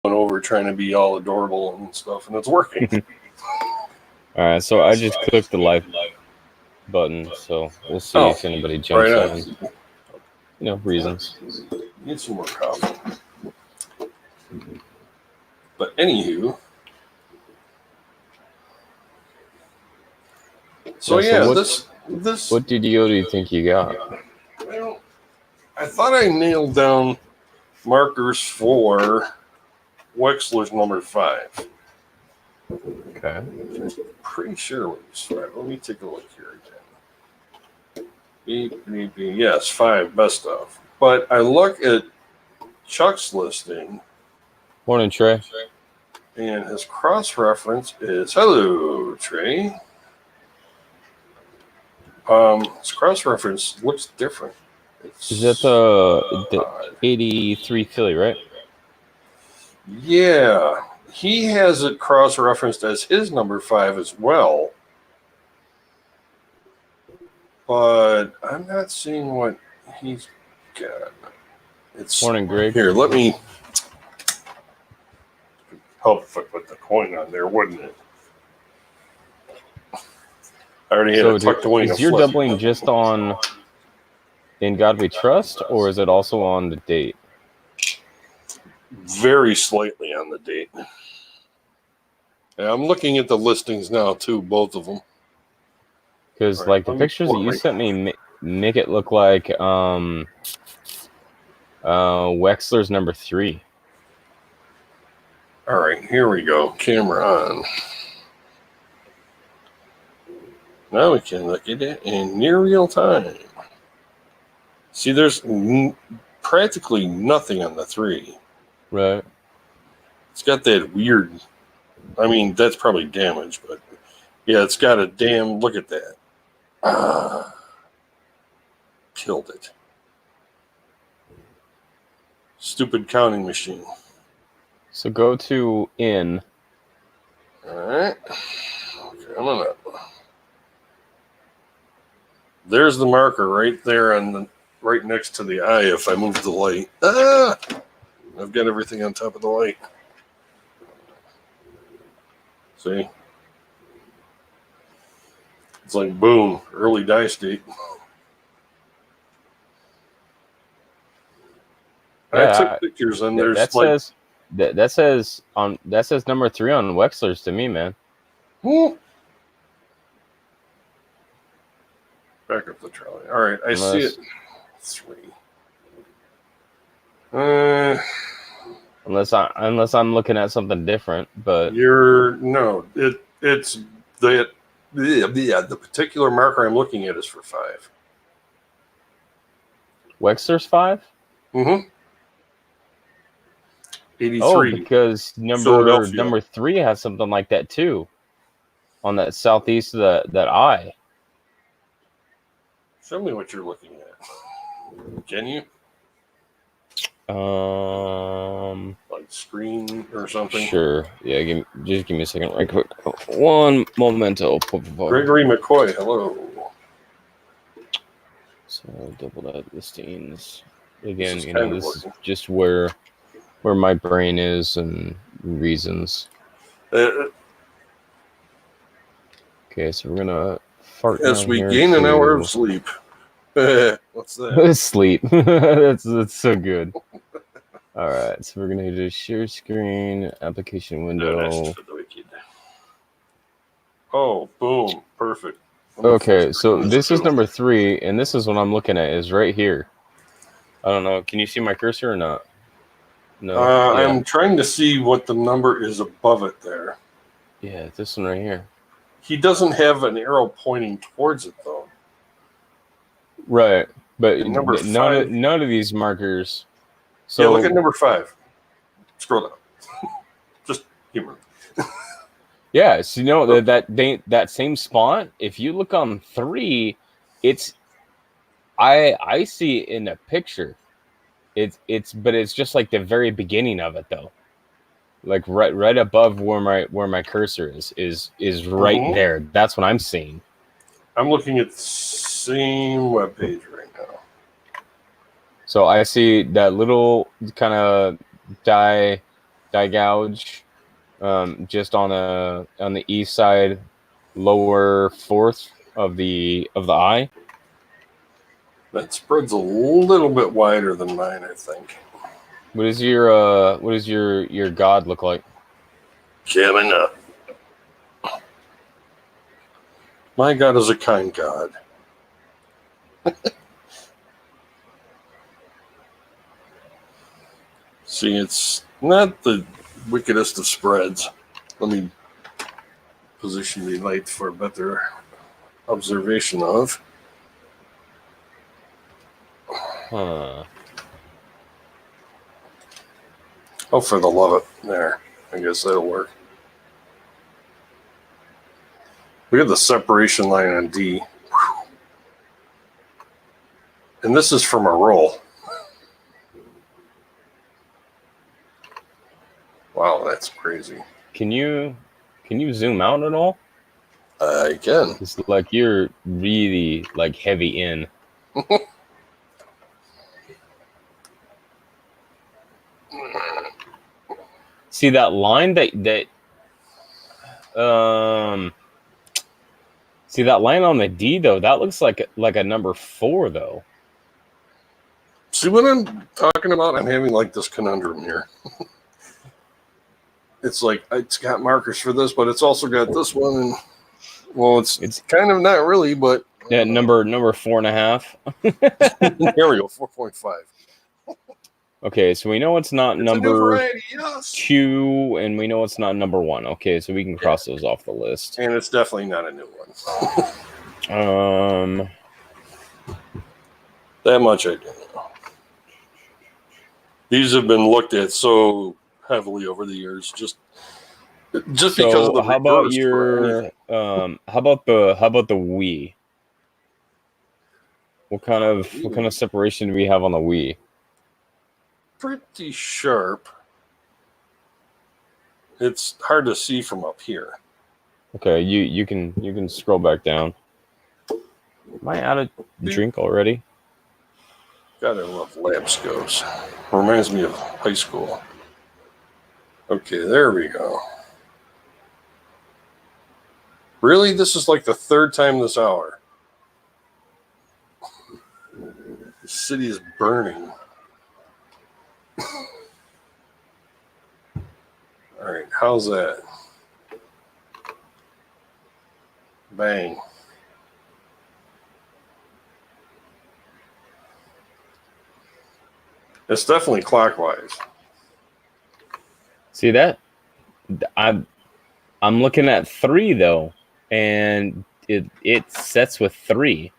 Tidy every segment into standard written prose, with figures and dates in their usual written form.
over trying to be all adorable and stuff, and it's working. All right, so I just clicked the like button, so we'll see if anybody jumps in. Reasons. Need some more coffee. But anywho, this. What DDO do you think you got? Well, I thought I nailed down markers for Wexler's number 5. Okay. Pretty sure it was 5. Let me take a look here again. Yes, 5, best of. But I look at Chuck's listing. Morning, Trey. And his cross-reference is, hello, Trey. His cross-reference looks different. Is that the 83 Philly, right? Yeah. He has it cross-referenced as his number 5 as well. But I'm not seeing what he's got. Morning, Greg. Here, let me help if I put the coin on there, wouldn't it? I already had it tucked away. Is your doubling just on In God We Trust, or is it also on the date? Very slightly on the date. Yeah, I'm looking at the listings now, too, both of them. Because, the pictures that you sent me make it look like Wexler's number 3. All right, here we go. Camera on. Now we can look at it in near real time. See, there's practically nothing on the 3. Right. It's got that weird, I mean, that's probably damage, but yeah, it's got a damn, look at that. Killed it. Stupid counting machine. So go to In. All right. Okay, I'm gonna. There's the marker right there right next to the eye if I move the light. I've got everything on top of the light. See? It's like, boom, early dice date. I took pictures and there's that says number 3 on Wexler's to me, man. Back up the trolley. All right, I see it. 3. Unless I'm looking at something different, but it's the particular marker I'm looking at is for 5. Wexler's 5? Mm-hmm. 83. Oh, because number 3 has something like that too. On that southeast of that eye. Show me what you're looking at. Can you? Like screen or something? Sure. Yeah, just give me a second right quick. One momento. Gregory McCoy, hello. So double that listings. Again, this is just where my brain is and reasons. Okay, so we're gonna fart. Yes, we gain an hour of sleep. What's that? Sleep. that's so good. All right, so we're gonna do share screen, application window. Oh, boom, perfect. Okay, so this is number 3, and this is what I'm looking at. Is right here. I don't know. Can you see my cursor or not? No. I'm trying to see what the number is above it there. Yeah, this one right here. He doesn't have an arrow pointing towards it though. Right, but none of these markers. So yeah, look at number 5. Scroll down. Just humor. Yeah, so that same spot. If you look on 3, it's I see it in a picture. But it's just like the very beginning of it though. Like right above where my cursor is right there. That's what I'm seeing. I'm looking at the same webpage right now. So I see that little kind of die gouge, just on the east side, lower fourth of the eye. That spread's a little bit wider than mine, I think. What does your god look like? Coming up. My God is a kind God. See, it's not the wickedest of spreads. Let me position the light for a better observation of. Huh. Oh, for the love of it. There. I guess that'll work. Look at the separation line on D. Whew. And this is from a roll. Wow, that's crazy. Can you zoom out at all? I can. It's like you're really like heavy in. See that line see that line on the D though, that looks like a number 4 though. See what I'm talking about? I'm having like this conundrum here. It's like it's got markers for this, but it's also got this one, and well, it's kind of not really, but yeah, number 4.5. Here we go, 4.5. Okay, so we know it's not It's a new number variety, yes. 2, and we know it's not number 1. Okay, so we can cross those off the list. And it's definitely not a new one. That much I do know. These have been looked at so heavily over the years, just because of the how about reverse your how about the Wii? What kind of separation do we have on the Wii? Pretty sharp. It's hard to see from up here. Okay, you can scroll back down. Am I out of drink already? God, I love Labscos. Reminds me of high school. Okay, there we go. Really? This is like the third time this hour. The city is burning. All right, how's that? Bang. It's definitely clockwise. See that? I'm looking at 3 though, and it sets with 3.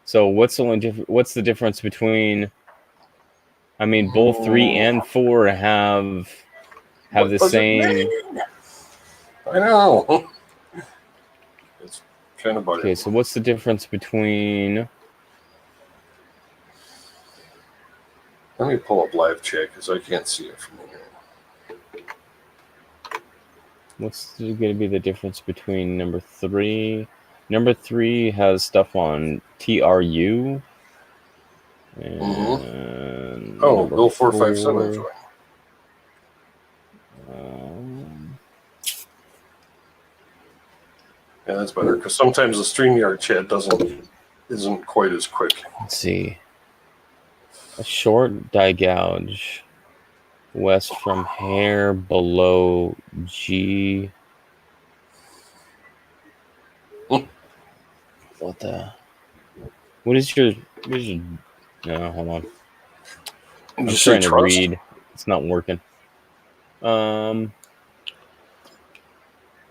So what's the difference between? I mean, both 3 and 4 have What the does it same. mean? I know. It's kind of bugging. Okay, so what's the difference between? Let me pull up live chat because I can't see it from here. What's going to be the difference between number 3? Number 3 has stuff on TRU. And Oh, Bill 457 joined. Yeah, that's better because sometimes the StreamYard chat isn't quite as quick. Let's see. A short die gouge west from hair below G. What the? What is your? No, hold on. I'm trying to read. It's not working.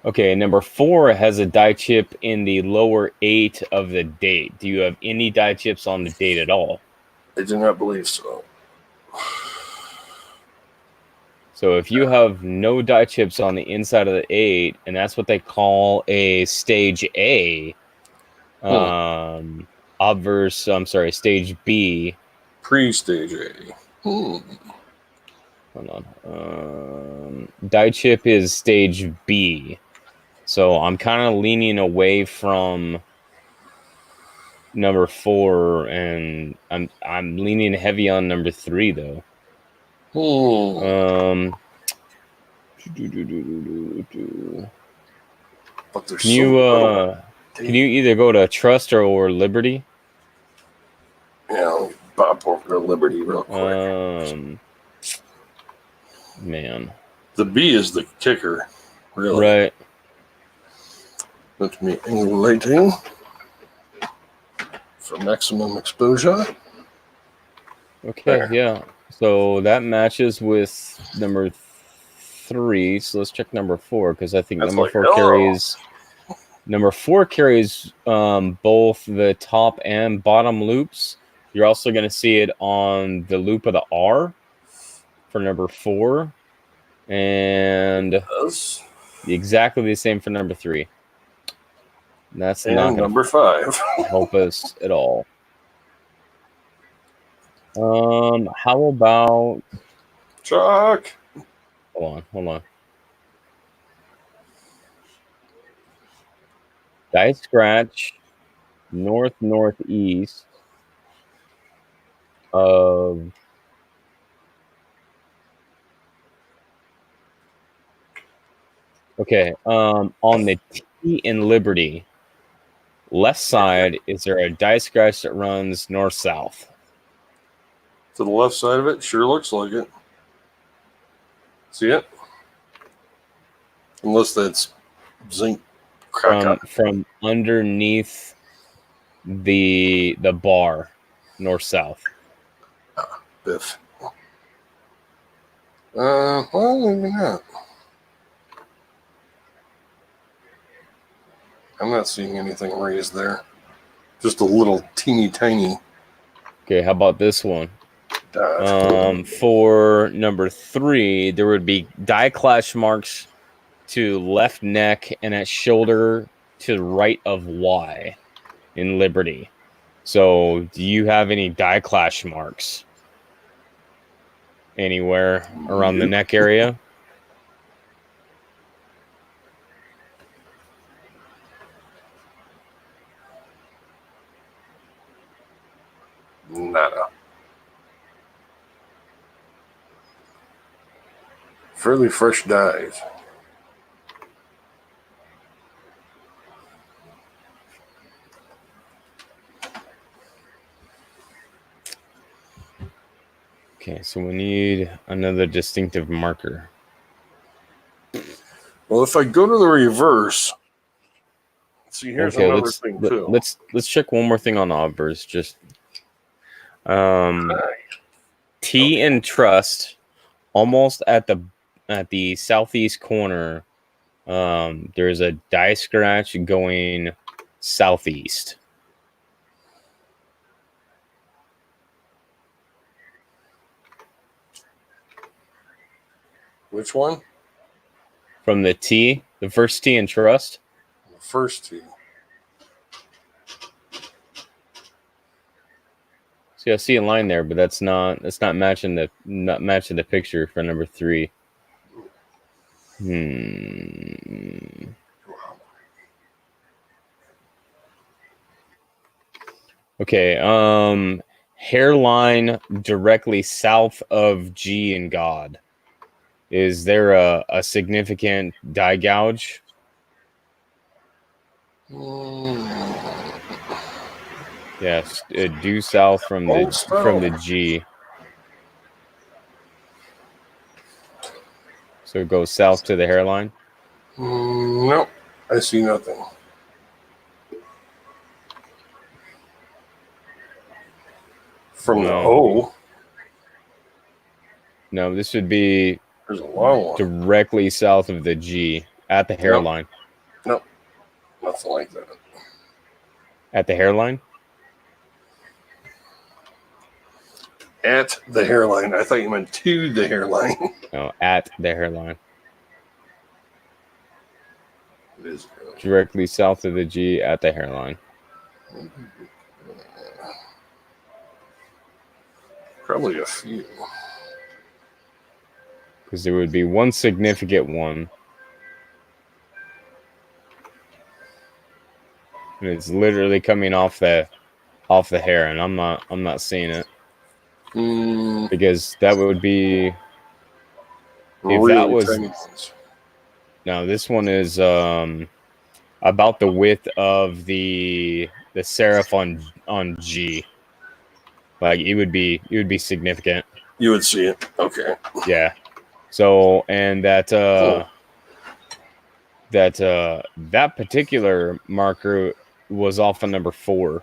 Okay, number 4 has a die chip in the lower 8 of the date. Do you have any die chips on the date at all? I do not believe so. So if you have no die chips on the inside of the 8, and that's what they call a stage A, stage B. Pre-stage A. Hold on. Die chip is stage B. So I'm kind of leaning away from number 4, and I'm leaning heavy on number 3 though. But there's Can you can you either go to Trust or Liberty? Yeah, pop over to Liberty real quick. Man. The B is the kicker, really. Right. Let me angulating for maximum exposure. Okay, There. yeah. So that matches with number 3. So let's check number 4 because I think That's number like, 4 hello. carries. Number 4 carries both the top and bottom loops. You're also going to see it on the loop of the R for number 4, and Yes. exactly the same for number 3. That's And not going number 5. to help us at all. How about Chuck. hold on. Die scratch northeast of on the T in Liberty, left side, is there a die scratch that runs north-south? To the left side of it, sure looks like it. See it? Unless that's zinc crack From underneath the bar, north-south. Biff. Well, maybe not. I'm not seeing anything raised there. Just a little teeny tiny Okay, how about this one? dot. For number 3, there would be die clash marks to left neck and at shoulder to the right of Y in Liberty. So, do you have any die clash marks anywhere around the neck area? Nada. Fairly fresh dyes. Okay, so we need another distinctive marker. Well, if I go to the reverse, see, here's another thing too. Let's check one more thing on the obverse. Just T and Trust, almost at the southeast corner. There's a die scratch going southeast. Which one? From the T, the first T in Trust. The first T. See, I see a line there, but that's not matching the picture for number 3. Okay, hairline directly south of G in God. Is there a significant die gouge? Yes, due south from the G. So it goes south to the hairline? Nope, I see nothing. From the O. No, this would be There's a long one. Directly south of the G at the hairline. Nope. Nothing like that. At the hairline? At the hairline. I thought you meant to the hairline. No, at the hairline. It is. Directly south of the G at the hairline. Probably a few. Because there would be one significant one. And it's literally coming off the hair, and I'm not seeing it. Because that would be really tiny ones. No, this one is about the width of the serif on G. Like it would be significant. You would see it. Okay. Yeah. So and that Cool. that particular marker was off on number 4.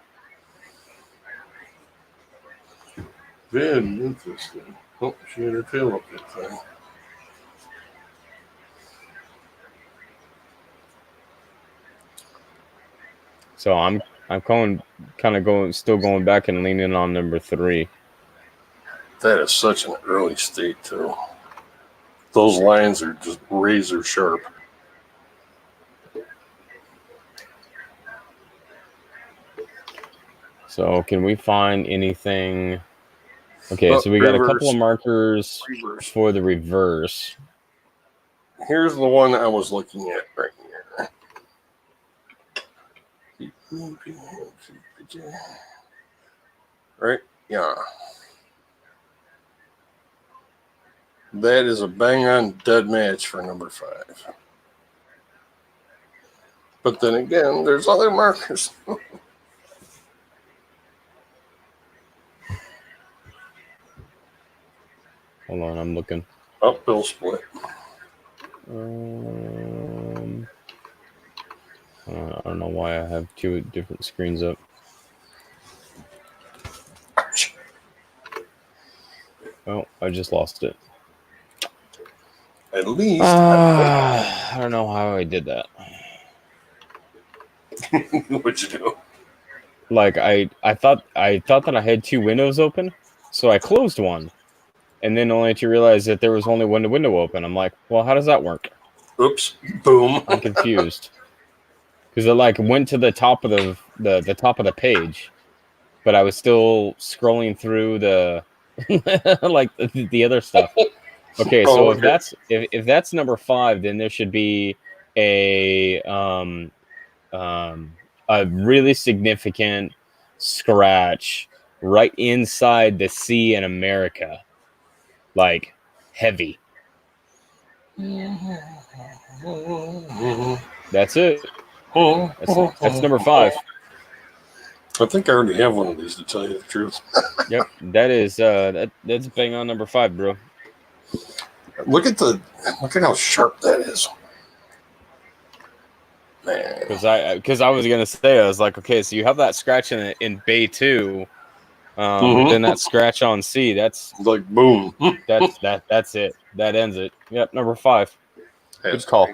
Very interesting. Oh, she had her tail up that thing. So I'm going still going back and leaning on number 3. That is such an early state too. Those lines are just razor sharp. So can we find anything? Okay, so we got a couple of markers for the reverse. Here's the one I was looking at right here. Right? Yeah. That is a bang-on dead match for number 5. But then again, there's other markers. Hold on, I'm looking. Uphill split. I don't know why I have 2 different screens up. Oh, I just lost it. At least. I don't know how I did that. What'd you do? Like I thought that I had 2 windows open, so I closed one, and then only to realize that there was only one window open. I'm like, well, how does that work? Oops! Boom! I'm confused because it like went to the top of the top of the page, but I was still scrolling through the like the other stuff. Okay, so if that's number 5, then there should be a really significant scratch right inside the C in America, like heavy. That's it. That's number 5. I think I already have one of these, to tell you the truth. Yep, that is that's bang on number 5, bro. Look at how sharp that is, man. Because I was gonna say, I was like, okay, so you have that scratch in Bay 2, but then that scratch on C, that's like boom. that's it. That ends it. Yep, number 5. Good call.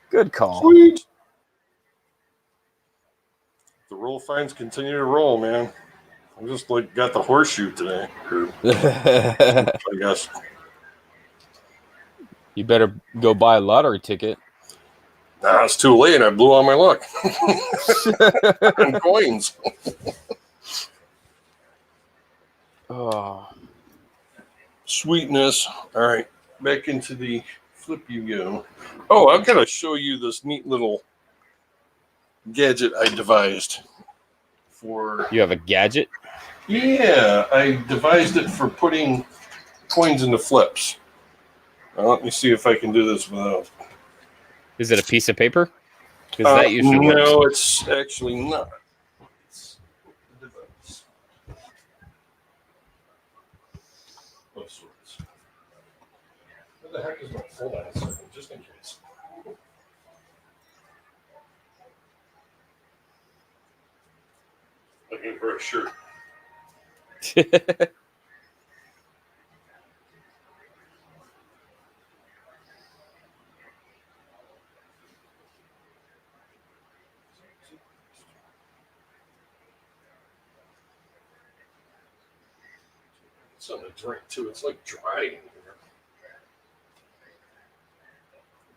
Good call. Sweet. The roll finds continue to roll, man. I just got the horseshoe today. I guess. You better go buy a lottery ticket. Nah, it's too late. I blew all my luck. And coins. Oh. Sweetness. All right. Back into the flip you go. Oh, I've got to show you this neat little gadget I devised for. You have a gadget? Yeah, I devised it for putting coins into flips. Now, let me see if I can do this without. Is it a piece of paper? Because that usually works. No, it's actually not. It's a device of sorts. Where the heck is my? Hold on a second, just in case. Looking for a shirt. Something to drink too. It's like dry in here.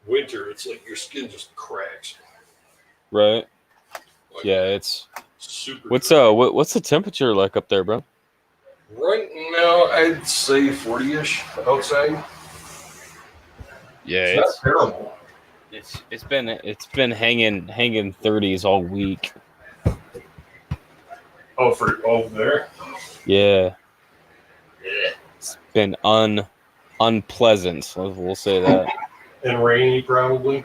Winter, it's like your skin just cracks. Right. Like, Yeah, it's super. what's the temperature like up there, bro? Right now, I'd say 40-ish outside. Yeah, it's not terrible. It's been hanging 30s all week. Oh, for over there. Yeah. Yeah. It's been unpleasant. We'll say that. And rainy, probably.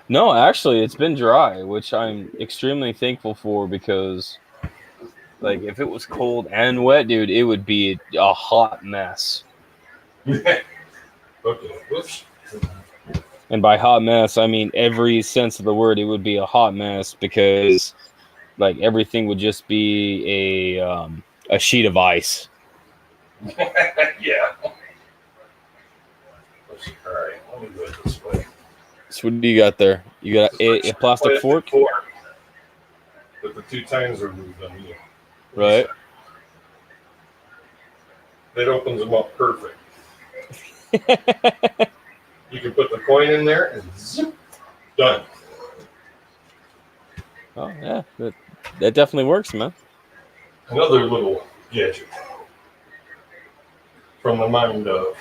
No, actually, it's been dry, which I'm extremely thankful for because, like, if it was cold and wet, dude, it would be a hot mess. Okay. Whoops. And by hot mess, I mean every sense of the word. It would be a hot mess because, like, everything would just be a sheet of ice. Yeah. All right. Let me do it this way. So what do you got there? You got a plastic fork, but the 2 times removed on you. right? That opens them up perfect. You can put the coin in there and zip, done. Oh yeah, that definitely works, man. Another little gadget from the mind of.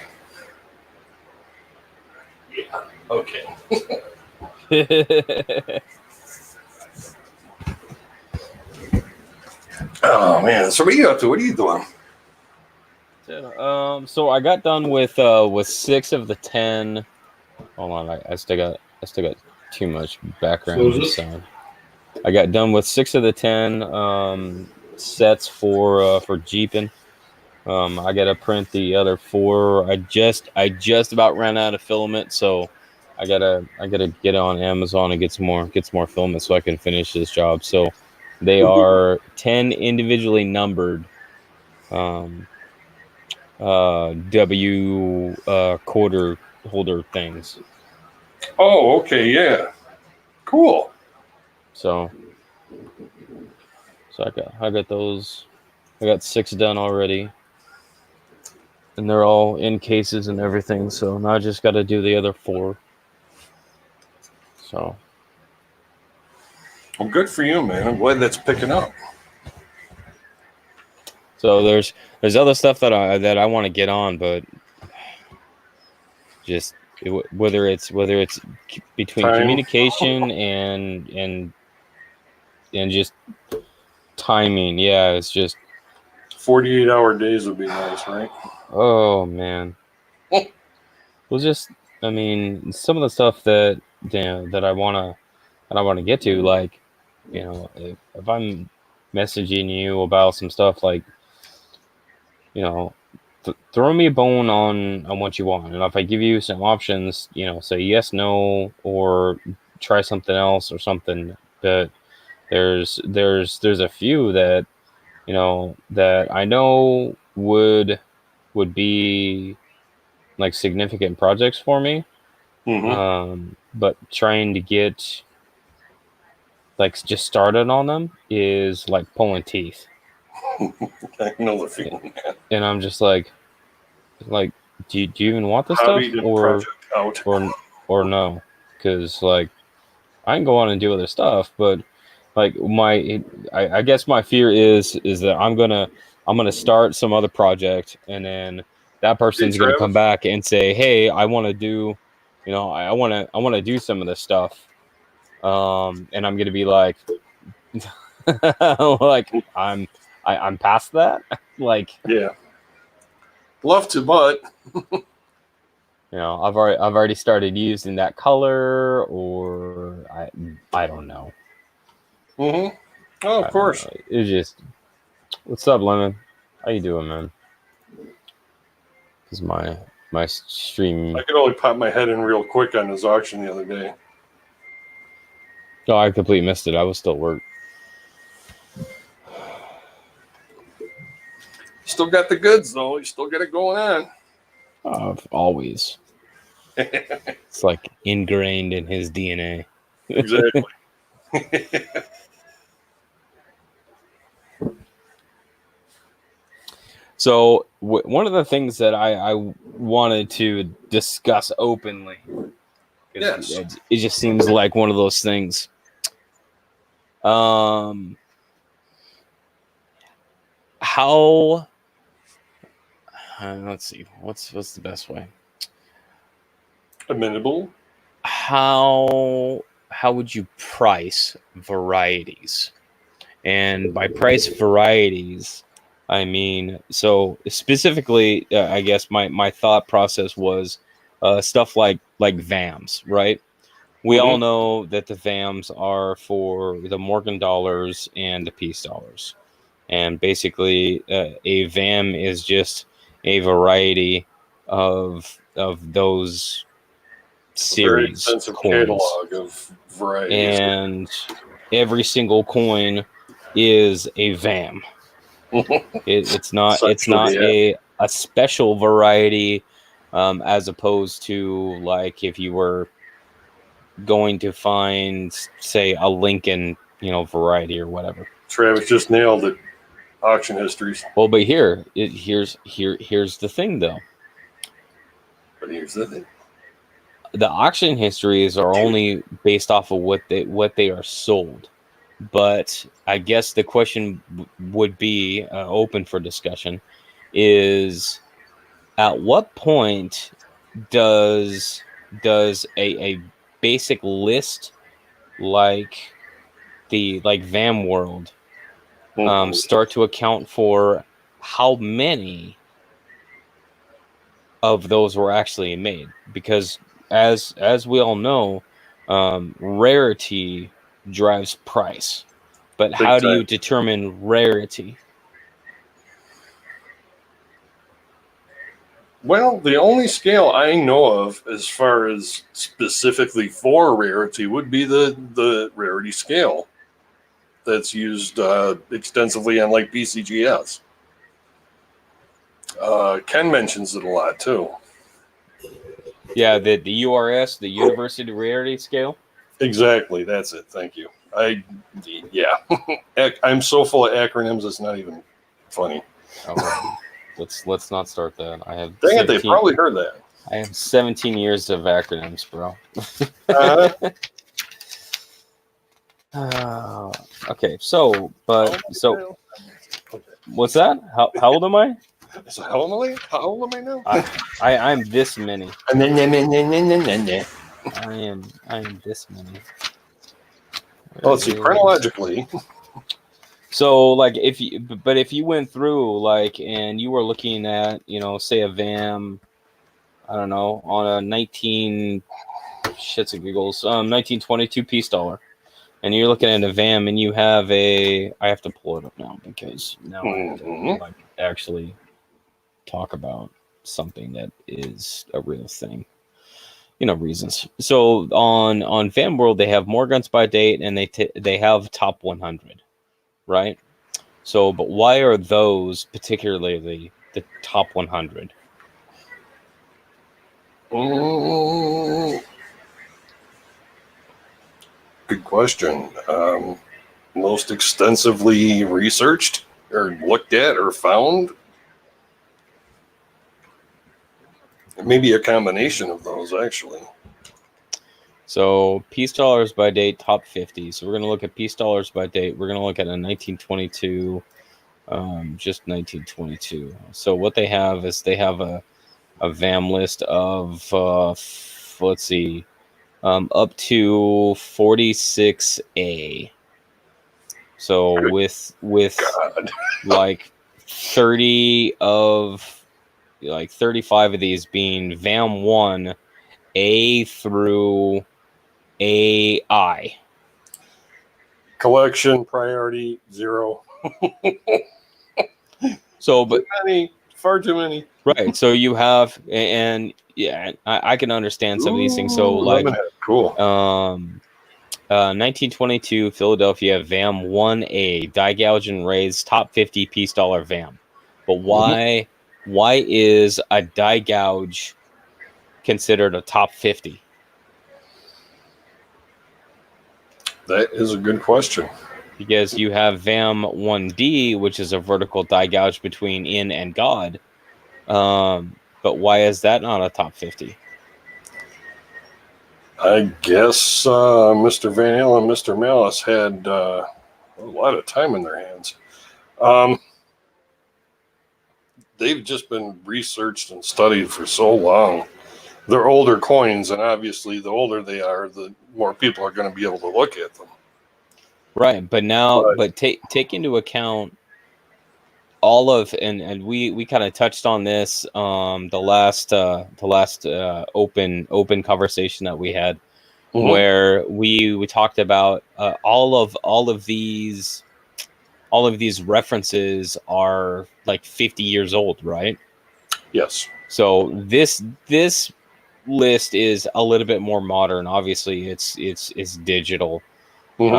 Yeah. Okay. Oh man. So what are you up to? What are you doing? So I got done with 6 of the 10. Hold on, I still got too much background sound. I got done with 6 of the 10 sets for Jeeping. I gotta print the other 4. I just about ran out of filament, so I gotta get on Amazon and get some more filament so I can finish this job. So they are 10 individually numbered W quarter holder things. Oh, okay, yeah, cool. So I got those. I got 6 done already, and they're all in cases and everything. So now I just got to do the other 4. So, Well, good for you, man. I'm glad that's picking up. so there's other stuff that I want to get on, but just whether it's between Time. communication and just timing. Yeah, it's just 48-hour days would be nice, right? oh man. Well, just I mean, some of the stuff that that I wanna get to, like, if I'm messaging you about some stuff, like, throw me a bone on what you want, and if I give you some options, say yes, no, or try something else or something. But there's a few that that I know would be like significant projects for me. But trying to get like just started on them is like pulling teeth. I know the feeling. And I'm just like, do you even want this Hobby stuff, to project out. or no? Because like I can go on and do other stuff, but like I guess my fear is that I'm gonna start some other project, and then that person's gonna come back and say, hey, I want to do, I want to do some of this stuff, and I'm gonna be like, like I'm past that. Like, yeah, love to, but I've already started using that color, or I don't know. Oh, of course. It's just, what's up, Lemon? How you doing, man? Because my stream. I could only pop my head in real quick on his auction the other day. No, I completely missed it. I was still at work. Still got the goods though. You still got it going on. Always. It's like ingrained in his DNA. Exactly. So one of the things that I wanted to discuss openly, yes, it just seems like one of those things. How? Let's see. What's the best way? Amenable. How would you price varieties? And by price varieties, I mean, so specifically, I guess my thought process was stuff like like VAMs, right? We all Mhm. know that the VAMs are for the Morgan dollars and the peace dollars. And basically, a VAM is just a variety of those A very series extensive coins. catalog of varieties. And every single coin is a VAM. It's not Essentially, yeah. a special variety, as opposed to like if you were going to find, say, a Lincoln, variety or whatever. Travis just nailed it. Auction histories. Well, but here's the thing though. But here's the thing. The auction histories are only based off of what they are sold. But I guess the question would be open for discussion is at what point does a basic list like the VAM World Mhm. start to account for how many of those were actually made? Because as we all know, rarity drives price. But Big how do time. you determine rarity? Well, the only scale I know of as far as specifically for rarity would be the rarity scale that's used extensively on like BCGS. Ken mentions it a lot too. Yeah, the URS, the University Rarity Scale. Exactly, that's it. Thank you. Yeah, I'm so full of acronyms. It's not even funny. Oh, let's not start that. Dang it, they probably heard that. I have 17 years of acronyms, bro. Uh, Okay, so what's that? How old am I? So how old am I? How old am I now? I'm this many. And then I am this many. well, let's see chronologically. So if you went through and you were looking at say a VAM, I don't know, on a 1922 peace dollar, and you're looking at a VAM and you have I have to pull it up now because now I have to actually talk about something that is a real thing. Reasons. So on VAM World they have more guns by date and they have top 100, right? So, but why are those particularly the top 100? Good question. Most extensively researched or looked at or found? Maybe a combination of those, actually. So, peace dollars by date, top 50. So, we're going to look at peace dollars by date. We're going to look at a 1922, just 1922. So, what they have is they have a VAM list of, let's see, up to 46A. So Good with God. like 35 of these being VAM 1 A through AI. Collection priority 0. So, but far too many. right. So you have, and yeah, I can understand some of these things. So cool. 1922 Philadelphia VAM 1A die gouge and raise top 50 peace dollar VAM. But why is a die gouge considered a top 50? That is a good question. Because you have VAM 1D, which is a vertical die gouge between in and God. But why is that not a top 50? I guess Mr. Van Halen and Mr. Malice had a lot of time in their hands. They've just been researched and studied for so long. They're older coins, and obviously the older they are, the more people are going to be able to look at them. Right, but take into account all of and we kind of touched on this the last open conversation that we had, where we talked about all of these references are like 50 years old, right? Yes. So this list is a little bit more modern. Obviously, it's digital. Been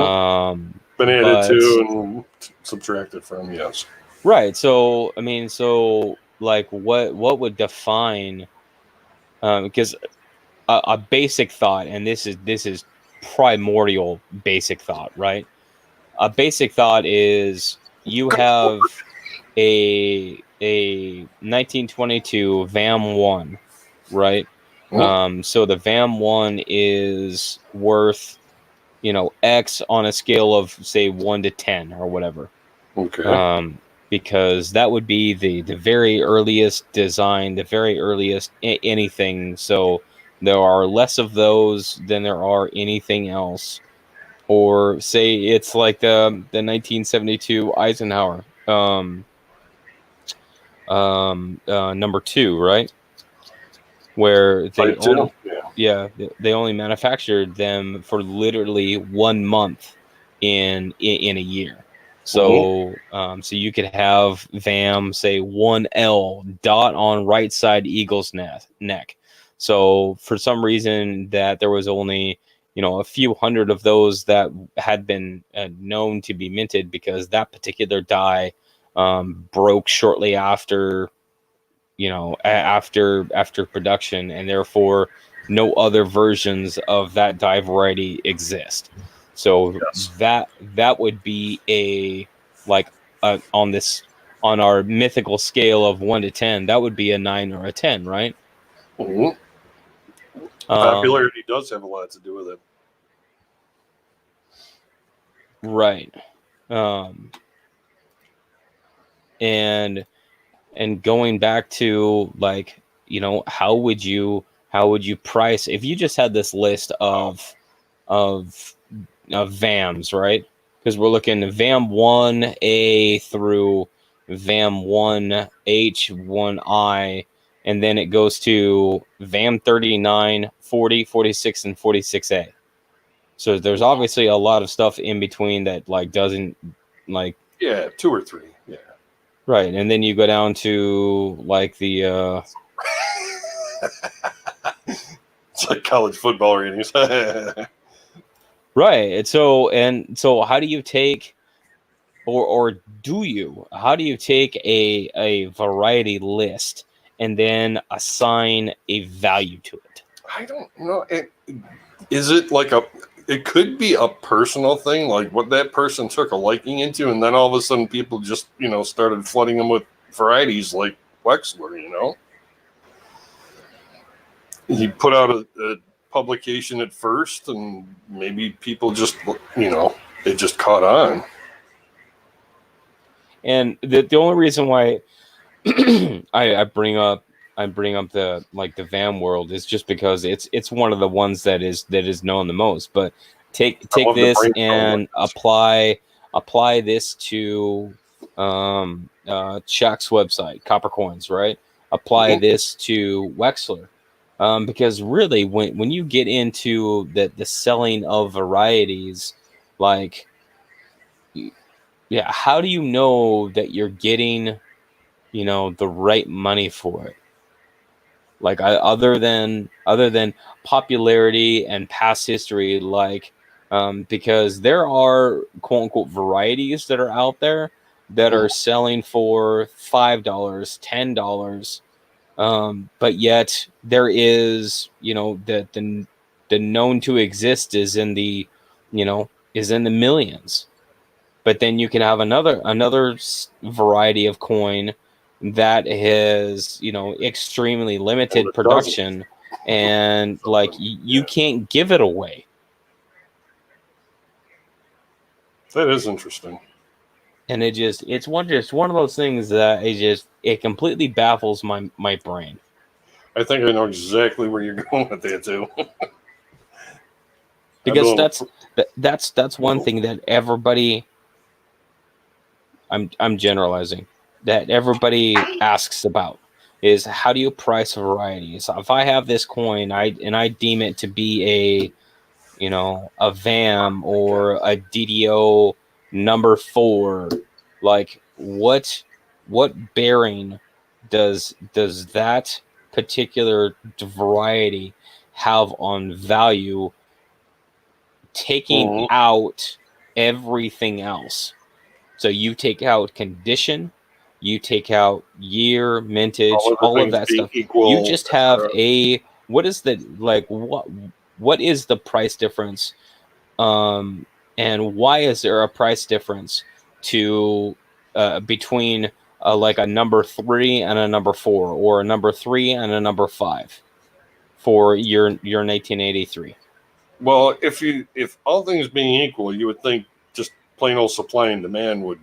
added but- to and subtracted from, yes. Right. So I mean, so like, what would define? Because a basic thought, and this is primordial basic thought, right? A basic thought is you have a 1922 VAM 1, right? So the VAM 1 is worth, X on a scale of, say, 1 to 10 or whatever. Okay. Because that would be the very earliest design, the very earliest anything. So there are less of those than there are anything else. Or say it's like the 1972 Eisenhower number 2, right? Where they they only manufactured them for literally 1 month in a year. So so you could have VAM, say 1L dot on right side eagle's neck. So for some reason that there was only a few hundred of those that had been known to be minted, because that particular die broke shortly after after production, and therefore no other versions of that die variety exist. So that would be on our mythical scale of 1 to 10, that would be a 9 or a 10, right? Popularity does have a lot to do with it. Right. And going back to, like, how would you price if you just had this list of VAMs, right? Because we're looking at VAM 1A through VAM 1H, 1I, and then it goes to VAM 39, 40, 46, and 46A. So there's obviously a lot of stuff in between that, like, doesn't, like... Yeah, 2 or 3, yeah. Right, and then you go down to, like, the... It's like college football ratings. Right, so how do you take, or do you, how do you take a variety list and then assign a value to it? I don't know. Is it like it could be a personal thing, like what that person took a liking into, and then all of a sudden people just, started flooding them with varieties like Wexler, He put out a publication at first, and maybe people just, it just caught on. And the only reason why I bring up the, like, the VAM world is just because it's one of the ones that is known the most. But take this and apply this to Chuck's website, Copper Coins, right? Apply this to Wexler. Because really, when you get into the selling of varieties, like, how do you know that you're getting, the right money for it? Like, other than popularity and past history, like, because there are quote unquote varieties that are out there that are selling for $5, $10. But yet there is, the known to exist is in the millions. But then you can have another variety of coin that has, extremely limited production, and, like, you can't give it away. That is interesting. And it's one of those things that it completely baffles my brain. I think I know exactly where you're going with that too. Because that's one thing that everybody, I'm generalizing, that everybody asks about is how do you price varieties? If I have this coin, I deem it to be a a VAM or a DDO number 4, like what bearing does that particular variety have on value, taking Mhm. out everything else? So you take out condition, you take out year, mintage, All other all of things that being stuff. You equal, just have etc. a what is the what is the price difference? And why is there a price difference to between like a number 3 and a number 4, or a number 3 and a number 5 for your 1983? Well, if all things being equal, you would think just plain old supply and demand would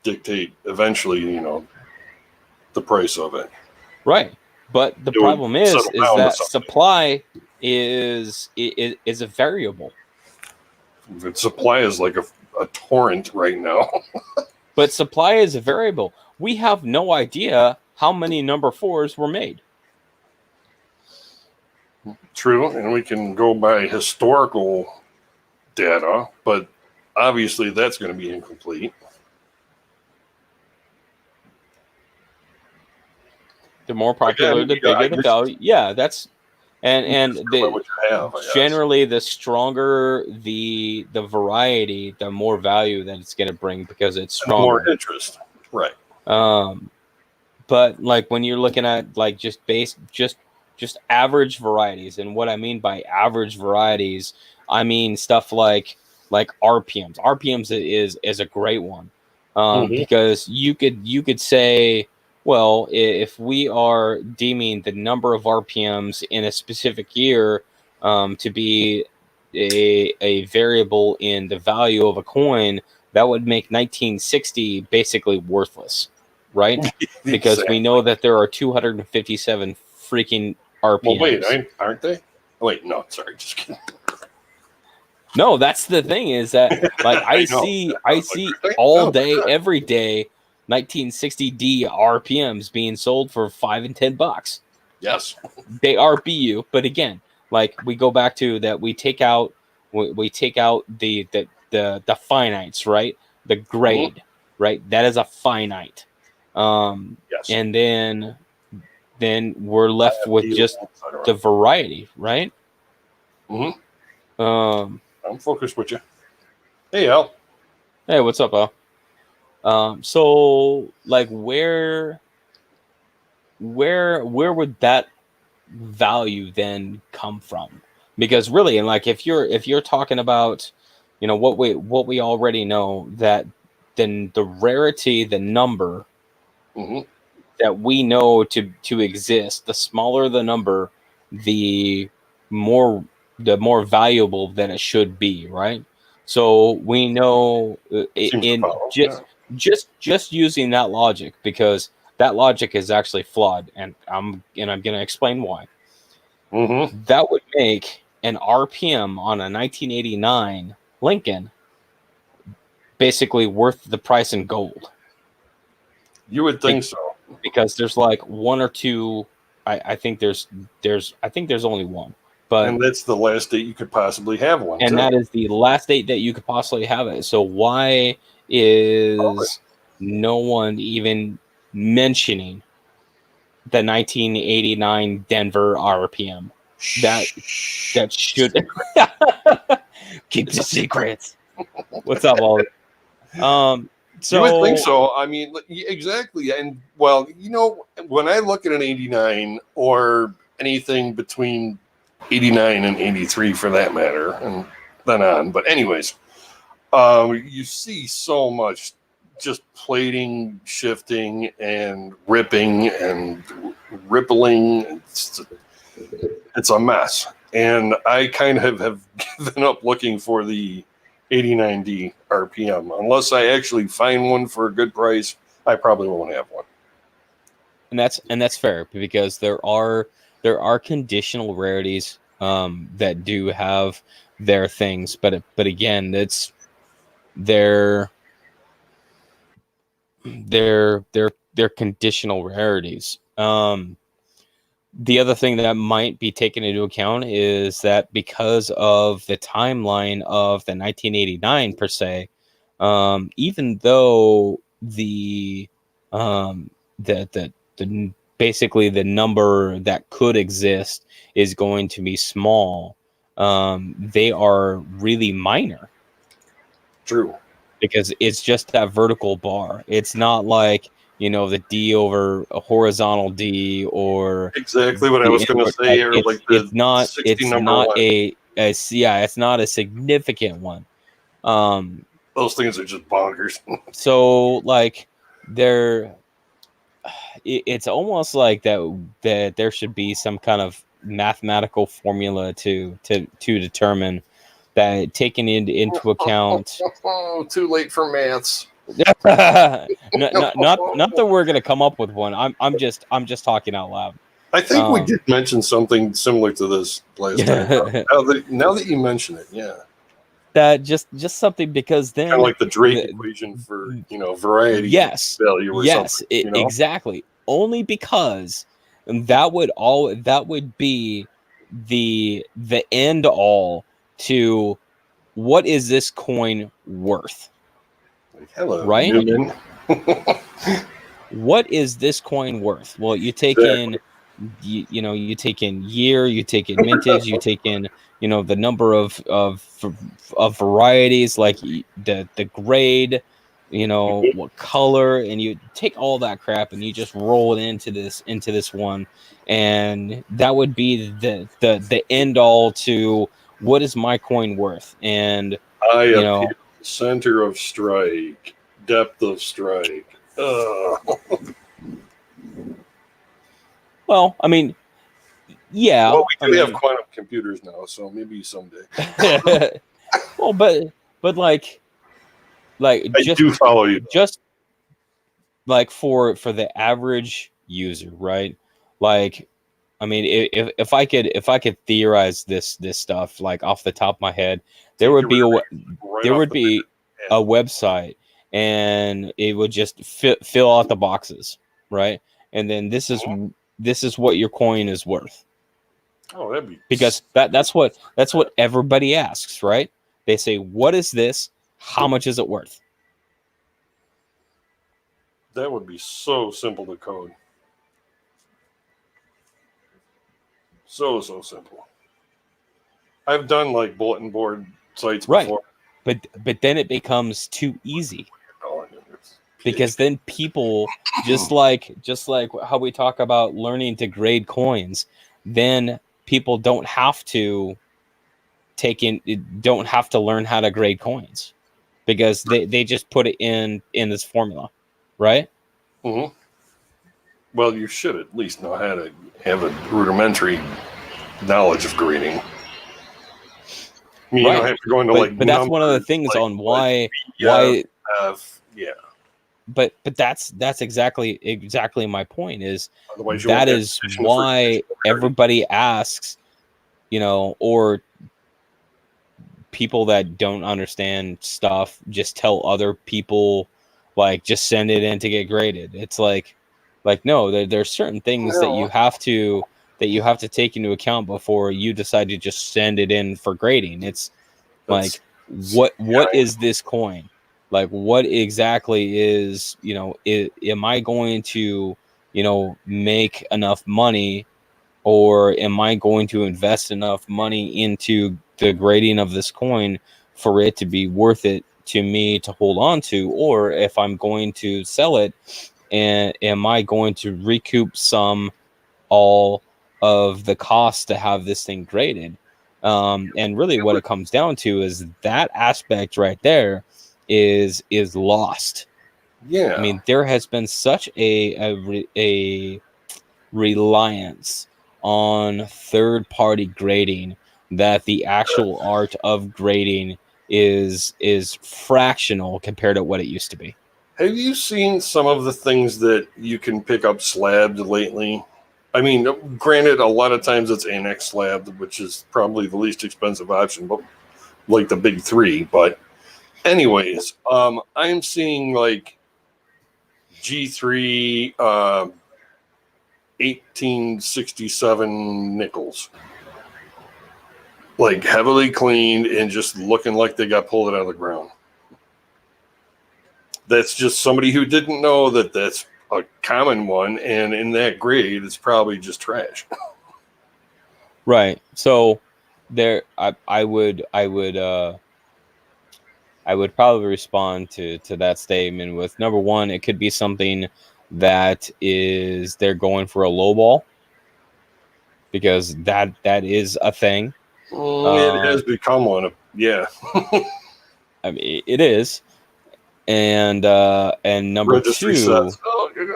dictate eventually, the price of it. Right. But the It would problem settle is down to that something. supply is a variable. The supply is like a torrent right now. But supply is a variable. We have no idea how many number 4s were made. True, and we can go by historical data, but obviously that's going to be incomplete. The more popular, Again, the bigger the value. Yeah, that's and just go by what you have, I guess. generally the stronger the variety, the more value that it's going to bring because it's And the more stronger. interest, right? But like when you're looking at like just average varieties, and what I mean by average varieties, I mean stuff like RPMs. RPMs is a great one, Mhm. because you could say, well, if we are deeming the number of RPMs in a specific year to be a variable in the value of a coin, that would make 1960 basically worthless, right? Because we Exactly. know that there are 257 freaking RPMs. Well, wait, aren't they? Wait, no, sorry, just kidding. No, that's the thing, is that like I I know. see I was like, really? all No, they're day, not. every day, 1960D RPMs being sold for $5 and $10. Yes. They are BU, but again, like we go back to that, we take out the finites, right? The grade, right? That is a finite. Yes. And then we're left with just the variety, right? Mhm. Um, I'm focused with you. Hey, Al. hey, what's up, Al? So like where would that value then come from? Because really, and like if you're talking about, what we already know, that then the rarity, the number Mhm. that we know to exist, the smaller the number, the more valuable that it should be, right? So we know Seems to in follow. Yeah. just using that logic, because that logic is actually flawed, and I'm going to explain why. Mm-hmm. That would make an RPM on a 1989 Lincoln basically worth the price in gold. You would think so. Because there's like one or two. I think there's only one, but And that's the last date you could possibly have one, and too. that is the last date that you could possibly have it. So why is no one even mentioning the 1989 Denver RPM? That should keep the secrets. What's up, Wally? So you would think so. I mean, exactly. And well, when I look at an 89 or anything between 89 and 83 for that matter, and then on, but anyways, you see so much just plating, shifting, and ripping and rippling. It's a mess. And I kind of have given up looking for the 89D RPM. Unless I actually find one for a good price, I probably won't have one. And that's fair, because there are conditional rarities that do have their things, but again, it's they're they're conditional rarities. The other thing that might be taken into account is that because of the timeline of the 1989 per se, even though the basically the number that could exist is going to be small, they are really minor. True. Because it's just that vertical bar. It's not like, the D over a horizontal D, or Exactly what I was going to say. Or like the it's not 60 number one. it's not a significant one. Those things are just bonkers. So like it's almost like that there should be some kind of mathematical formula to determine that, taking into account. Oh, too late for maths. not that we're gonna come up with one. I'm just talking out loud. I think we did mention something similar to this last time. Now that you mention it, yeah. That just something, because then kind of like the Drake equation for variety. Yes, value or something. Exactly. Only because that would be the end all to what is this coin worth. Hello, right? Newman. What is this coin worth? Well, you take in, you take in year, you take in mintage, you take in, the number of varieties, like the grade, what color, and you take all that crap and you just roll it into this one, and that would be the end all to what is my coin worth. And center of strike, depth of strike. Well, I mean, yeah. Well, we do have quantum computers now, so maybe someday. Well, but like I do follow you. Just like for the average user, right? Like, I mean, if I could theorize this stuff like off the top of my head, there would be a website, and it would just fill out the boxes, right? And then this is what your coin is worth. Oh, that'd be, because that's what everybody asks, right? They say, "What is this? How much is it worth?" That would be so simple to code. So simple. I've done like bulletin board sites before. But then it becomes too easy. Because then people, just like how we talk about learning to grade coins, then people don't have to learn how to grade coins, because they just put it in this formula, right? Mm-hmm. Well, you should at least know how to have a rudimentary knowledge of grading. I mean, you don't have to go into but that's one of the things on why. But that's exactly my point. Is that is why everybody asks, or people that don't understand stuff just tell other people, like, just send it in to get graded. It's like no, there's certain things that you have to take into account before you decide to just send it in for grading. It's like, what is this coin? Like, what exactly is, am I going to, make enough money, or am I going to invest enough money into the grading of this coin for it to be worth it to me to hold on to? Or if I'm going to sell it, and am I going to recoup all of the cost to have this thing graded? And really what it comes down to is that aspect right there is lost. Yeah. I mean, there has been such a reliance on third-party grading that the actual art of grading is fractional compared to what it used to be. Have you seen some of the things that you can pick up slabbed lately? I mean, granted, a lot of times it's annex slabbed, which is probably the least expensive option, but like the big three. But anyways, I'm seeing like G3 1867 nickels. Like heavily cleaned and just looking like they got pulled out of the ground. That's just somebody who didn't know that that's a common one, and in that grade, it's probably just trash. Right. So there, I would probably respond to that statement with number one, it could be something that is they're going for a low ball because that is a thing. It has become one. Yeah. I mean, it is. And number Registry two, says, oh, you're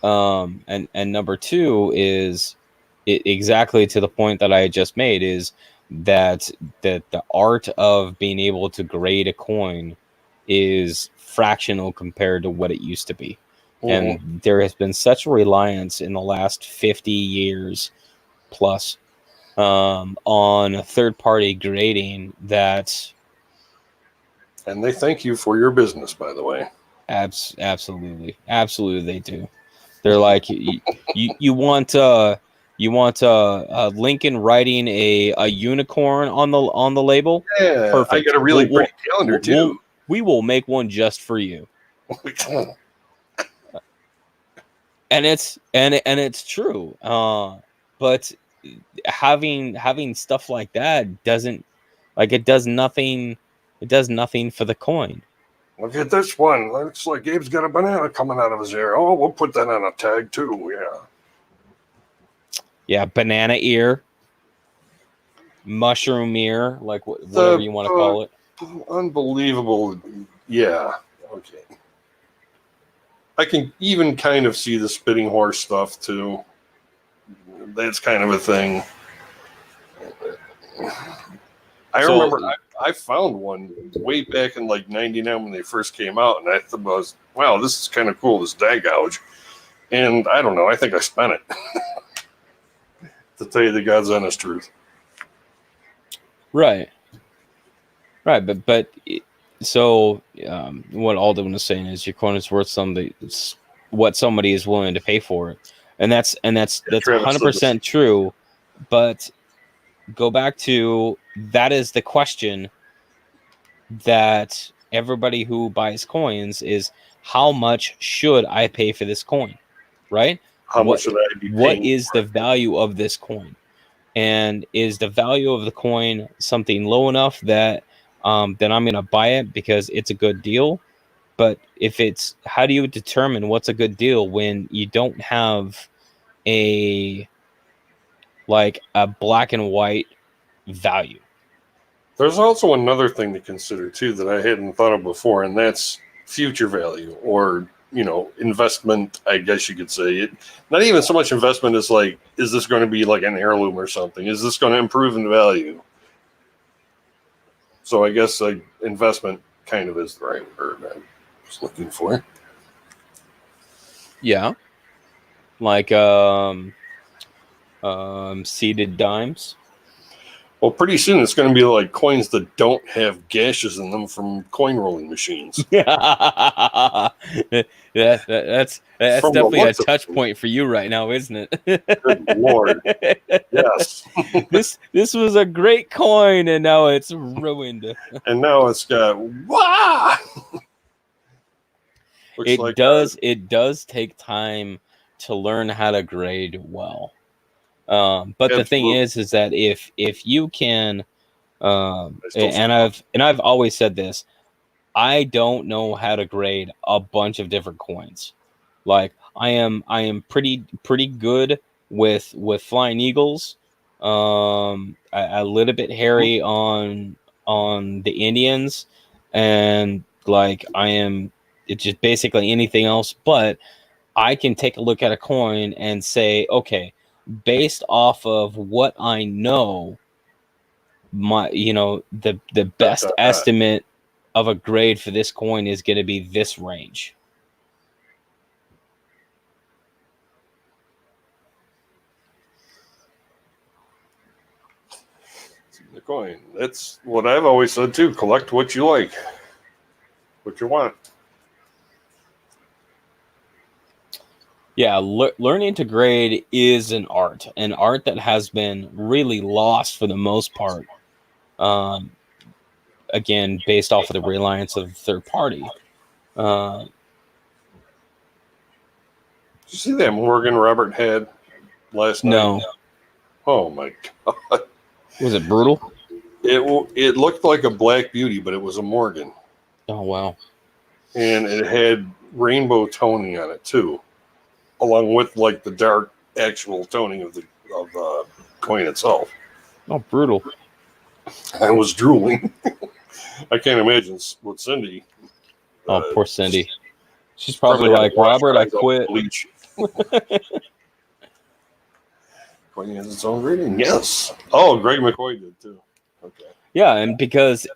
gonna... and number two is exactly to the point that I just made is that the art of being able to grade a coin is fractional compared to what it used to be. And there has been such a reliance in the last 50 years plus on third-party grading that... And they thank you for your business, by the way. Absolutely they do. They're like, you want Lincoln writing a unicorn on the label? Yeah, Perfect. I got a really pretty calendar too. We will make one just for you. And it's true. But having stuff like that doesn't, like, it does nothing. It does nothing for the coin. Look at this one. Looks like Gabe's got a banana coming out of his ear. Oh, we'll put that on a tag too. Yeah. Yeah, banana ear, mushroom ear, like whatever you want to call it. Unbelievable. Yeah. Okay. I can even kind of see the spitting horse stuff too. That's kind of a thing. I remember I found one way back in like 99 when they first came out, and I thought, wow, this is kind of cool, this die gouge. And I don't know, I think I spent it. To tell you the God's honest truth. Right. But so what Alden was saying is your coin is worth something, what somebody is willing to pay for it, and that's 100% true. But go back to, that is the question that everybody who buys coins is, how much should I pay for this coin, right? How much should I be paying? What is the value of this coin? And is the value of the coin something low enough that then I'm going to buy it because it's a good deal? But if it's, how do you determine what's a good deal when you don't have a black and white value? There's also another thing to consider too that I hadn't thought of before, and that's future value, or investment, I guess you could say. Not even so much investment as like, is this going to be like an heirloom or something? Is this going to improve in value? So I guess investment kind of is the right word I was looking for. Yeah. Like seeded dimes. Well, pretty soon it's going to be like coins that don't have gashes in them from coin rolling machines. That's definitely a touch point for you right now, isn't it? Good Lord. Yes. This was a great coin, and now it's ruined. And now it's got wah. It does take time to learn how to grade well. But Absolutely. the thing is that if you can, and I've always said this, I don't know how to grade a bunch of different coins. Like I am pretty good with Flying Eagles. A little bit hairy on the Indians, and like it's just basically anything else. But I can take a look at a coin and say, okay, based off of what I know, the best estimate of a grade for this coin is going to be this range. The coin. That's what I've always said too. Collect what you like, what you want. Yeah, learning to grade is an art that has been really lost for the most part. Um, Again, based off of the reliance of third party. Uh, Did you see that Morgan Robert had last night? no, Oh my god! was it brutal? It looked like a Black Beauty, but it was a Morgan, Oh wow. and it had rainbow toning on it too, along with like the dark actual toning of the coin itself. Oh, brutal. I was drooling. I can't imagine what Cindy. Oh, poor Cindy. She's probably had like, to wash Robert, her I eyes out with quit. Bleach. Coin has its own rating. Yes. Oh, Greg McCoy did too. Okay. Yeah, and because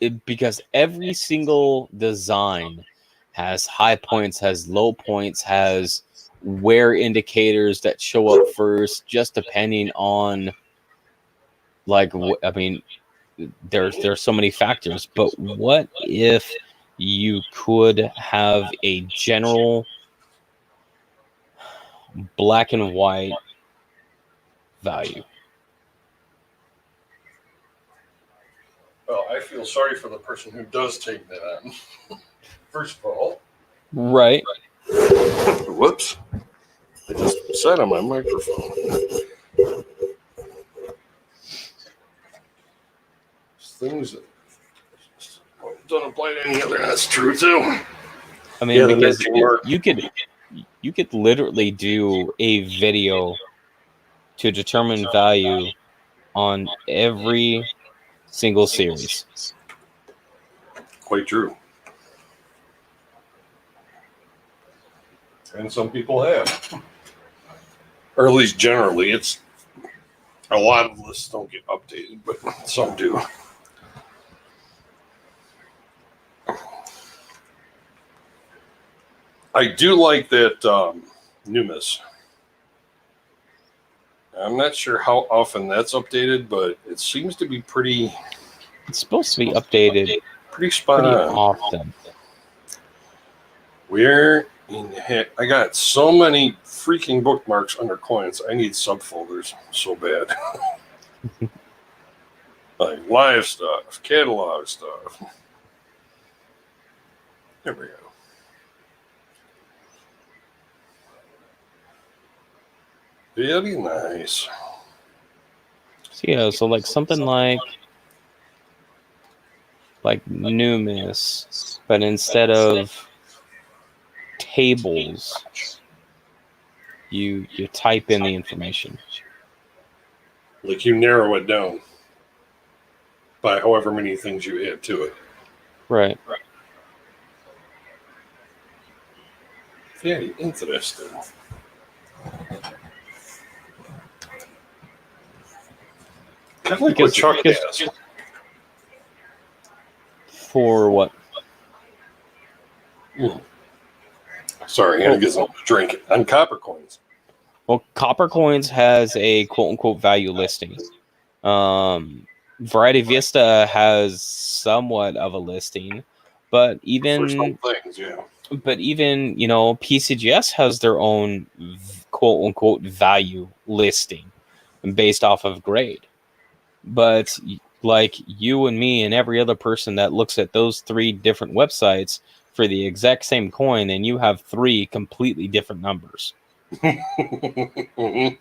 every single design has high points, has low points, has wear indicators that show up first, just depending on like I mean, there's so many factors. But what if you could have a general black and white value? Well, I feel sorry for the person who does take that on. First of all, Right. whoops. I just sat on my microphone. Things that don't apply to any other. That's true too. I mean, Yeah, the because matching mark. you could literally do a video to determine value on every single series. Quite true. And some people have. Or at least generally, it's a lot of lists don't get updated, but some do. I do like that Numis. I'm not sure how often that's updated, but it seems to be pretty It's supposed to be updated spot pretty on. often. Where in the heck? I got so many freaking bookmarks under coins. I need subfolders so bad. Like live stuff, catalog stuff. There we go. Very nice. So yeah, so like something like Numis, but instead of tables, you type in the information. Like you narrow it down by however many things you add to it. Right. Very interesting. Kind of like what Chuck has. For what? Sorry, I gotta get something to drink. On copper coins. Well, Copper Coins has a quote unquote value listing. Variety Vista has somewhat of a listing, but For some even things, yeah. PCGS has their own quote unquote value listing based off of grade. But like you and me and every other person that looks at those three different websites for the exact same coin, and you have three completely different numbers. Mhm.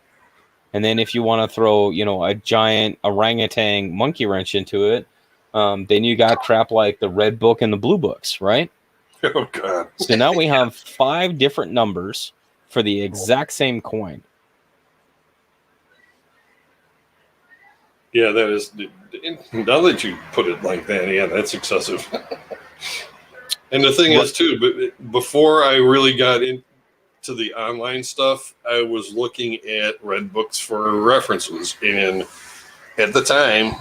And then if you want to throw, a giant orangutan monkey wrench into it, then you got crap like the red book and the blue books, right? Oh God. So now we have 5 different numbers for the exact same coin. Yeah, that is. Now that you put it like that, yeah, that's excessive. And the thing is, too, but before I really got into the online stuff, I was looking at red books for references, and at the time,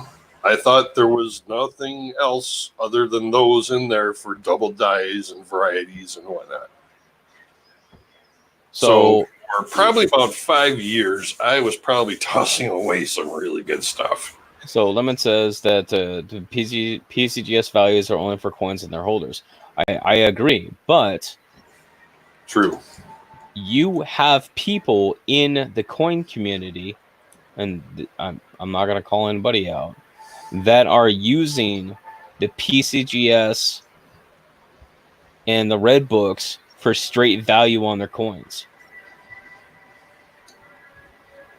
I thought there was nothing else other than those in there for double dies and varieties and whatnot. So for probably about 5 years, I was probably tossing away some really good stuff. So Lemon says that the PCGS values are only for coins and their holders. I agree, but True. you have people in the coin community, and I'm not going to call anybody out, that are using the PCGS and the red books for straight value on their coins.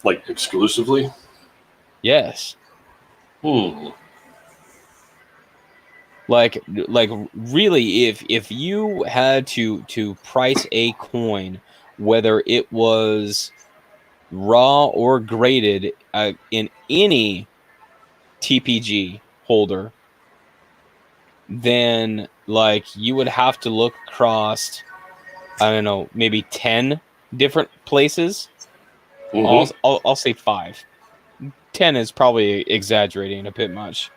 Like exclusively? Yes. Like really, if you had to price a coin, whether it was raw or graded in any TPG holder, then like you would have to look across, I don't know, maybe 10 different places. I'll say 5. 10 is probably exaggerating a bit much.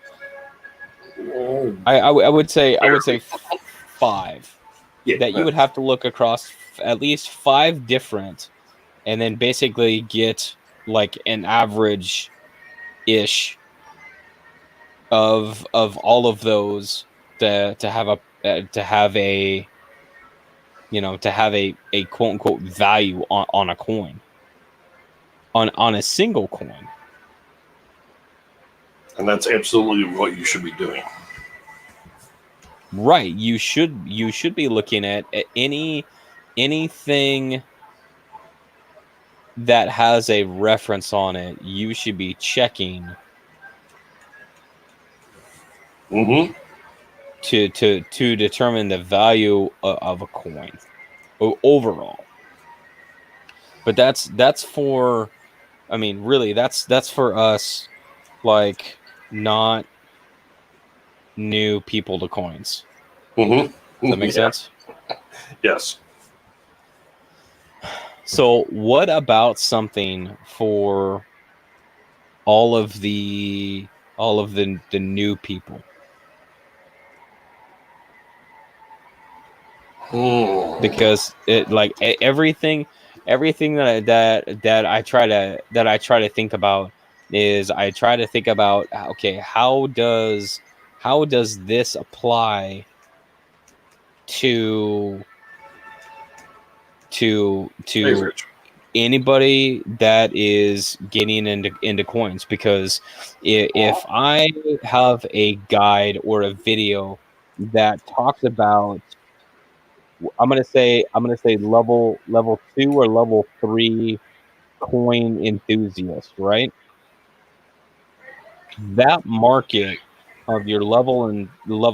I would say 5. Yeah, that you would have to look across at least 5 different, and then basically get like an average ish of all of those to have a quote unquote value on a coin, on a single coin. And that's absolutely what you should be doing. Right. You should be looking at anything that has a reference on it. You should be checking to determine the value of a coin overall. But that's for, I mean, really, that's for us, like, not new people to coins. Does that make sense? Yes. So what about something for all of the new people? Because it, like, everything that I try to think about is, I try to think about, okay, how does this apply to anybody that is getting into coins? Because if I have a guide or a video that talks about, I'm gonna say level 2 or level 3 coin enthusiast, right? That market of your level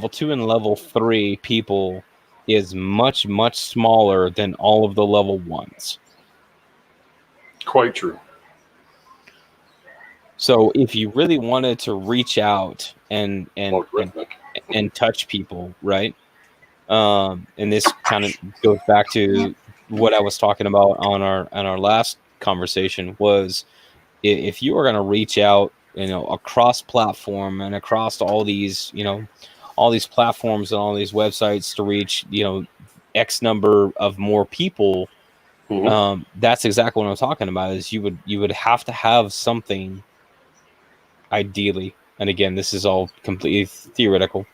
2 and level 3 people is much smaller than all of the level 1s. Quite true. So if you really wanted to reach out and touch people, right? And this kind of goes back to what I was talking about on our last conversation, was if you are going to reach out, across platform and across all these platforms and all these websites to reach, X number of more people, that's exactly what I'm talking about. Is you would have to have something, ideally, and again, this is all completely theoretical,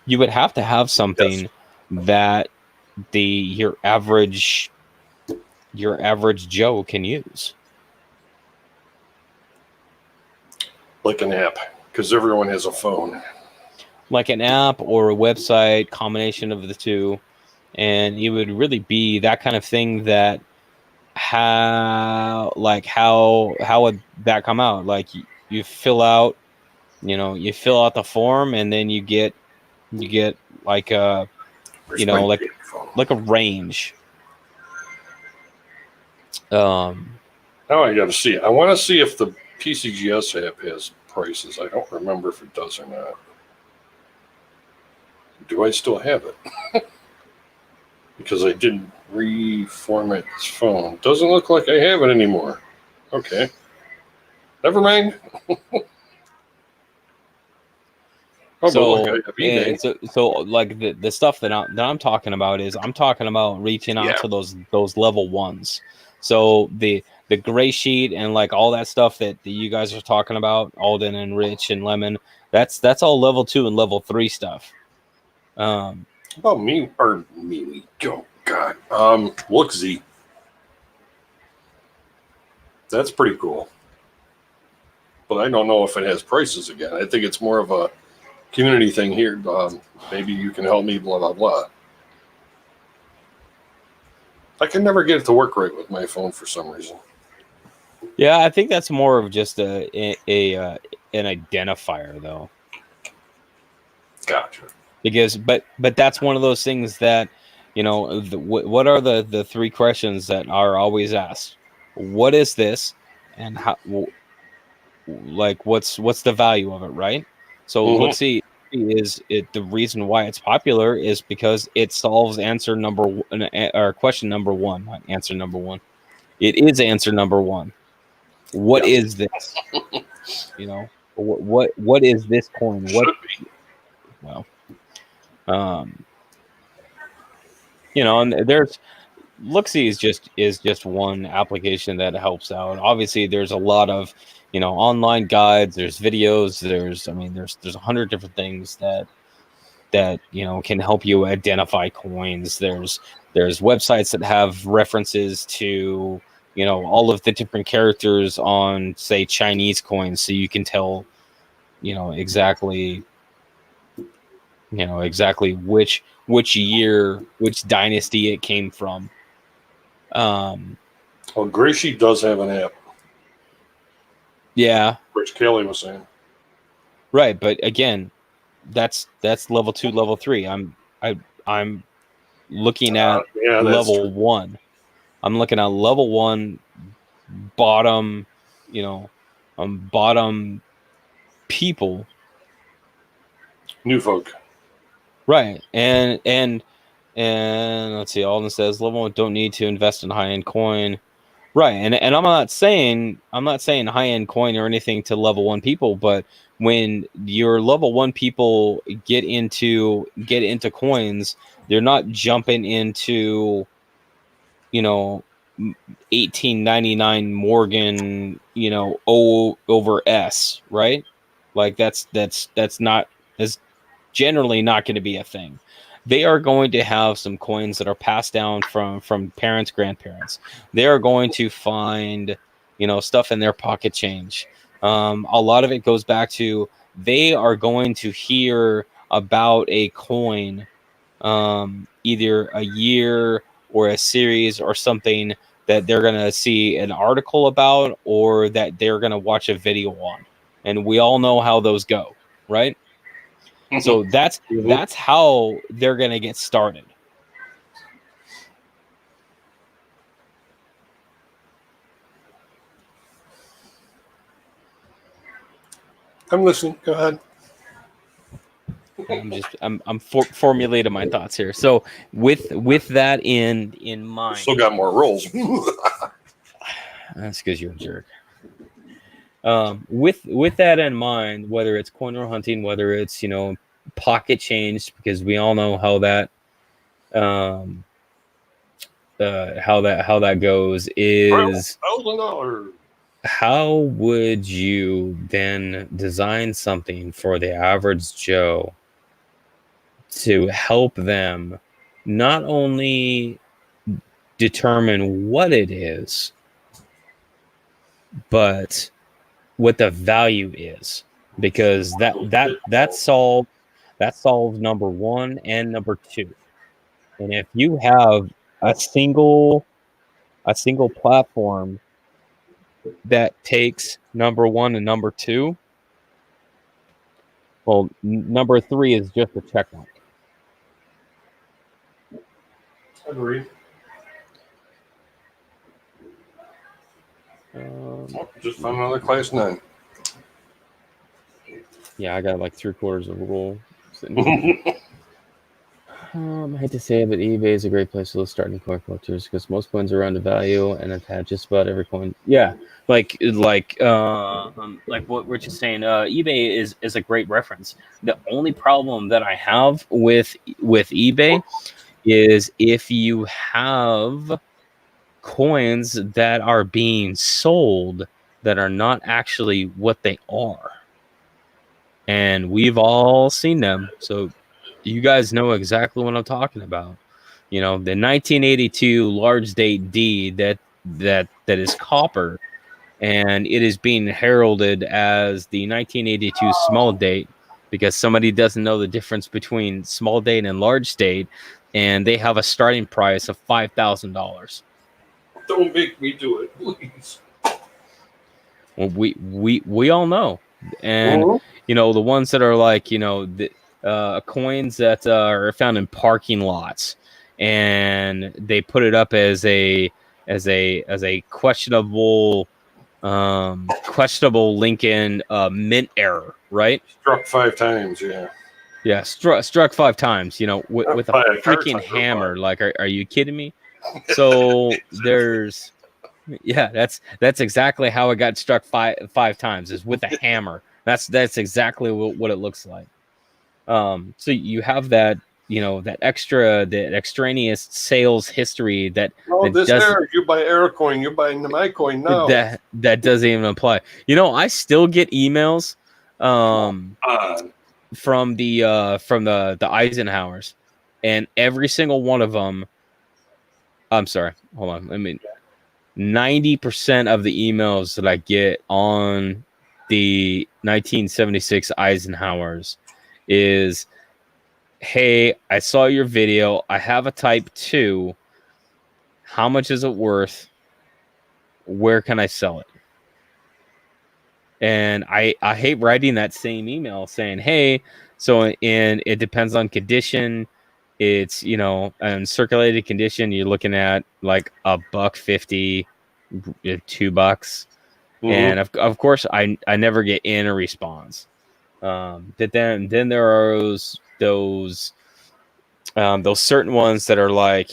you would have to have something that your average Joe can use. Like an app, because everyone has a phone. Like an app or a website, combination of the two. And it would really be that kind of thing. That how would that come out? Like, you fill out the form, and then you get like a like a range. Now I got to see. I want to see if the PCGS app has prices. I don't remember if it does or not. Do I still have it? Because I didn't reformat this phone. Doesn't look like I have it anymore. Okay. Never mind. So like the stuff that I'm talking about is, I'm talking about reaching out to those level 1s. So the gray sheet and like all that stuff that you guys are talking about, Alden and Rich and Lemon, that's all level 2 and level 3 stuff. About me. Oh God. Look, Z. That's pretty cool. But I don't know if it has prices again. I think it's more of a community thing here. Maybe you can help me, blah, blah, blah. I can never get it to work right with my phone for some reason. Yeah, I think that's more of just an identifier, though. Gotcha. Because, but that's one of those things that, you know, what are the three questions that are always asked? What is this, and how? Like, what's the value of it, right? So let's see. Is it the reason why it's popular is because it solves answer number one, or question number one, not answer number one. It is answer number one. What is this? You know, what is this coin? What? Well, you know, and there's Looksee is just one application that helps out. Obviously, there's a lot of, you know, online guides. There's videos. There's 100 different things that you know can help you identify coins. There's websites that have references to, you know, all of the different characters on, say, Chinese coins, so you can tell, you know, exactly which year, which dynasty it came from. Well, Gracie does have an app, Yeah, which Kelly was saying. right. But again, that's level 2, level 3. I'm looking at level 1. I'm looking at level 1 bottom, you know, bottom people. New folk. Right. And let's see, Alden says level 1 don't need to invest in high-end coin. Right. And I'm not saying high-end coin or anything to level 1 people, but when your level 1 people get into coins, they're not jumping into, you know, 1899 Morgan, you know, O over S, right? Like that's generally not going to be a thing. They are going to have some coins that are passed down from parents, grandparents. They are going to find, you know, stuff in their pocket change. A lot of it goes back to they are going to hear about a coin, either a year or a series or something that they're going to see an article about, or that they're going to watch a video on. And we all know how those go, right? So that's how they're going to get started. I'm listening. Go ahead. I'm formulating my thoughts here. So with that in mind, Still got more rolls. that's because you're a jerk. With that in mind, whether it's coin or hunting, whether it's, you know, pocket change, because we all know how that how that goes, is $1,000. how would you then design something for the average Joe to help them not only determine what it is, but what the value is? Because that solves number 1 and number 2. And if you have a single platform that takes number 1 and number 2, well, number 3 is just a check mark. Agreed. Just found another class 9. Yeah, I got like 3/4 of a roll. I hate to say it, but eBay is a great place to list starting coin collectors because most coins are around the value and attach just about every coin. Yeah, like what we're just saying. eBay is a great reference. The only problem that I have with eBay is if you have coins that are being sold that are not actually what they are. And we've all seen them. So you guys know exactly what I'm talking about. You know, the 1982 large date D that is copper and it is being heralded as the 1982 small date because somebody doesn't know the difference between small date and large date, and they have a starting price of $5,000. Don't make me do it, please. Well, we all know, and Mhm. you know the ones that are like the coins that are found in parking lots, and they put it up as a questionable Lincoln mint error, right? Struck 5 times, yeah. Yeah, struck 5 times, with a By a car freaking type, hammer. Like, are you kidding me? So there's, yeah, that's exactly how it got struck five times, is with a hammer. That's exactly what it looks like. So you have that, that extraneous sales history that Oh, that this doesn't error, you buy error coin, you buy my coin now. that doesn't even apply. I still get emails On. from the Eisenhowers, and every single one of them. I'm sorry, hold on. I mean, 90% of the emails that I get on the 1976 Eisenhowers is, "Hey, I saw your video. I have a Type 2. How much is it worth? Where can I sell it?" And I hate writing that same email saying, "Hey, so it depends on condition. It's, in circulated condition, you're looking at like $1.50, $2." And of course, I never get in a response. But then there are those certain ones that are like,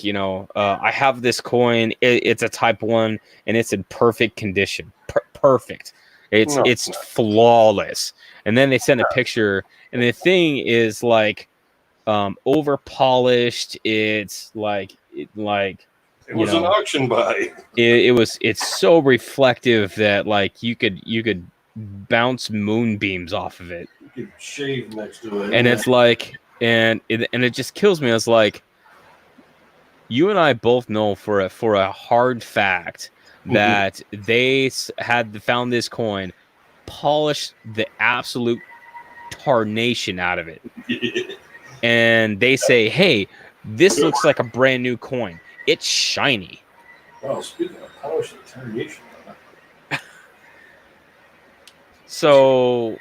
I have this coin. It's a Type 1 and it's in perfect condition. Perfect. It's flawless. And then they send a picture, and the thing is like over polished. It's like It was an auction buy. it's so reflective that like you could bounce moonbeams off of it. You could shave next to it. And it's like, and it just kills me. It's like, you and I both know for a hard fact that they had found this coin, polished the absolute tarnation out of it, and they say, "Hey, this looks like a brand new coin. It's shiny." Well, speaking of polish and tarnation. So,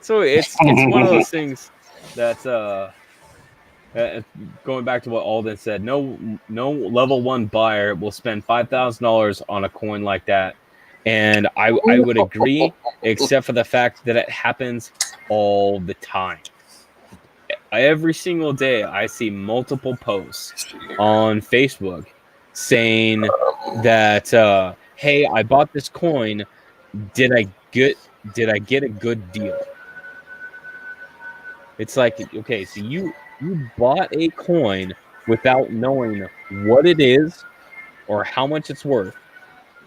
it's one of those things that's going back to what Alden said. No level 1 buyer will spend $5,000 on a coin like that, and I would agree, except for the fact that it happens all the time. Every single day, I see multiple posts on Facebook saying that, "Hey, I bought this coin. Did I get a good deal?" It's like, okay, so you bought a coin without knowing what it is or how much it's worth,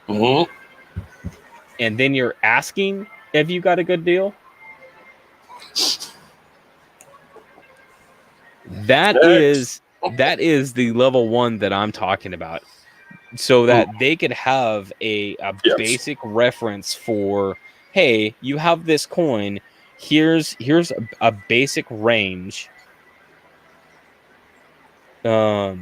and then you're asking if you got a good deal. That is the level 1 that I'm talking about, so that they could have a basic reference for, hey, you have this coin. Here's a basic range of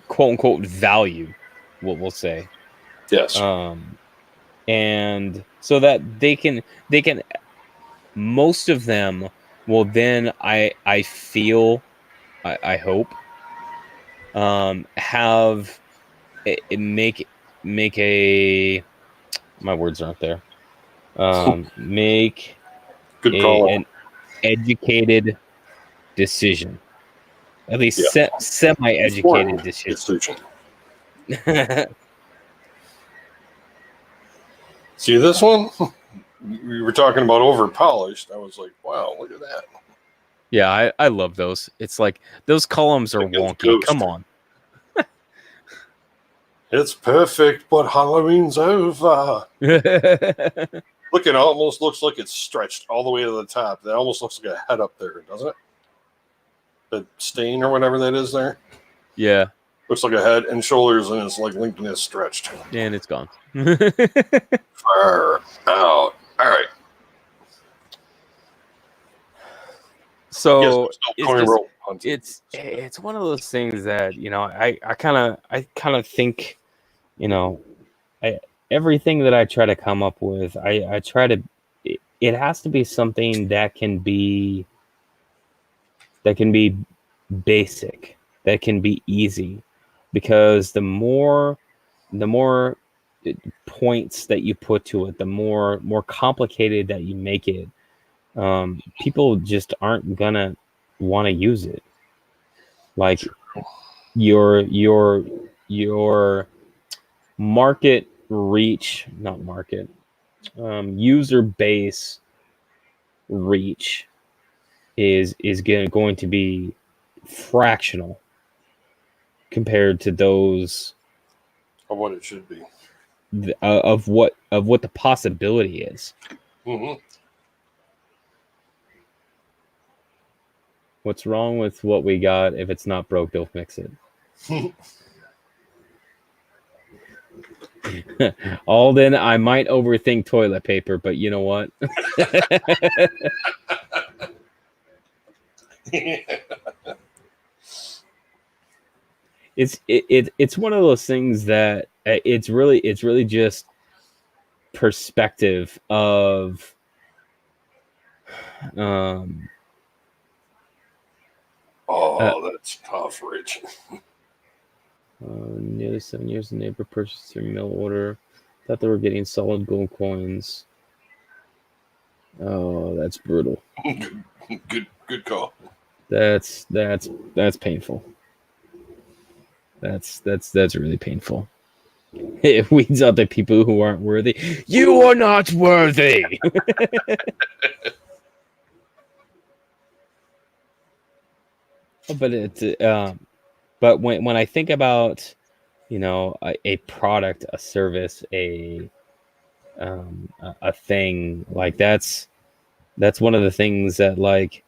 quote unquote value, what we'll say. Yes. And so that they can most of them will then, I feel, I hope, have it make a, my words aren't there, make Good call. an educated decision, at least semi-educated decision. See this one? We were talking about over polished. I was like, wow, look at that. Yeah, I love those. It's like those columns are wonky. Ghost. Come on. It's perfect, but Halloween's over. Look, it almost looks like it's stretched all the way to the top. That almost looks like a head up there, doesn't it? The stain or whatever that is there. Yeah. Looks like a head and shoulders, and it's like linked and it's stretched. And it's gone. Far out. All right. So Yes, it's one of those things that, you know, I kind of think, you know, everything that I try to come up with, I try to, it has to be something that can be basic, that can be easy, because the more points that you put to it, the more complicated that you make it, people just aren't gonna want to use it. Like your market reach, not market, user base reach is going to be fractional compared to those of what it should be. Of what the possibility is. Mm-hmm. What's wrong with what we got? If it's not broke, don't fix it. Alden, I might overthink toilet paper, but you know what? It's one of those things that it's really just perspective of that's tough, Rich. Nearly 7 years, a neighbor purchased their mail order. Thought they were getting solid gold coins. Oh, that's brutal. Good call. That's painful. That's really painful. It weeds out the people who aren't worthy. You are not worthy. But it's but when I think about, you know, a product, a service, a thing, like that's one of the things that, like,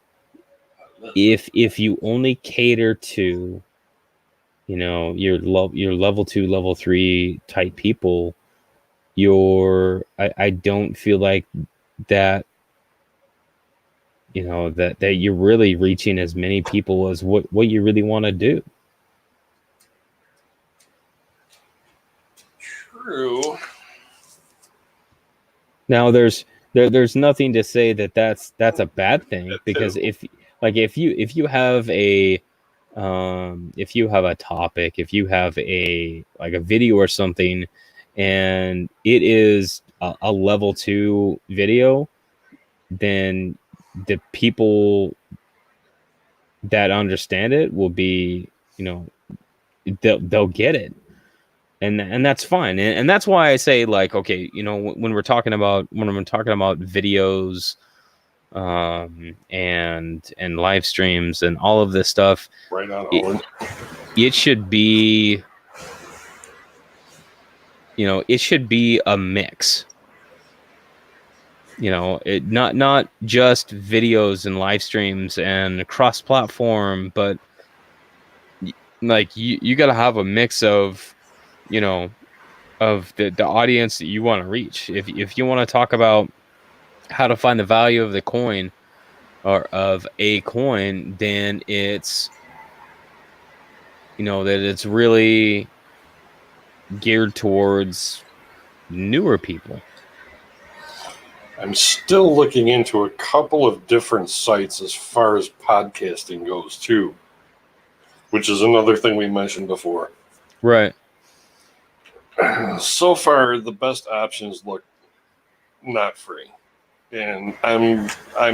if you only cater to, you know, your level 2, level 3 type people, I don't feel like that, you know, that you're really reaching as many people as what you really want to do. True. Now there's nothing to say that that's a bad thing, because if you have a topic, if you have a video or something, and it is a level 2 video, then the people that understand it will be, you know, they'll get it. And that's fine, and that's why I say, like, okay, you know, when I'm talking about videos, and live streams and all of this stuff, Right on, Owen. It should be, you know, it should be a mix. You know, it not just videos and live streams and cross-platform, but like you got to have a mix of, you know, of the audience that you want to reach. If you want to talk about how to find the value of the coin, or of a coin, then it's, you know, that it's really geared towards newer people. I'm still looking into a couple of different sites as far as podcasting goes too, which is another thing we mentioned before. Right. So far, the best options look not free, and I'm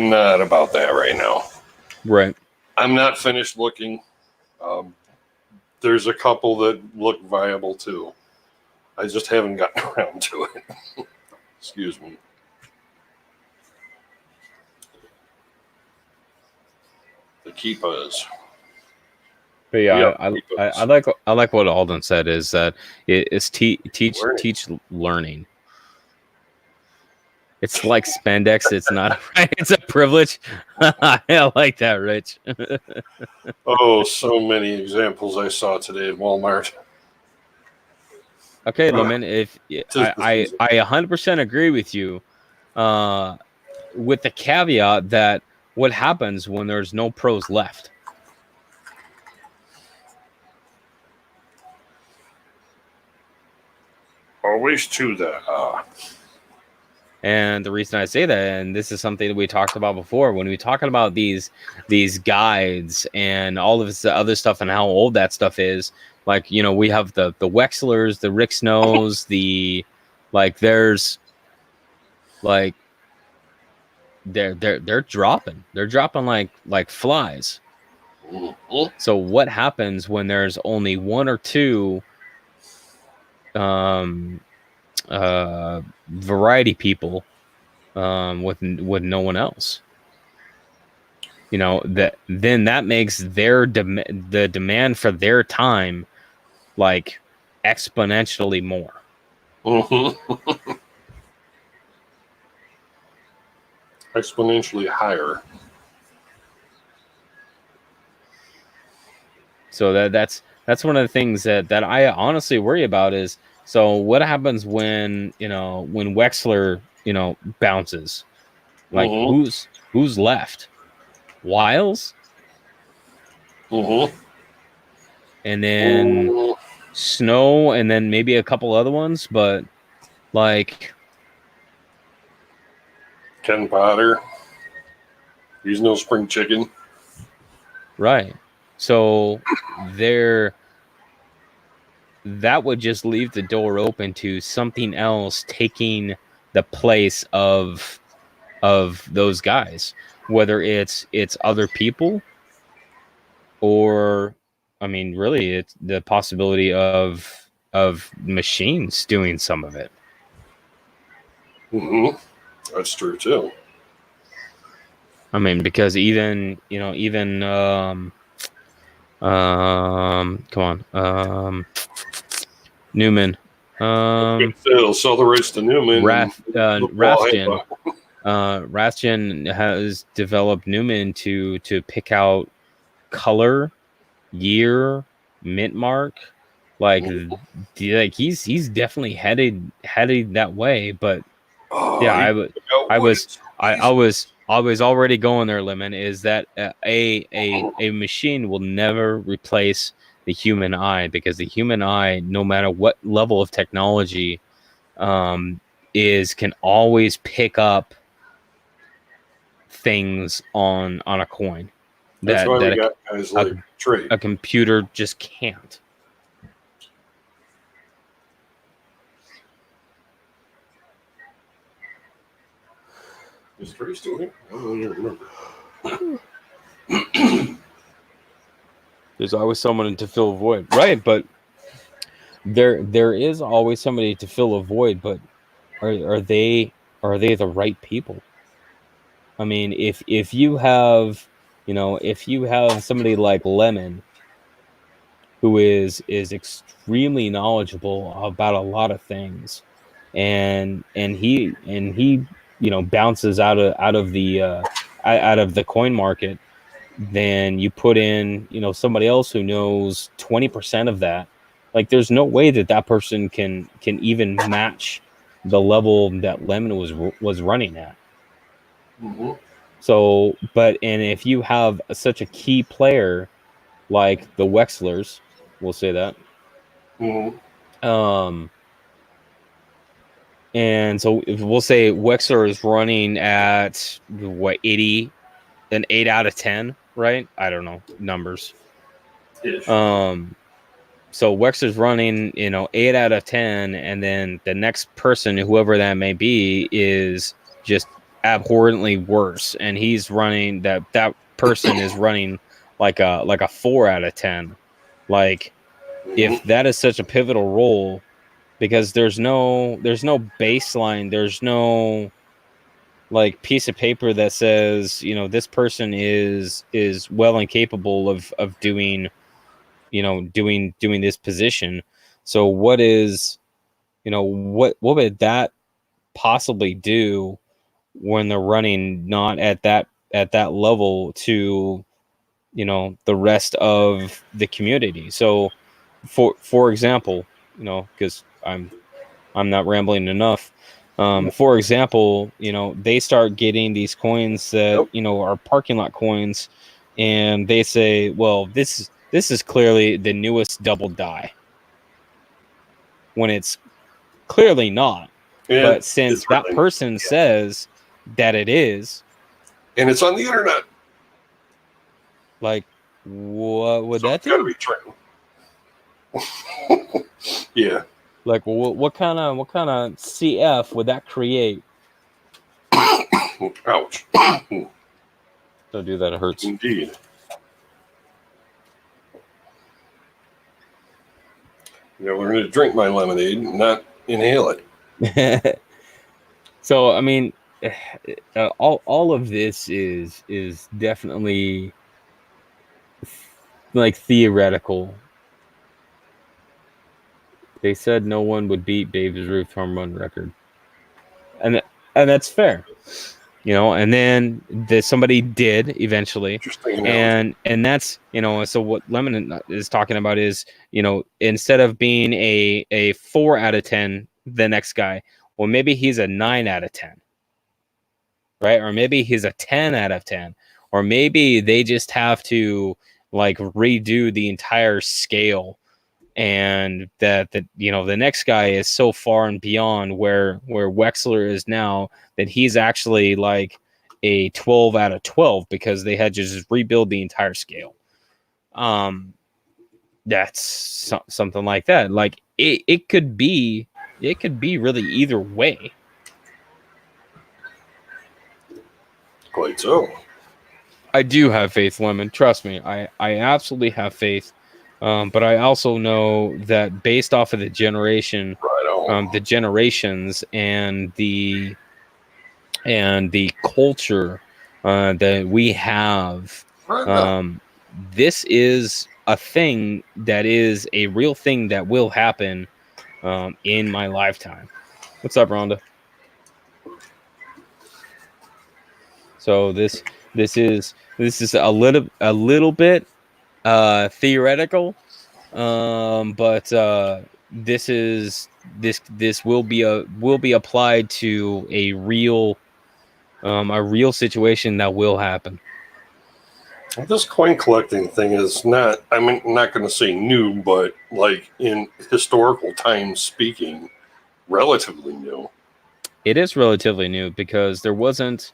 not about that right now. Right. I'm not finished looking. There's a couple that look viable too. I just haven't gotten around to it. Excuse me. The Keepas. But yeah, Yeah, I like what Alden said, is that it's teach learning. It's like spandex. It's not right. It's a privilege. I like that, Rich. Oh, so many examples I saw today at Walmart. Okay, Lemon. If Tis the I season. 100% agree with you, with the caveat that what happens when there's no pros left? Always to that. And the reason I say that, and this is something that we talked about before, when we talking about these guides and all of this other stuff and how old that stuff is, like, you know, we have the Wexlers, the Rick Snows, the there's like they're dropping like flies. Mhm. So what happens when there's only one or two variety people with no one else? You know, that makes the demand for their time like exponentially more. Exponentially higher. So that's one of the things that I honestly worry about is, so what happens when, you know, when Wexler, you know, bounces? Like, Mhm. who's left? Wiles, Mhm. and then Mhm. Snow, and then maybe a couple other ones, but like, Ken Potter. He's no spring chicken. right. So that would just leave the door open to something else taking the place of those guys, whether it's other people, or, I mean, really, it's the possibility of machines doing some of it. Mhm. That's true too. I mean, because even, you know, come on, Newman, Good Phil. Sell the rights to Newman. And football Rathjen. headbutt. Rathjen has developed Newman to pick out color, year, mint mark. Like, he's definitely headed that way. But Oh, yeah, he I was so I easy. was already going there, Lemon. Is that a machine will never replace the human eye, because the human eye, no matter what level of technology, can always pick up things on a coin That's why we that got guys a, like Trey. a computer just can't. Is Trey still here? I don't even remember. There's always someone to fill a void, right? But there is always somebody to fill a void. But are they the right people? I mean, if you have, you know, if you have somebody like Lemon, who is extremely knowledgeable about a lot of things, and he you know, bounces out of the coin market, then you put in, you know, somebody else who knows 20% of that. Like, there's no way that person can even match the level that Lemon was running at. Mhm. So, and if you have such a key player like the Wexlers, we'll say that, Mhm. and so if we'll say Wexler is running at what, 80, an 8 out of 10, right? I don't know numbers. Ish. So Wexler's running, you know, 8 out of 10, and then the next person, whoever that may be, is just abhorrently worse, and he's running, that person is running like a 4 out of 10. Like, if Mhm. that is such a pivotal role, because there's no baseline, there's no like piece of paper that says, you know, this person is well and capable of doing, you know, doing this position. So what is, you know, what would that possibly do when they're running not at that level to, you know, the rest of the community. So for example, you know, because I'm not rambling enough. For example, you know, they start getting these coins that, Yep. you know, are parking lot coins, and they say, well, this is clearly the newest double die, when it's clearly not. And But since it's that really- person says that it is, and it's on the internet. like, what would So that it's got to do? be true. Yeah. Like, what kind of CF would that create? Ouch. Don't do that; it hurts. Indeed. I gotta learn to drink my lemonade, not inhale it. So I mean, all of this is definitely like theoretical. They said no one would beat Babe Ruth home run record, and that's fair, you know. And then somebody did eventually, Interesting analogy. and that's, you know. So what Lemon is talking about is, you know, instead of being a 4 out of 10, the next guy, well, maybe he's a 9 out of 10. Right? Or maybe he's a 10 out of 10. Or maybe they just have to like redo the entire scale, and that you know, the next guy is so far and beyond where Wexler is now, that he's actually like a 12 out of 12 because they had to just rebuild the entire scale. That's something like that. Like it could be really either way. Quite so. I do have faith, Lemon. Trust me, I absolutely have faith. But I also know that based off of the generation, Right on. the generations, and the culture that we have, Right on. this is a thing that is a real thing that will happen in my lifetime. What's up, Rhonda? So this is a little bit theoretical, but this will be applied to a real situation that will happen. This coin collecting thing is not, I mean, I'm not going to say new, but like in historical times speaking, relatively new. It is relatively new because there wasn't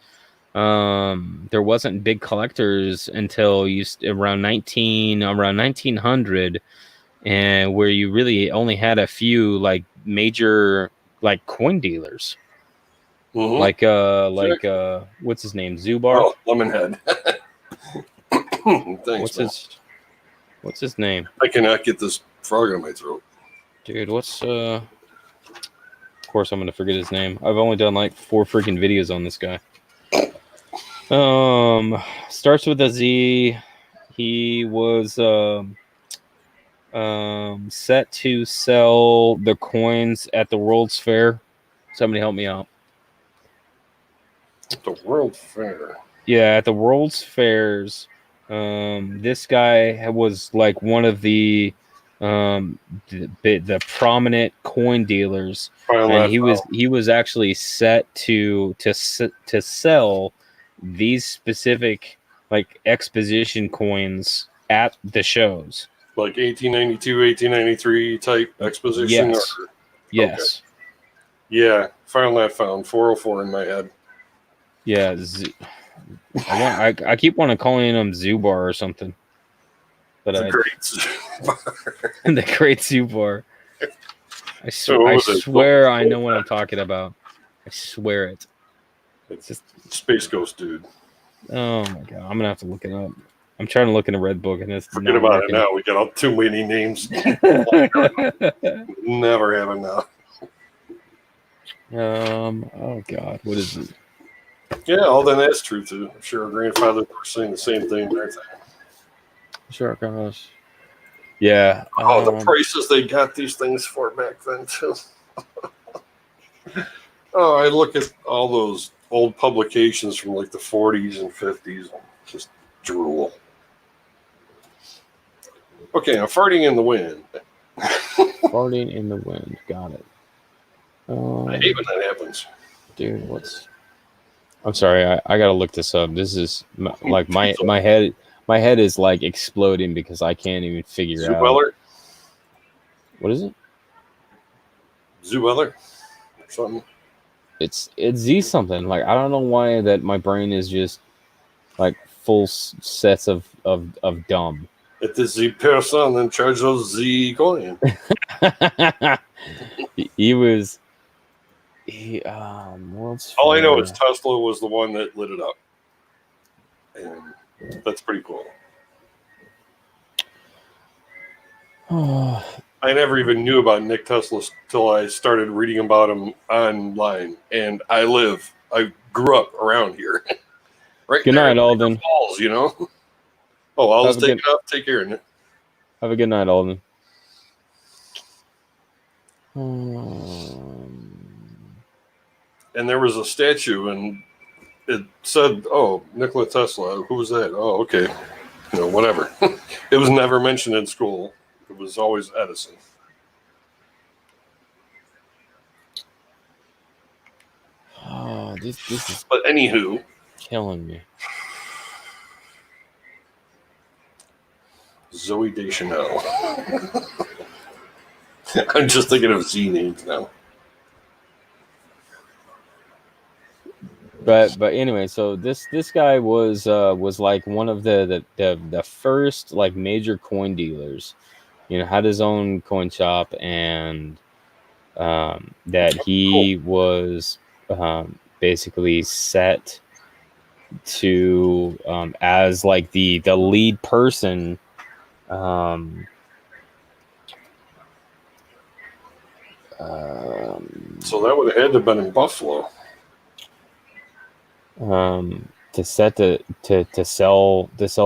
big collectors until around 1900, and where you really only had a few like major like coin dealers, Mhm. like what's his name, Zubar? Oh, Lemonhead. Thanks, What's his name? I cannot get this frog in my throat. Dude, what's of course I'm gonna forget his name. I've only done like 4 freaking videos on this guy. Starts with a Z. He was set to sell the coins at the World's Fair. Somebody help me out. The World Fair. Yeah, at the World's Fairs. This guy was like one of the prominent coin dealers, and he was actually set to sell these specific like exposition coins at the shows. Like 1892, 1893 type exposition? Yes. Or, Yes. Okay. Yeah, finally I found 404 in my head. Yeah. I keep wanting to call him Zubar or something. But The great the great Zubar. I So swear I know what I'm talking about. I swear it. It's just Space Ghost dude. Oh my god, I'm gonna have to look it up. I'm trying to look in the red book and it's Forget not about working. it now. We got all too many names. Never have enough. Oh god, what is it? Yeah, all then that's true too. I'm sure our grandfathers were saying the same thing. Sure, gosh. Yeah. Oh, the prices they got these things for back then too. Oh, I look at all those old publications from like the 40s and 50s. Just drool. Okay, I'm farting in the wind. Farting in the wind. Got it. I hate when that happens. Dude, what's? I'm sorry. I gotta look this up. This is like my head. My head is like exploding because I can't even figure out. Zubeller? What is it? Zubeller? Or something. It's Z something. Like I don't know why that my brain is just like full sets of dumb. It is the person in charge of the coin. He was. World's All I know Fair. is Tesla was the one that lit it up. And that's pretty cool. I never even knew about Nick Tesla till I started reading about him online. And I grew up around here. Right. Good there night, in Alden. Falls, you know? Oh, I'll Have just a take good- it up. Take care, Nick. Have a good night, Alden. And there was a statue, and it said, "Oh, Nikola Tesla." Who was that? Oh, okay. You know, whatever. It was never mentioned in school. It was always Edison. Oh, this is But anywho, killing me. Zoe Deschanel. I'm just thinking of Z names now. But anyway, so this guy was like one of the first like major coin dealers. You know, had his own coin shop, and that he was basically set to as like the lead person. So that would have had to have been in Buffalo. To sell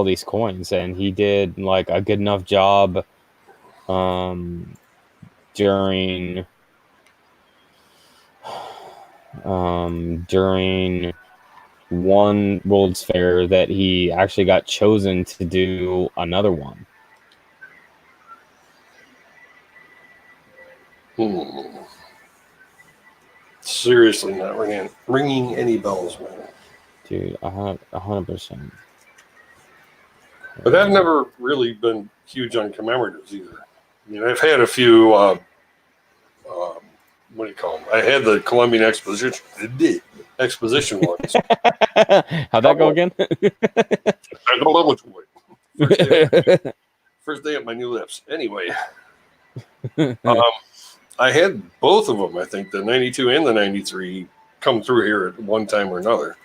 these coins, and he did like a good enough job during one World's Fair that he actually got chosen to do another one. Seriously, not ringing any bells, man. Dude, 100%. But I've never really been huge on commemoratives either. I mean, I've had a few. What do you call them? I had the Columbian Exposition ones. How'd that go again? I don't know which way. First day at my new lips. Anyway, I had both of them. I think the 92 and the 93 come through here at one time or another.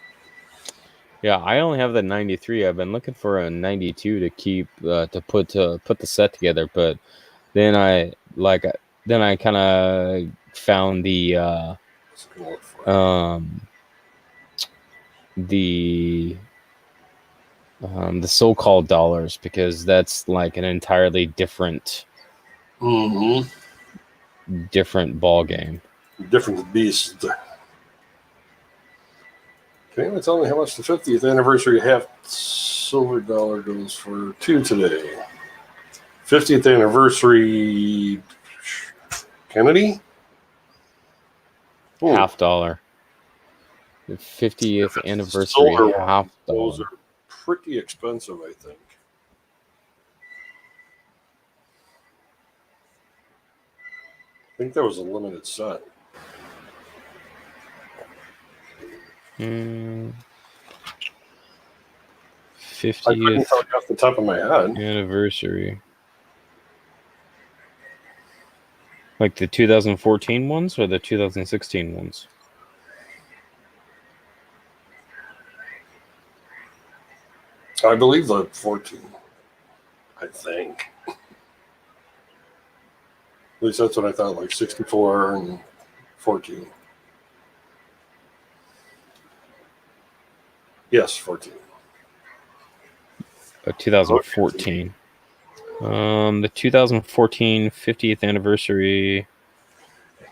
Yeah, I only have the 93. I've been looking for a 92 to keep to put the set together, but then I kind of found the so-called dollars, because that's like an entirely different ball game. Different beast. Can anyone tell me how much the 50th anniversary half silver dollar goes for two today? 50th anniversary Kennedy? Ooh, Half dollar. The 50th anniversary silver half those dollar. are pretty expensive, I think. I think that was a limited set. 50th I couldn't tell you off the top of my head. anniversary. Like the 2014 ones or the 2016 ones? I believe the 14. I think. At least that's what I thought, like 64 and 14. Yes, 14. 2014. The 2014 50th anniversary.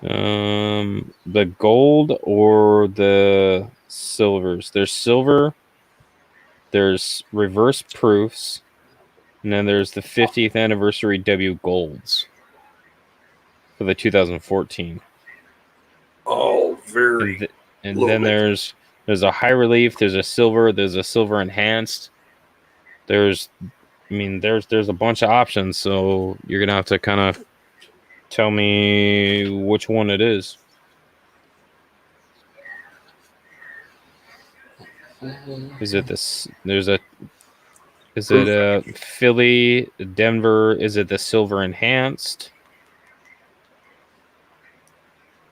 The gold or the silvers. There's silver, there's reverse proofs, and then there's the 50th anniversary W golds for the 2014. Oh, very. And Little then bit. there's a high relief, there's a silver enhanced. There's a bunch of options, so you're gonna have to kind of tell me which one it is. Is it this? Is it a Philly, Denver? Is it the silver enhanced?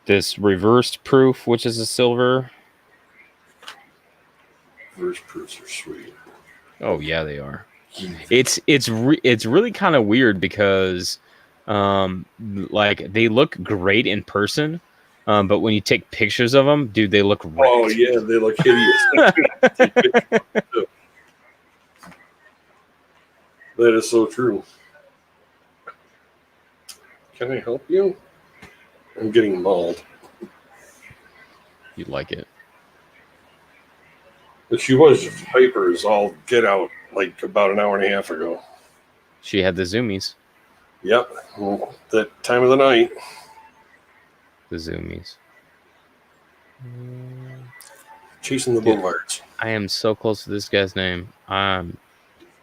This reversed proof, which is a silver. Reverse proofs are sweet. Oh yeah, they are. It's really kind of weird because, like they look great in person, but when you take pictures of them, dude, they look wrecked. Oh yeah, they look hideous. That is so true. Can I help you? I'm getting mauled. You like it? But she was hyper as all get out like about an hour and a half ago. She had the zoomies. Yep. Well, that time of the night. The zoomies. Chasing the Dude. boulevards. I am so close to this guy's name.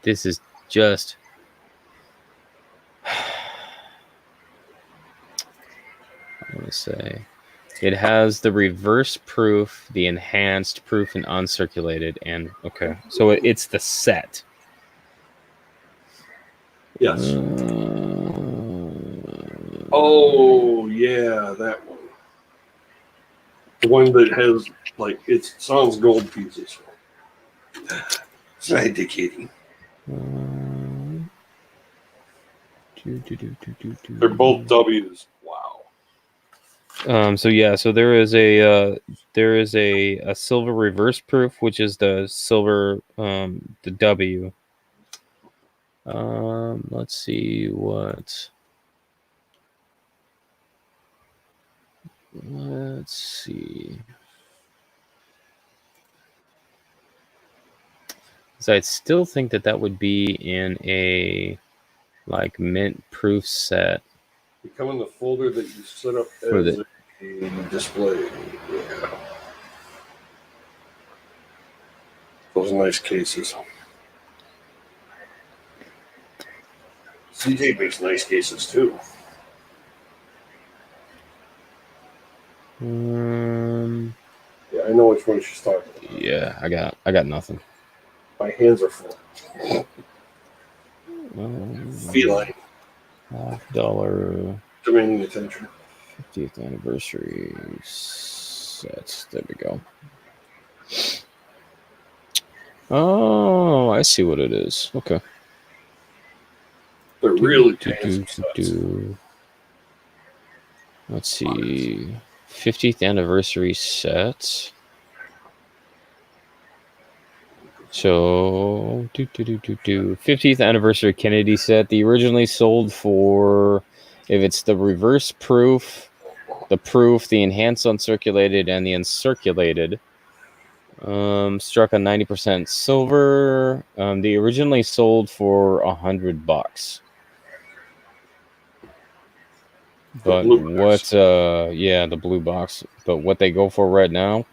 This is just. I want to say it has the reverse proof, the enhanced proof, and uncirculated. And okay, so it's the set. Yes. Oh yeah, that one. The one that has like it sounds gold pieces. It's not indicating. They're both W's. Wow. So yeah, so there is a silver reverse proof, which is the silver the W. Let's see what. Let's see. So I still think that would be in a like mint proof set. They come in the folder that you set up For as the- a display. Yeah. Those nice cases. CJ makes nice cases too. Yeah, I know which one she's talking about. Yeah, I got nothing. My hands are full. Feline. $50 Demanding attention. 50th anniversary sets. There we go. Oh, I see what it is. Okay. They're really fancy sets. Let's see. 50th anniversary set. So, 50th anniversary Kennedy set. The originally sold for, if it's the reverse proof, the enhanced uncirculated, and the uncirculated, struck on 90% silver. They originally sold for $100. But what? The blue box. But what they go for right now,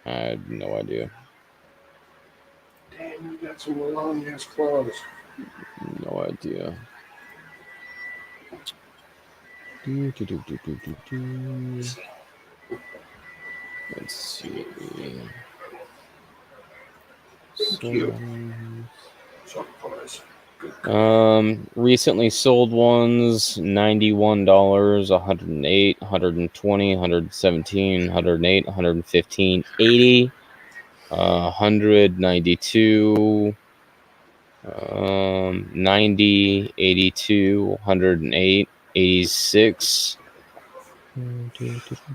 I have no idea. Damn, you got some long ass claws. No idea. Let's see. Cute. Surprise. Recently sold ones, $91, 108, 120, 117, 108, 115, 80, 192, 90, 82, 108, 86.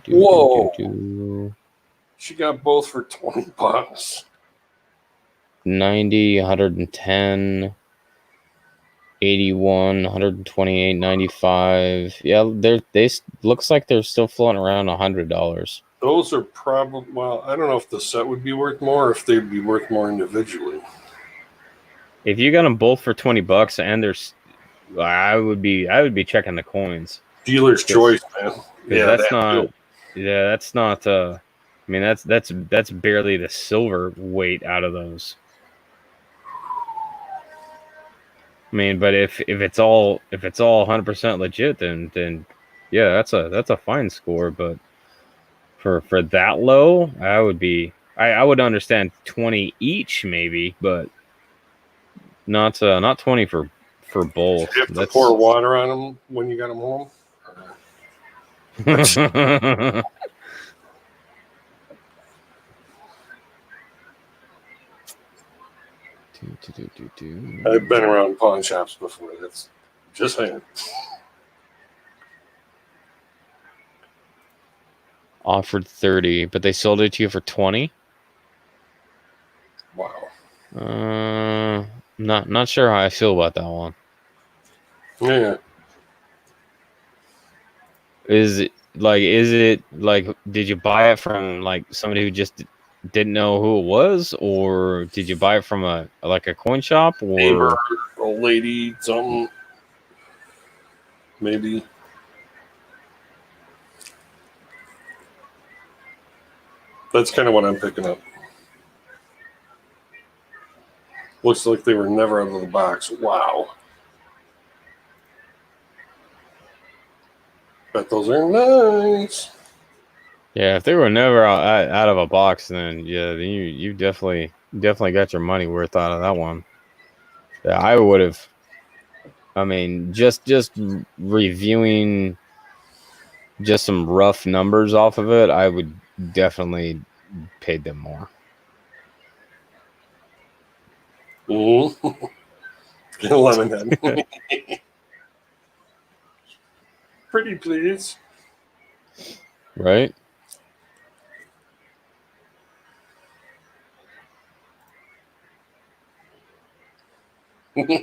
Whoa. She got both for $20. 90, 110, 81, 128, 95. Yeah, they looks like they're still floating around $100. Those are probably, well, I don't know if the set would be worth more or if they'd be worth more individually. If you got them both for $20 and there's, I would be checking the coins. Dealer's choice, man. Yeah, That's that not. too. Yeah, that's not. I mean, that's barely the silver weight out of those. I mean, but if it's all 100% legit, then yeah, that's a fine score. But for that low, I would understand 20 each maybe, but not 20 for both. You have to pour water on them when you got them home. I've been around pawn shops before. That's just saying. Offered 30, but they sold it to you for 20. Wow. Not sure how I feel about that one. Yeah. Is it like did you buy it from like somebody who just didn't know who it was, or did you buy it from a coin shop or Neighbor, old lady, something? Maybe. That's kind of what I'm picking up. Looks like they were never out of the box. Wow. Bet those are nice. Yeah, if they were never out of a box, then yeah, then you definitely got your money worth out of that one. Yeah, I would have. I mean, just reviewing just some rough numbers off of it, I would definitely paid them more. Mm-hmm. Get a lemon head. Pretty please. Right? Yeah,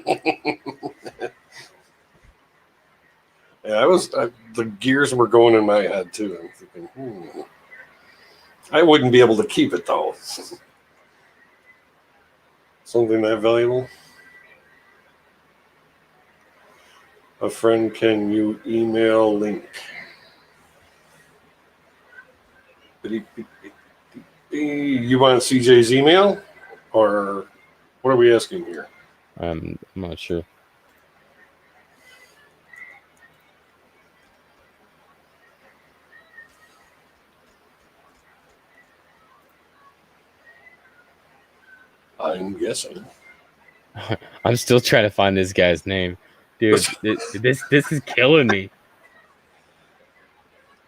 the gears were going in my head too. I'm thinking, I wouldn't be able to keep it though. Something that valuable. A friend, can you email link? You want CJ's email, or what are we asking here? I'm not sure. I'm guessing. I'm still trying to find this guy's name, dude. This is killing me.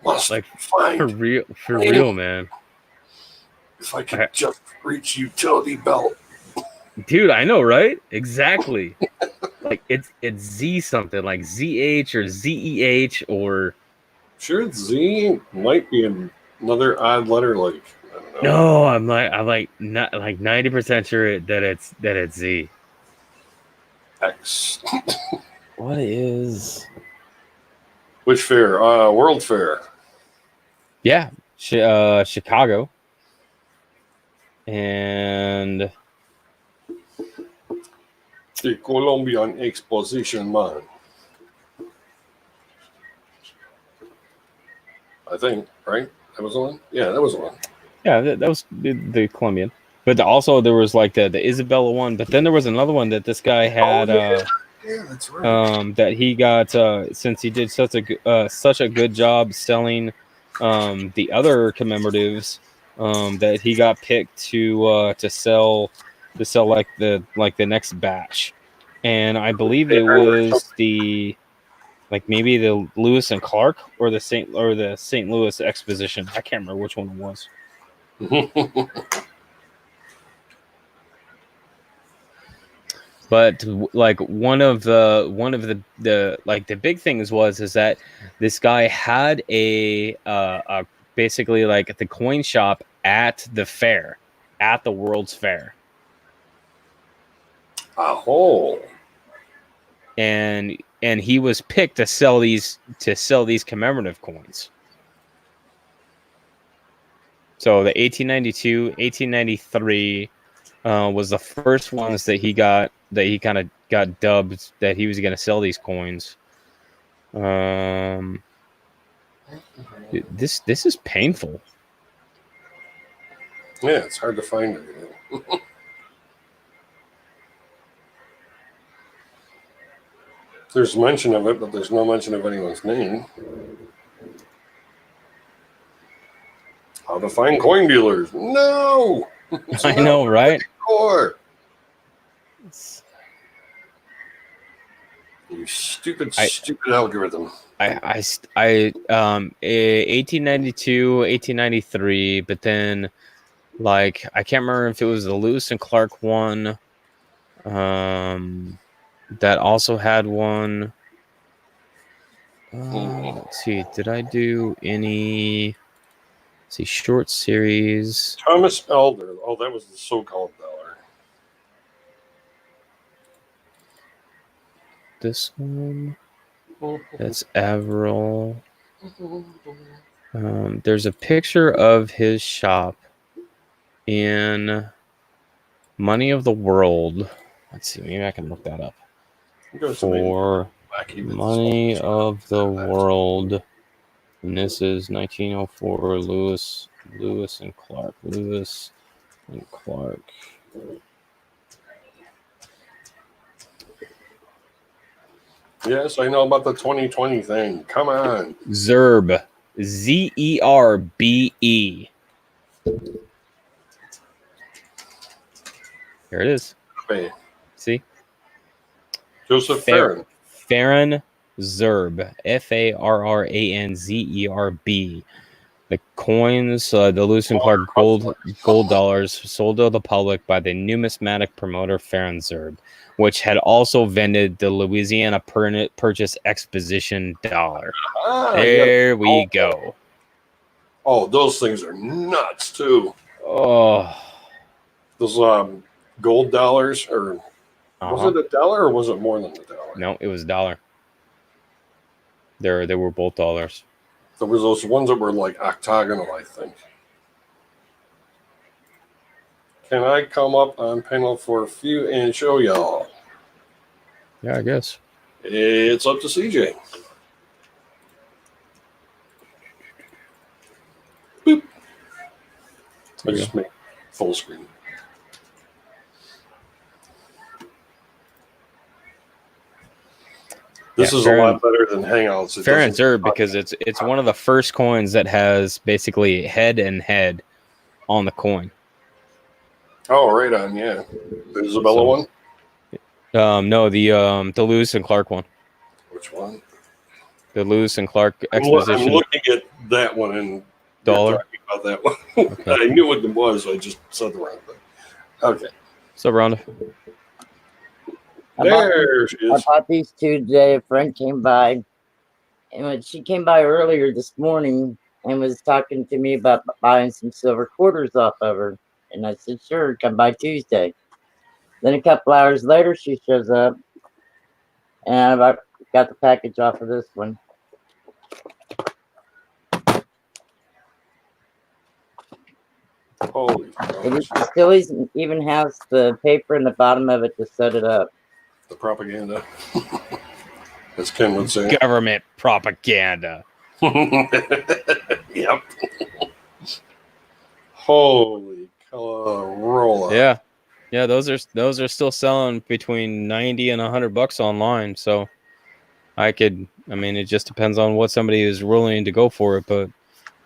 Must Like find for real, man. If I could just reach utility belt. Dude, I know, right? Exactly. Like it's Z something, like ZH or ZEH or. Sure, it's Z. Might be another odd letter, like I don't know. No, I'm not like 90% sure that it's Z. X. What is? Which fair? World Fair. Yeah, Chicago. And The Colombian Exposition, man. I think, right? That was the one? Yeah, that was the one. yeah, that was the Colombian. But also there was like the Isabella one, but then there was another one that this guy had yeah, that's right. that he got since he did such a good job selling the other commemoratives, that he got picked to sell like the next batch. And I believe it was maybe the Lewis and Clark or the St. Louis Exposition. I can't remember which one it was. But like one of the like the big things is that this guy had a basically like the coin shop at the fair, at the World's Fair. Oh. And he was picked to sell these commemorative coins. So the 1892, 1893 was the first ones that he got, that he kind of got dubbed that he was going to sell these coins. This is painful. Yeah, it's hard to find everything. There's mention of it, but there's no mention of anyone's name. How to find coin dealers? No. It's I not know, right? core. You stupid algorithm. 1892, 1893, but then like I can't remember if it was the Lewis and Clark one. That also had one. Let's see, did I do any? Let's see, short series. Thomas Elder. Oh, that was the so-called dollar. This one. That's Averill. There's a picture of his shop in Money of the World. Let's see, maybe I can look that up. For Money of the World. And this is 1904 Lewis and Clark. Lewis and Clark. Yes, I know about the 2020 thing. Come on. Zerbe. Zerbe. Here it is. Hey, See? Joseph Farron. Farron Zerbe. Farranzerb. The coins, the Lewis and Clark gold dollars, sold to the public by the numismatic promoter Farron Zerbe, which had also vended the Louisiana Purchase Exposition dollar. There we go. Oh, those things are nuts too. Oh, Those gold dollars, or was it a dollar, or was it more than a dollar? No, it was a dollar. They were both dollars. There was those ones that were like octagonal, I think. Can I come up on panel for a few and show y'all? Yeah, I guess. It's up to CJ. Boop. I just make full screen. This is a lot better than Hangouts. Farron Zerbe, because it's one of the first coins that has basically head and head on the coin. Oh, right on, yeah. The Isabella one? No, the Lewis and Clark one. Which one? The Lewis and Clark Exposition. I'm looking at that one and dollar. Talking about that one. Okay. I knew what it was. I just said the wrong thing. Okay. So, Rhonda. There she I is. bought these two today. A friend came by, and when she came by earlier this morning and was talking to me about buying some silver quarters off of her. And I said, sure, come by Tuesday. Then a couple hours later, she shows up, and I got the package off of this one. Holy It still even has the paper in the bottom of it to set it up. The propaganda, as Ken would say. Government propaganda. Yep. Holy Corolla. Yeah. Yeah, those are still selling between $90 and $100 online. So it just depends on what somebody is willing to go for it. But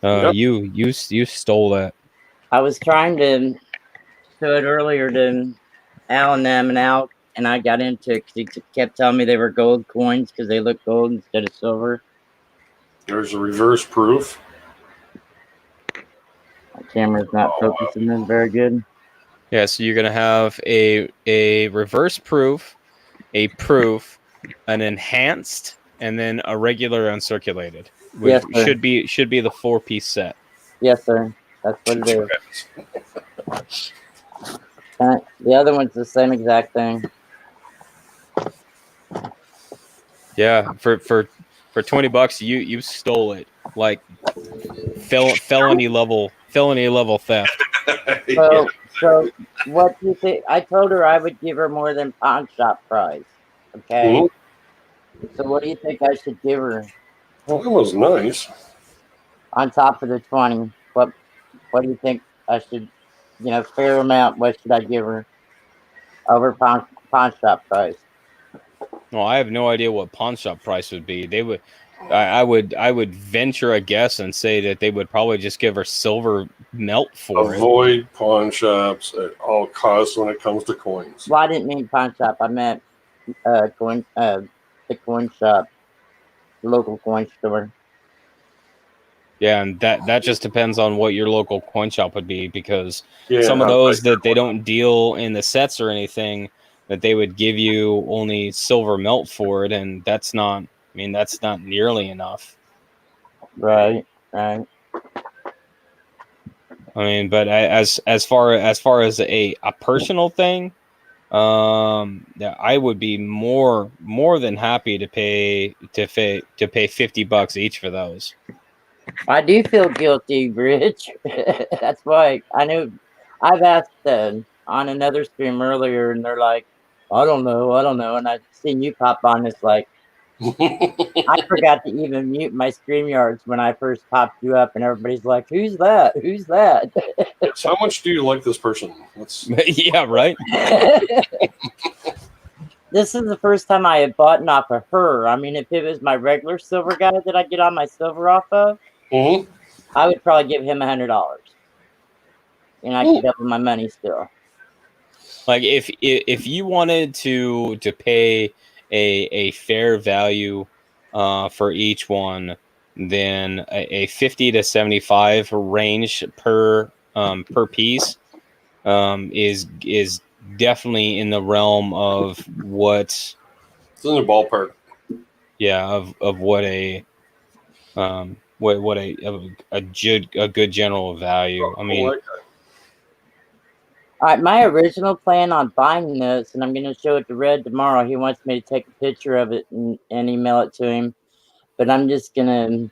Yep. you stole that. I was trying to show it earlier to Al and them, and Al and I got into it because he kept telling me they were gold coins because they look gold instead of silver. There's a reverse proof. My camera's not focusing them very good. Yeah, so you're gonna have a reverse proof, a proof, an enhanced, and then a regular uncirculated. Which Yes, sir. should be the 4-piece set. Yes, sir. That's what it is. The other one's the same exact thing. Yeah, for $20, you stole it, like felony level felony level theft. So, so what do you think? I told her I would give her more than pawn shop price. Okay. Mhm. So what do you think I should give her Well, that was nice. on top of the 20? What do you think I should, fair amount? What should I give her over pawn shop price? Well, I have no idea what pawn shop price would be. They would, I would venture a guess and say that they would probably just give her silver melt for it. Avoid pawn shops at all costs when it comes to coins. Well, I didn't mean pawn shop. I meant the coin shop, the local coin store. Yeah, and that just depends on what your local coin shop would be, because Yeah, some of how those big that they don't deal in the sets or anything, that they would give you only silver melt for it, and that's not nearly enough. Right. I mean, but as far as a personal thing, yeah, I would be more than happy to pay $50 each for those. I do feel guilty, Rich. That's why I knew. I've asked on another stream earlier, and they're like, I don't know. And I've seen you pop on this like, I forgot to even mute my StreamYards when I first popped you up, and everybody's like, "Who's that? Who's that?" So how much do you like this person? Let's. Yeah, right. This is the first time I had bought off of her. I mean, if it was my regular silver guy that I get on my silver off of, Mhm. I would probably give him $100, and I could double my money still. Like if you wanted to pay a fair value for each one, then a 50 to 75 range per piece is definitely in the realm of what, It's in the ballpark. yeah, of what a a good general value. I mean, All right, my original plan on buying this, and I'm going to show it to Red tomorrow. He wants me to take a picture of it and email it to him, but I'm just going to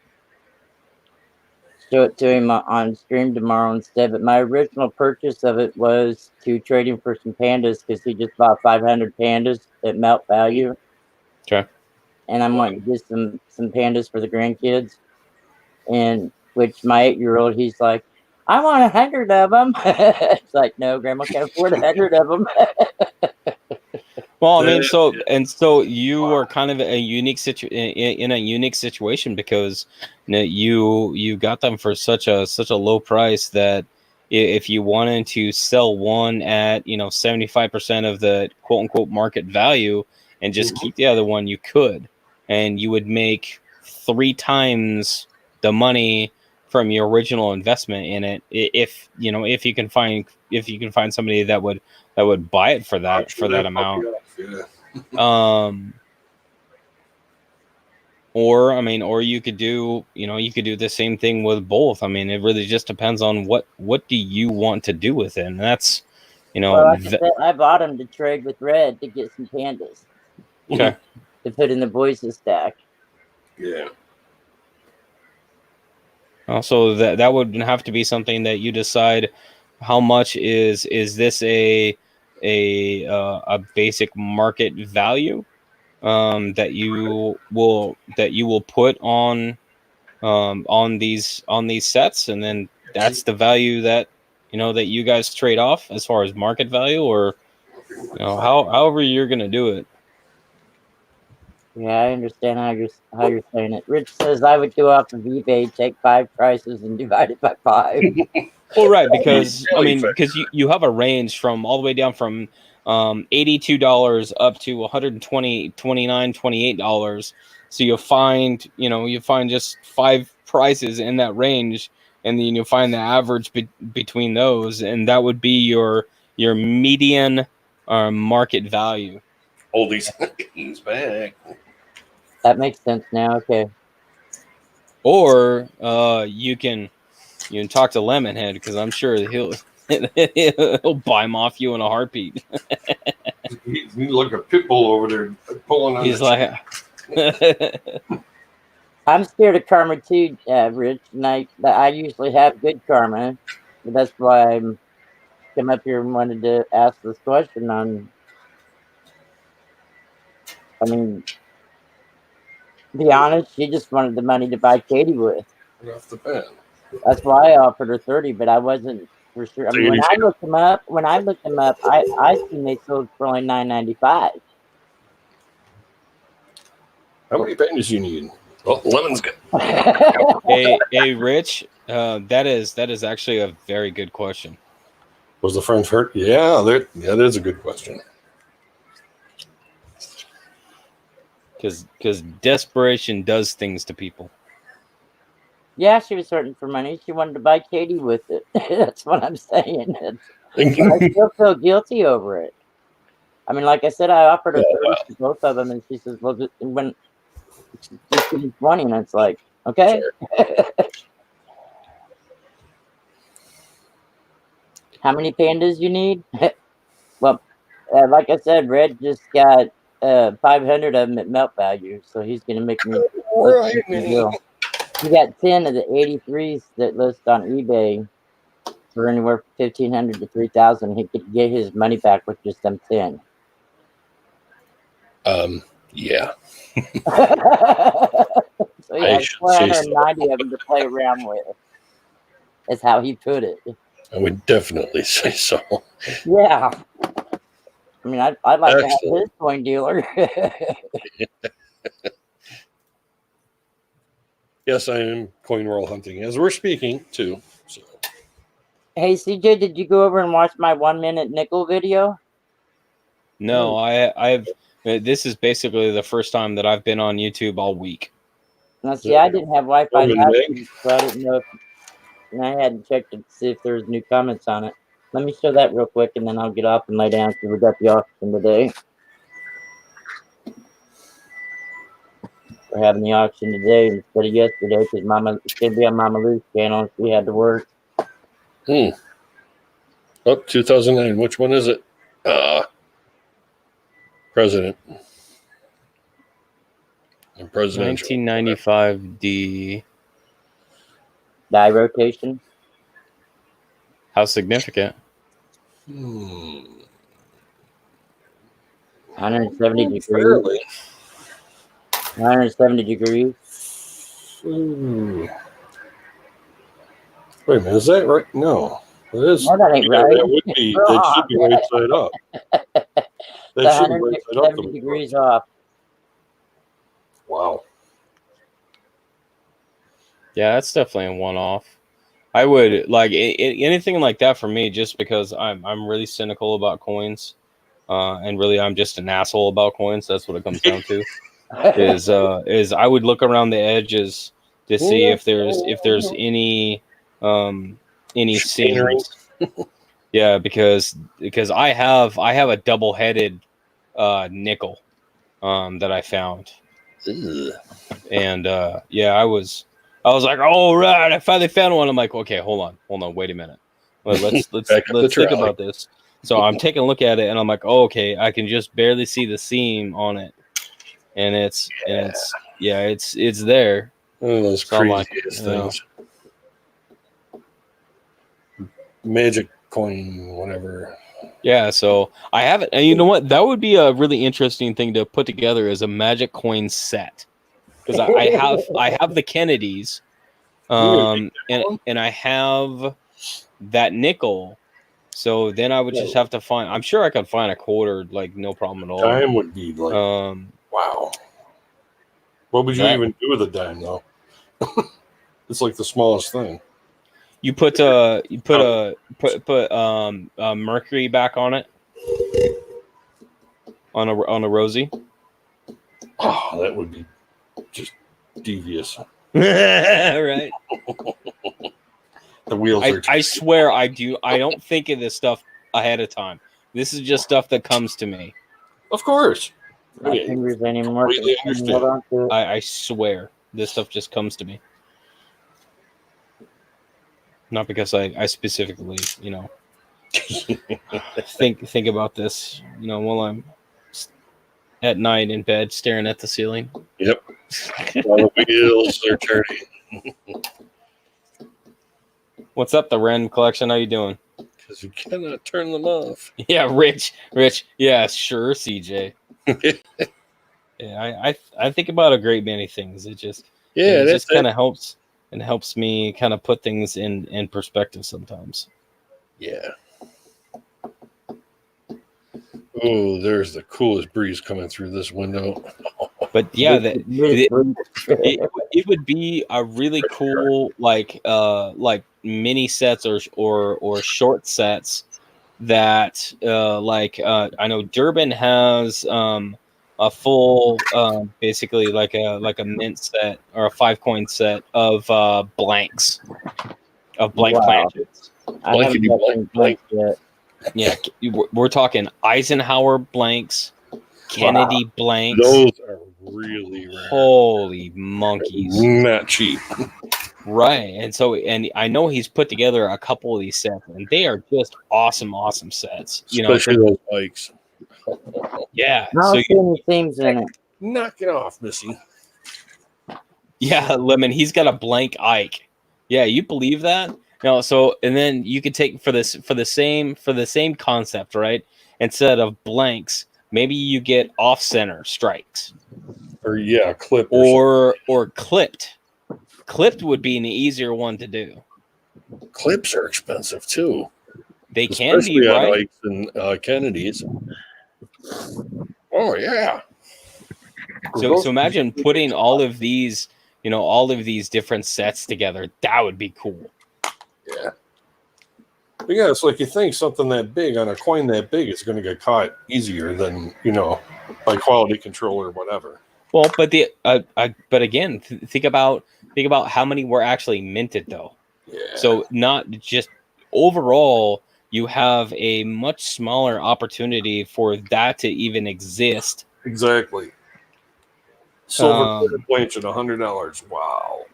show it to him on stream tomorrow instead. But my original purchase of it was to trade him for some pandas, because he just bought 500 pandas at melt value. okay. And I'm wanting to get some pandas for the grandkids. And which my 8-year-old, he's like, I want 100 of them. It's like, no, Grandma can't afford 100 of them. Well, I mean, so you are kind of a unique in a unique situation, because you got them for such a low price that if you wanted to sell one at 75% of the quote unquote market value and just keep the other one, you could, and you would make 3 times the money from your original investment in it, if you can find somebody that would buy it for that amount. Yeah. Or you could do the same thing with both. I mean, it really just depends on what do you want to do with it, and that's Well, like I said, I bought them to trade with Red to get some pandas. Okay. To put in the boys' stack. Yeah. Also, that would have to be something that you decide how much is this a basic market value that you will put on these sets, and then that's the value that that you guys trade off as far as market value, or however you're gonna do it. Yeah, I understand how you're saying it. Rich says I would go off of eBay, take 5 prices, and divide it by 5. Well, right, because you have a range from all the way down from $82 up to $120, $29, $28. So you'll find just 5 prices in that range, and then you'll find the average between those, and that would be your median market value. Oldies, he's back. That makes sense now. Okay. Or you can talk to Lemonhead, because I'm sure he'll buy them off you in a heartbeat. He's like a pit bull over there pulling on. He's like, I'm scared of karma too, Rich. And I usually have good karma. But that's why I came up here and wanted to ask this question on. I mean, to be honest, she just wanted the money to buy Katie with. Right off the bat. That's why I offered her 30, but I wasn't for sure. I mean, when I looked them up, I seen they sold for only $9.95. How many pandas you need? Well, lemon's good. Hey, Rich, that is actually a very good question. Was the French hurt? Yeah, that is a good question. Because desperation does things to people. Yeah, she was hurting for money. She wanted to buy Katie with it. That's what I'm saying. I still feel guilty over it. I mean, like I said, I offered her 30 for both of them, and she says, "Well, just give me 20," and it's like, okay. Sure. How many pandas you need? Well, like I said, Red just got 500 of them at melt value, so he's gonna make me. Right, You got 10 of the 83s that list on eBay for anywhere from 1,500 to 3,000. He could get his money back with just them 10. Yeah. So he has 490 of them to play around with. That's how he put it. I would definitely say so. Yeah. I mean, I'd like to have his coin dealer. Yes, I am coin roll hunting as we're speaking too. So. Hey, CJ, did you go over and watch my 1 minute nickel video? No, I've. This is basically the first time that I've been on YouTube all week. Now, see, I didn't have Wi-Fi last week, so I didn't know if. And I hadn't checked to see if there was new comments on it. Let me show that real quick, and then I'll get off and lay down because we got the auction today. We're having the auction today instead of yesterday because Mama it's gonna be on Mama Lou's channel. She had to work. Oh, 2009. Which one is it? President. And presidential. 1995 D. Die rotation. How significant? 170 degrees. Fairly. 170 degrees. Wait a minute, is that right? No, it is. No, that ain't right. That would be. That should be right side up. That should be right side up. 170 degrees off. Wow. Yeah, that's definitely a one-off. I would like anything like that for me, just because I'm really cynical about coins, and really I'm just an asshole about coins. That's what it comes down to. is I would look around the edges to see if there's any seams. Yeah, because I have a double-headed nickel that I found. Ugh. And yeah, I was like, oh right, I finally found one. I'm like, okay, hold on, wait a minute. Let's think about this. So I'm taking a look at it, and I'm like, oh, okay, I can just barely see the seam on it, and it's there. One of those So I'm crazy like, things. Magic coin, whatever. Yeah, so I have it, and you know what? That would be a really interesting thing to put together as a magic coin set, because I have the Kennedys, and I have that nickel. So then I would just have to find. I'm sure I could find a quarter, like no problem at all. Dime would be like wow. What would you even do with a dime though? It's like the smallest thing. You put mercury back on it on a rosy. Oh, that would be just devious. Right. The wheels are. I swear I don't think of this stuff ahead of time. This is just stuff that comes to me. Of course. My fingers ain't even working. Hold on to it. I swear this stuff just comes to me. Not because I specifically, think about this, while I'm at night in bed staring at the ceiling. Yep. All the wheels are turning What's up, the Ren collection? How you doing? because you cannot turn them off. Yeah, Rich. Yeah, sure, CJ. Yeah, I think about a great many things. It just kind of helps and helps me kind of put things in perspective sometimes. Yeah. Oh, there's the coolest breeze coming through this window. But yeah, it would be a really cool like mini sets or short sets that I know Durbin has a full basically like a mint set or a 5-coin set of blanks of blank Wow. planchets. I haven't got any blanks yet. Yeah, we're talking Eisenhower blanks, Kennedy blanks. Those are really rare. Holy monkeys. Not cheap. Right. And I know he's put together a couple of these sets, and they are just awesome sets. Especially those bikes. Yeah. I don't see any themes in it. Knock it off, Missy. Yeah, Lemon, he's got a blank Ike. Yeah, you believe that? No, so and then you could take for the same concept, right? Instead of blanks, maybe you get off center strikes. Or clip. Or clipped. Clipped would be an easier one to do. Clips are expensive too. They can Especially be, on right? Ikes and Kennedys. Oh yeah. So imagine putting all of these different sets together. That would be cool. Yeah. But yeah, it's like you think something that big on a coin that big is going to get caught easier than, by quality control or whatever. Well, but but again, think about how many were actually minted though. Yeah. So not just overall, you have a much smaller opportunity for that to even exist. Exactly. Silver blanch at $100. Wow.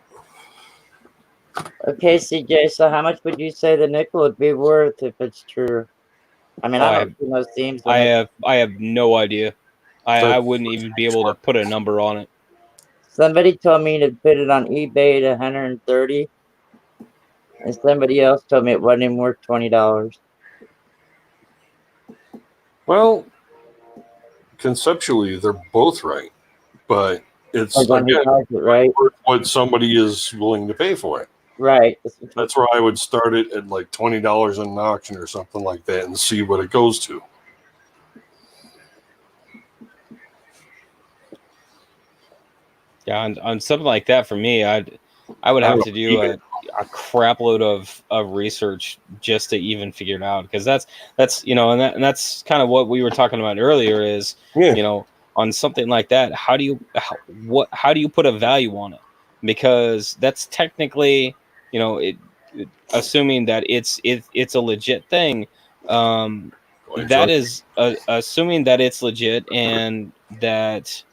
Okay, CJ, so how much would you say the nickel would be worth if it's true? I mean, I don't see no themes. I have no idea. I wouldn't even be able to put a number on it. Somebody told me to put it on eBay at 130, and somebody else told me it wasn't even worth $20. Well, conceptually, they're both right, but it's Right? worth what somebody is willing to pay for it. Right. That's where I would start it at like $20 in an auction or something like that and see what it goes to. Yeah, on something like that for me, I would have to do a crap load of research just to even figure it out, because that's and that's kind of what we were talking about earlier is on something like that, how do you put a value on it? Because that's technically assuming that it's a legit thing. That is assuming that it's legit and that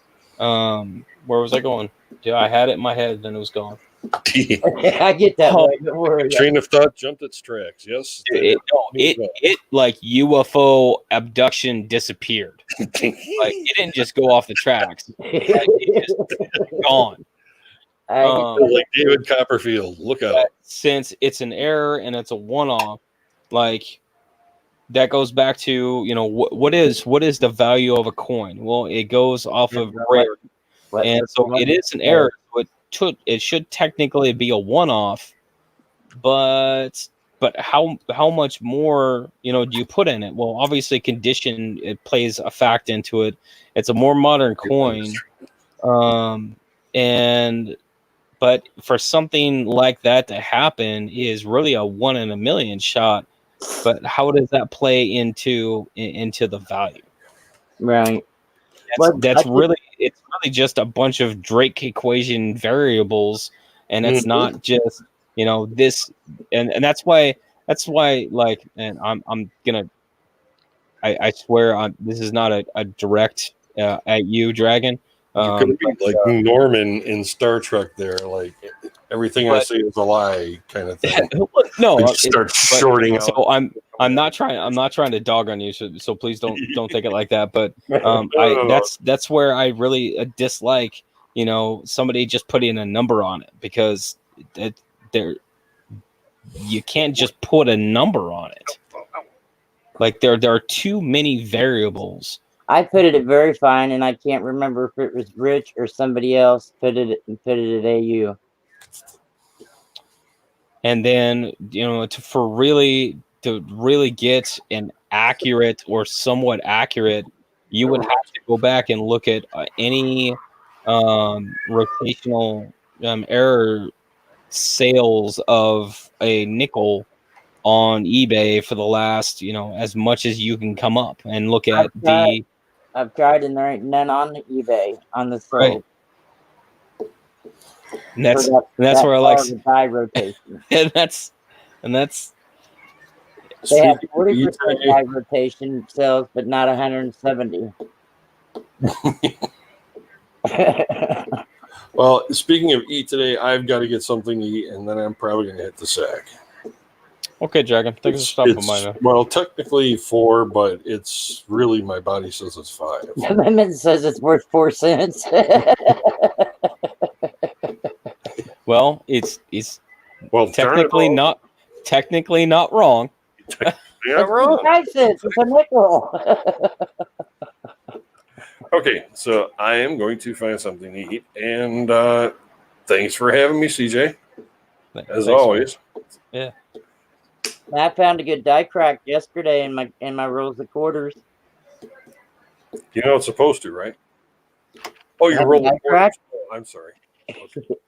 where was I going? Yeah, I had it in my head, then it was gone. I get that. Don't worry. Train of thought jumped its tracks. Yes. It like UFO abduction disappeared. Like it didn't just go off the tracks. Like, it just gone. Like David Copperfield, look out. Since it's an error and it's a one-off, like that goes back to what is the value of a coin? Well, it goes off of rarity, and so it is an error. It should technically be a one-off, but how much more do you put in it? Well, obviously condition it plays a fact into it. It's a more modern coin, but for something like that to happen is really a 1 in a million shot. But how does that play into the value? Right. It's really just a bunch of Drake equation variables, and it's not just this, and that's why like, and I'm gonna I swear this is not a direct at you, Dragon. You're gonna be like Norman in Star Trek there, like everything I say is a lie kind of thing. No, start shorting out. So I'm not trying to dog on you, so please don't take it like that. But that's where I really dislike somebody just putting a number on it, because there you can't just put a number on it. Like there are too many variables. I put it at very fine, and I can't remember if it was Rich or somebody else put it at AU. And then to really get an accurate or somewhat accurate, you would have to go back and look at any rotational error sales of a nickel on eBay for the last, as much as you can come up, and look at I've tried, and there ain't none on the eBay on the sold. Right. And that's where I like the die rotation. and that's They have 40% die rotation sales, but not 170. Well, speaking of eat today, I've got to get something to eat, and then I'm probably going to hit the sack. Okay, Dragon. Thanks for stopping by. Now. Well, technically 4, but it's really, my body says it's 5. The amendment says it's worth 4 cents. Well, it's technically not wrong. Yeah, wrong. 5 cents. It's a nickel. Okay, so I am going to find something to eat, and thanks for having me, CJ. As always. Yeah. I found a good die crack yesterday in my rolls of quarters. You know it's supposed to, right? Oh, you're rolling quarters. Oh, I'm sorry. Okay.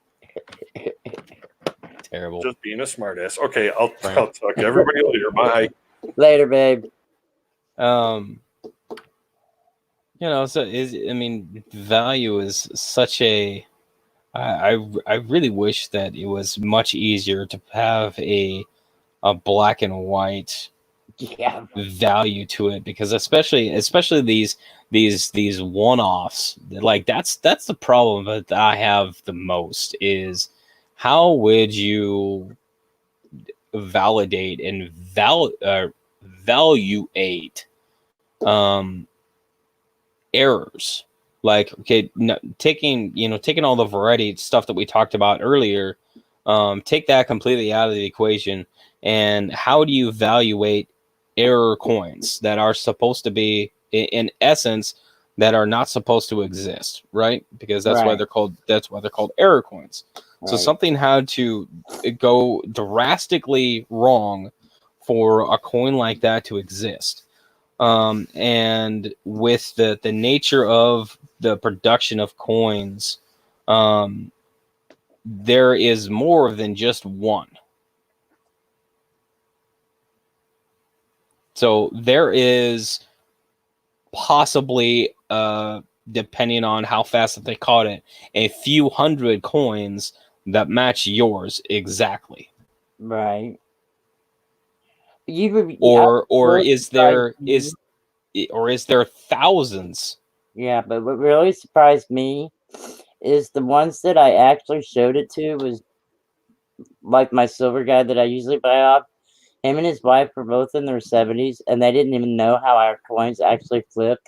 Terrible. Just being a smartass. Okay, I'll talk to everybody later. Bye. Later, babe. Value is such a. I really wish that it was much easier to have a black and white value to it, because especially these one-offs, like that's the problem that I have the most, is how would you validate and valuate errors? Like, okay, taking all the variety stuff that we talked about earlier, take that completely out of the equation, and how do you evaluate error coins that are supposed to be, in essence, that are not supposed to exist, right? Because that's why they're called error coins. Right. So something had to go drastically wrong for a coin like that to exist. And with the nature of the production of coins, there is more than just one. So there is possibly, depending on how fast that they caught it, a few hundred coins that match yours exactly. Right. Or is there thousands? Yeah, but what really surprised me is the ones that I actually showed it to was like my silver guy that I usually buy off. Him and his wife were both in their 70s, and they didn't even know how our coins actually flip.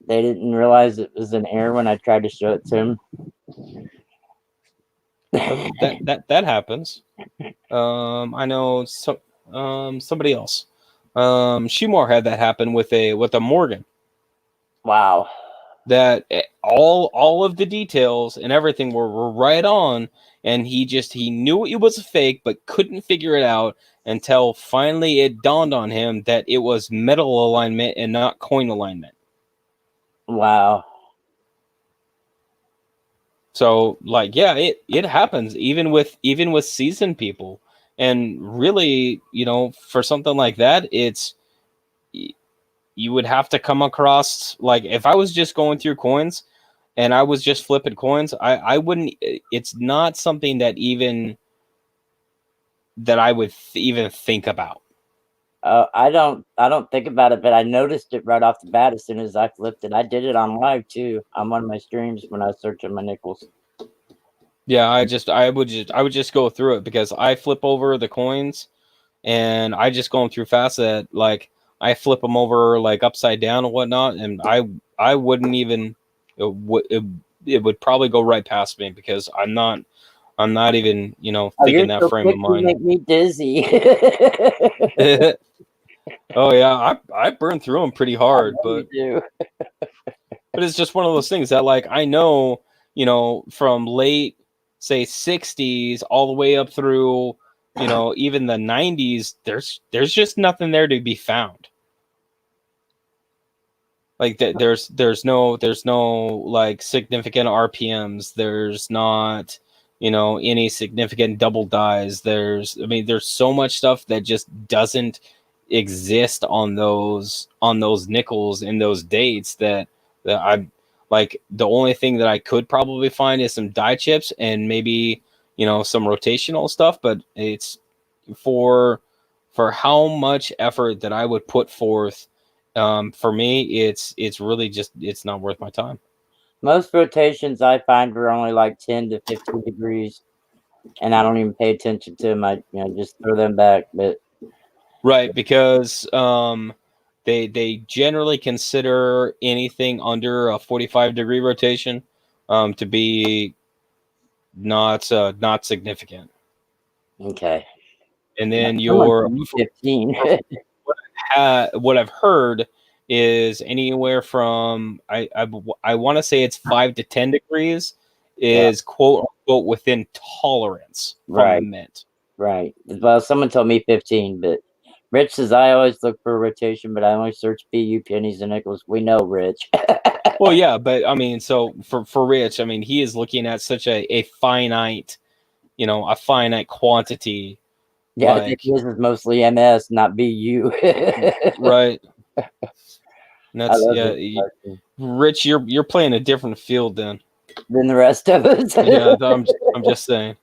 They didn't realize it was an error when I tried to show it to them. That happens. I know somebody else. Shimor had that happen with a Morgan. Wow. That all of the details and everything were right on, and he knew it was a fake but couldn't figure it out until finally it dawned on him that it was metal alignment and not coin alignment. Wow. So it happens even with seasoned people. And really, for something like that, you would have to come across, like, if I was just going through coins and I was just flipping coins, I wouldn't, it's not something that I would even think about. I don't think about it, but I noticed it right off the bat as soon as I flipped it. I did it on live too, on one of my streams when I was searching my nickels. Yeah, I would just go through it, because I flip over the coins and I just go them through fast that, like, I flip them over like upside down and whatnot, and I wouldn't even it would probably go right past me because I'm not even Oh, thinking you're that so frame quick, of you mind. make me dizzy. Oh yeah, I burned through them pretty hard, You but do. it's just one of those things that like I know, from late say 60s all the way up through, even the 90s, there's just nothing there to be found. Like there's no like significant RPMs. There's not, any significant double dies. There's so much stuff that just doesn't exist on those nickels in those dates that I like. The only thing that I could probably find is some die chips and maybe some rotational stuff, but it's for how much effort that I would put forth. For me, it's really just it's not worth my time. Most rotations I find are only like 10 to 15 degrees, and I don't even pay attention to them. I just throw them back. But Right, because they generally consider anything under a 45-degree rotation to be not significant. okay, And then someone your told me 15. what I've heard is anywhere from I want to say it's 5 to 10 degrees Yeah. is quote unquote within tolerance from the Right. mint. Right. Well, someone told me 15, but Rich says I always look for a rotation, but I only search BU, pennies, and nickels. We know, Rich. Well, yeah, but I mean, so for Rich, I mean, he is looking at such a finite, a finite quantity. Yeah, I Like, think his is mostly MS, not BU. right. And I that's love yeah, this question. Rich, you're playing a different field then. Than the rest of us. Yeah, I'm just saying.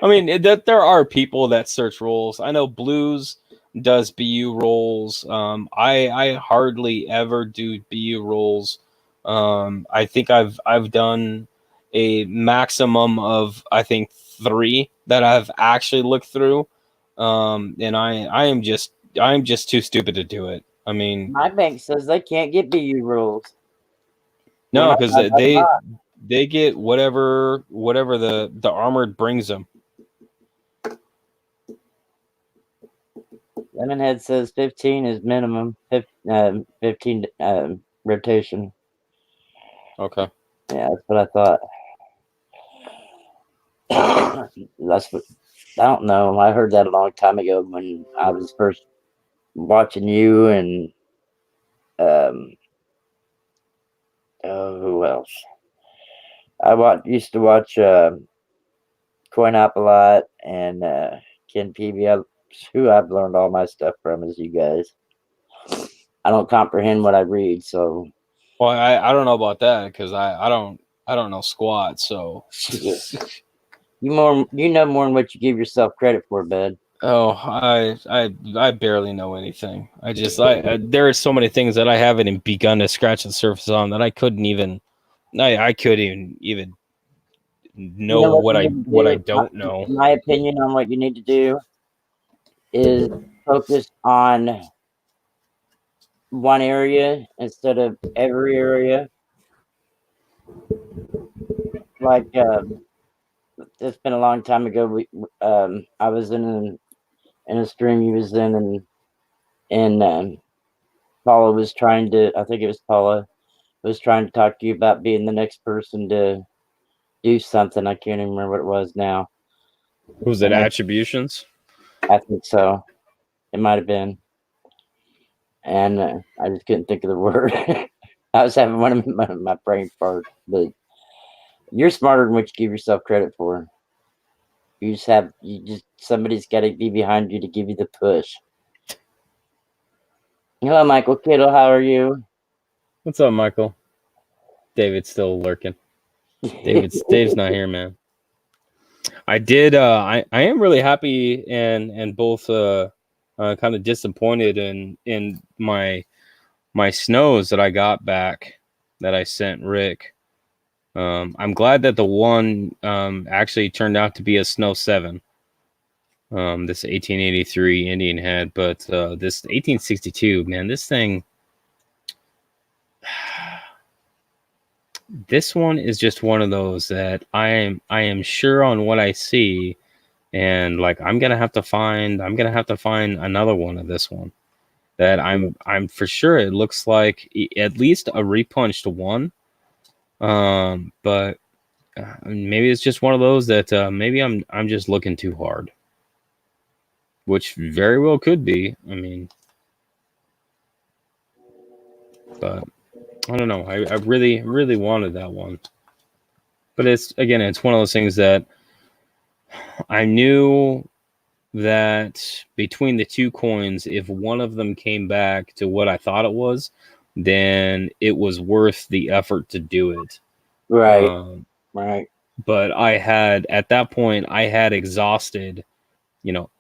I mean, that there are people that search roles. I know Blues does BU roles. I hardly ever do BU roles. I think I've done a maximum of I think 3 that I've actually looked through. And I'm just too stupid to do it. I mean, My bank says they can't get BU rules. no, When because they get whatever the armored brings them. Lemonhead says 15 is minimum. 15 rotation. Okay. Yeah, that's what I thought. That's what I don't know. I heard that a long time ago when I was first watching you and who else? I used to watch Coin Up a lot and Ken Peavy. Who I've learned all my stuff from is you guys. I don't comprehend what I read, so Well, I don't know about that because I don't know squat. So you know more than what you give yourself credit for, bud. oh, I barely know anything. I there are so many things that I haven't begun to scratch the surface on that I couldn't even I couldn't even know You know what you I need to what I do? don't know. My opinion on what you need to do is focus on one area instead of every area. Like it's been a long time ago. I was in a stream you was in, and Paula was trying to. I think it was Paula was trying to talk to you about being the next person to do something. I can't even remember what it was now. Was it attributions? I think so. It might have been, and I just couldn't think of the word. I was having one of my brain farts, but you're smarter than what you give yourself credit for. You just somebody's got to be behind you to give you the push. Hello, Michael Kittle. How are you? What's up, Michael? David's still lurking. Dave's not here, man. I did. I am really happy and both kind of disappointed in my snows that I got back that I sent Rick. I'm glad that the one actually turned out to be a snow 7. This 1883 Indian head, but this 1862, man, this thing. this one is just one of those that I am sure on what I see, and like I'm gonna have to find another one of this one that I'm for sure it looks like at least a repunched one. But maybe it's just one of those that maybe I'm just looking too hard, which very well could be. I mean, but I don't know. I really wanted that one, but it's one of those things that I knew that between the two coins, if one of them came back to what I thought it was, then it was worth the effort to do it. Right. Um, Right. but at that point I had exhausted,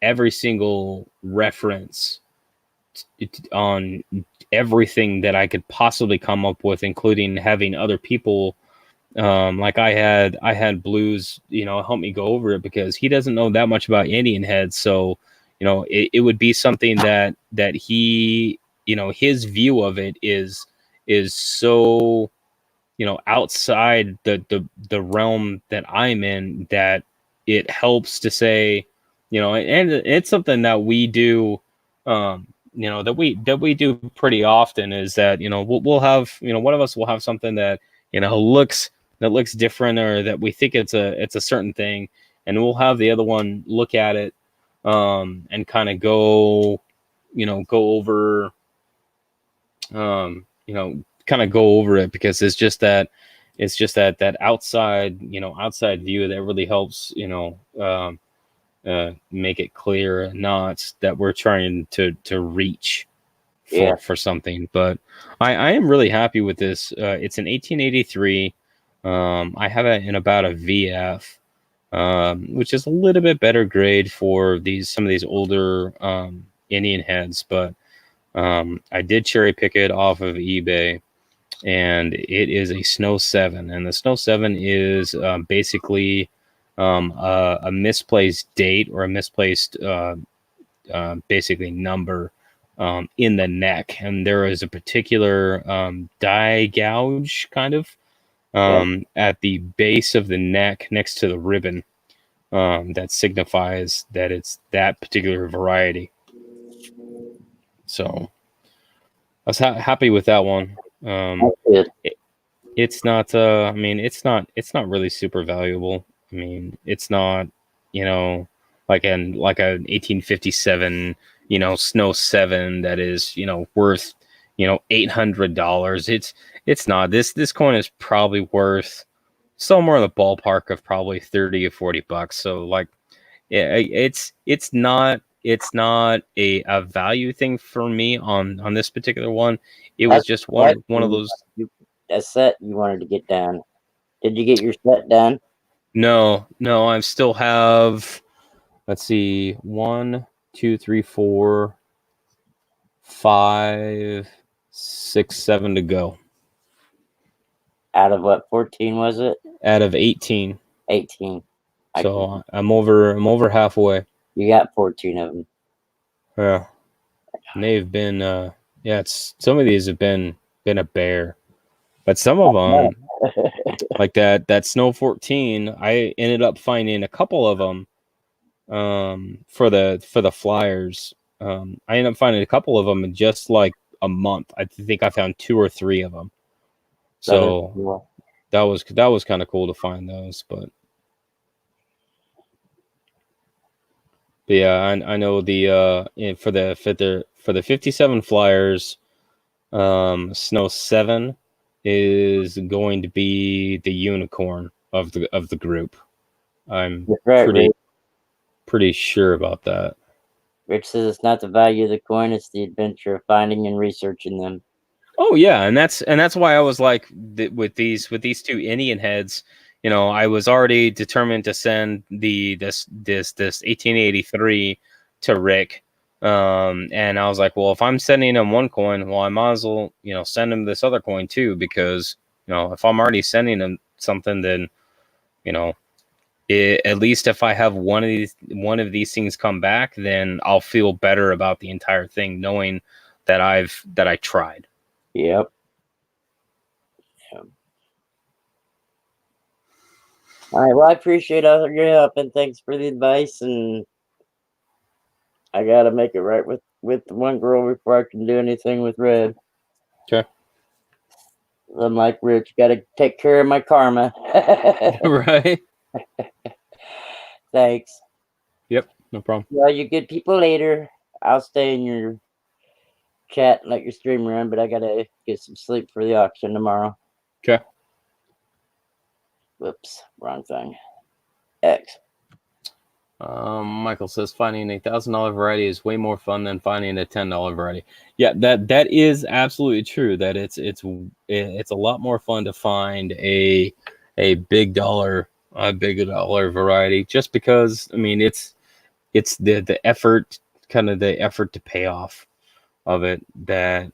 every single reference on everything that I could possibly come up with, including having other people. Like I had Blues, help me go over it because he doesn't know that much about Indian heads. So, it would be something that he, his view of it is so, outside the realm that I'm in, that it helps to say, and it's something that we do, that we do pretty often, is that, we'll have, one of us will have something that, looks different, or that we think it's a certain thing, and we'll have the other one look at it, and kind of go over, kind of go over it, because it's just that outside view that really helps, make it clear, not that we're trying to reach for something. But I am really happy with this. It's an 1883. I have it in about a VF, which is a little bit better grade for some of these older Indian heads, but I did cherry pick it off of eBay, and it is a Snow 7, and the Snow 7 is basically a misplaced date, or a misplaced basically number in the neck, and there is a particular die gouge kind of at the base of the neck next to the ribbon that signifies that it's that particular variety. So I was happy with that one. It's not I mean, it's not really super valuable. I mean, it's not, like an 1857, Snow 7 that is, worth, $800. It's not. This coin is probably worth somewhere in the ballpark of probably 30 or 40 bucks. So like, yeah, it's not a value thing for me on this particular one. It was just one of those. A set you wanted to get done. Did you get your set done? No, I still have, let's see, 1, 2, 3, 4, 5, 6, 7 to go. Out of what, 14 was it? Out of 18. 18. So I'm over halfway. You got 14 of them. Yeah. And they've been some of these have been a bear. But some of them, like that Snow 14, I ended up finding a couple of them for the Flyers. I ended up finding a couple of them in just like a month. I think I found 2 or 3 of them. So that was kind of cool to find those. But yeah, I know for the 57 Flyers, Snow 7 is going to be the unicorn of the group. I'm pretty sure about that. Rich says it's not the value of the coin; it's the adventure of finding and researching them. Oh yeah, and that's why I was like, with these 2 Indian heads, I was already determined to send this 1883 to Rick. And I was like, well, if I'm sending him one coin, well, I might as well, send him this other coin too, because, if I'm already sending him something, then, at least if I have one of these things come back, then I'll feel better about the entire thing, knowing that I tried. Yep. All right. Well, I appreciate all your help and thanks for the advice. And I gotta make it right with the one girl before I can do anything with Red. Okay. I'm like Rich, gotta take care of my karma. Right. Thanks. Yep. No problem. Well, you good people later. I'll stay in your chat and let your stream run, but I gotta get some sleep for the auction tomorrow. Okay. Whoops, wrong thing. X. Michael says finding $1,000 variety is way more fun than finding a $10 variety. Yeah, that is absolutely true. That it's a lot more fun to find a big dollar variety, just because I mean it's the effort, kind of the effort to pay off of it, that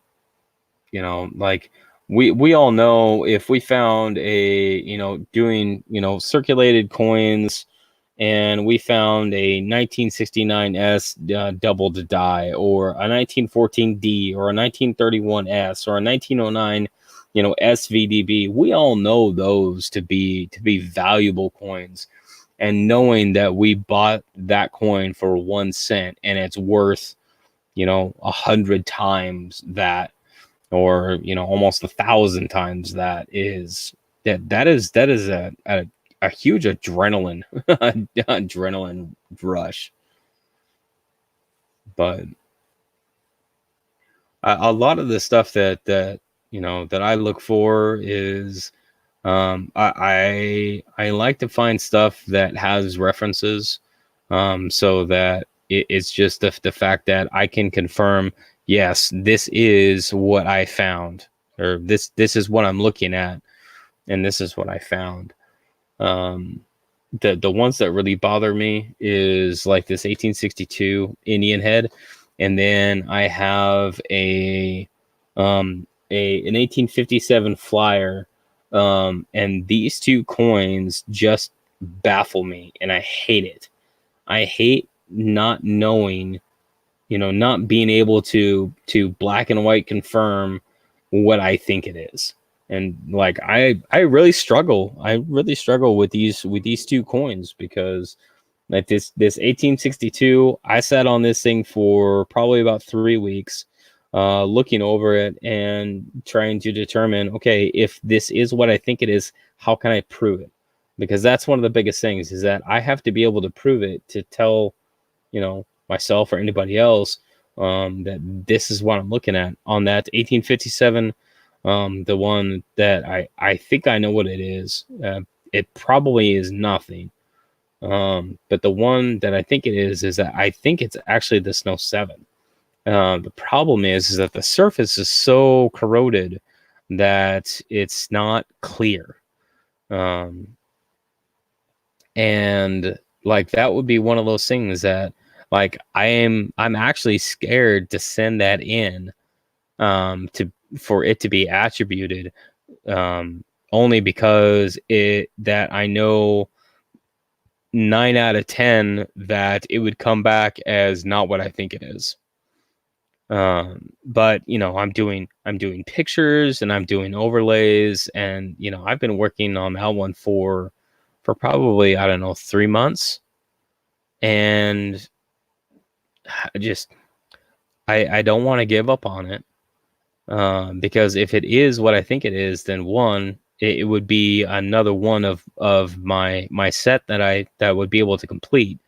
like we all know, if we found a doing circulated coins, and we found a 1969S double to die, or a 1914D, or a 1931S, or a 1909 SVDB, we all know those to be valuable coins. And knowing that we bought that coin for 1 cent and it's worth 100 times that, or almost 1,000 times that, is a huge adrenaline rush. But a lot of the stuff that I look for is I like to find stuff that has references, so that it's just the fact that I can confirm, yes, this is what I found, or this is what I'm looking at, and this is what I found. The ones that really bother me is like this 1862 Indian head, and then I have an 1857 flyer, and these two coins just baffle me, and I hate it. I hate not knowing, not being able to black and white confirm what I think it is. And like I really struggle with these two coins, because like this 1862, I sat on this thing for probably about 3 weeks, looking over it and trying to determine, okay, if this is what I think it is, how can I prove it? Because that's one of the biggest things, is that I have to be able to prove it, to tell myself or anybody else, that this is what I'm looking at. On that 1857, the one that I think I know what it is, it probably is nothing, but the one that I think it is that I think it's actually the Snow 7. The problem is that the surface is so corroded that it's not clear, and like that would be one of those things that, like, I'm actually scared to send that in, for it to be attributed, only because that I know 9 out of 10 that it would come back as not what I think it is. But I'm doing pictures, and I'm doing overlays, and I've been working on that one for probably, I don't know, 3 months, and I don't want to give up on it, because if it is what I think it is, then one, it would be another one of my set that would be able to complete.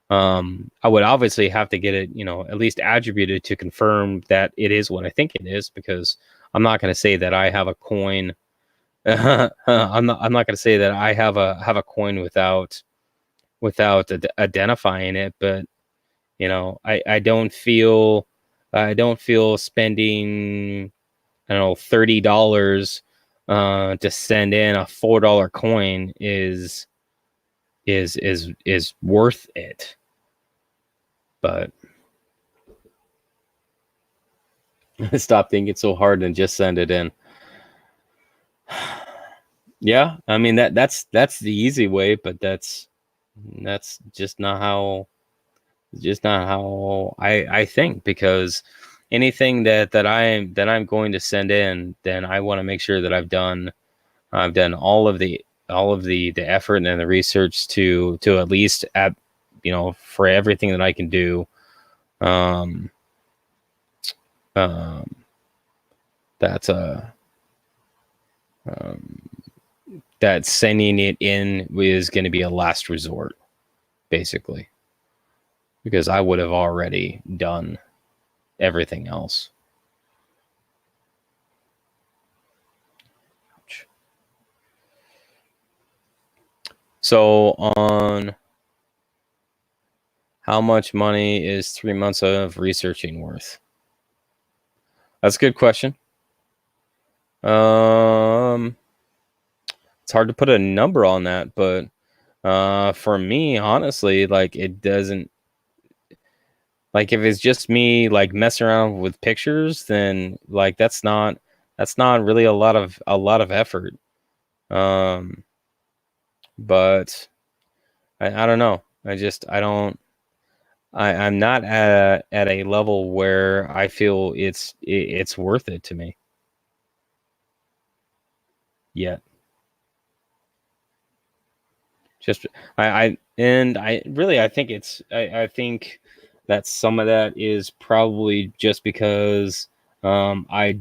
I would obviously have to get it, at least attributed to confirm that it is what I think it is, because I'm not going to say that I have a coin. I'm not going to say that I have a coin without identifying it. But I don't feel spending, I don't know, $30 to send in a $4 coin is worth it. But stop thinking so hard and just send it in. Yeah, I mean that's the easy way, but that's just not how I think, because anything that I'm going to send in, then I want to make sure that I've done all of the all of the effort and the research to at least at for everything that I can do, um, that that sending it in is going to be a last resort, basically, because I would have already done everything else. So on how much money is 3 months of researching worth? That's a good question. It's hard to put a number on that, but for me, honestly, like it doesn't, like if it's just me like messing around with pictures, then like that's not really a lot of effort. But I don't know. I'm not at a level where I feel it's worth it to me yet. Just I think that some of that is probably just because I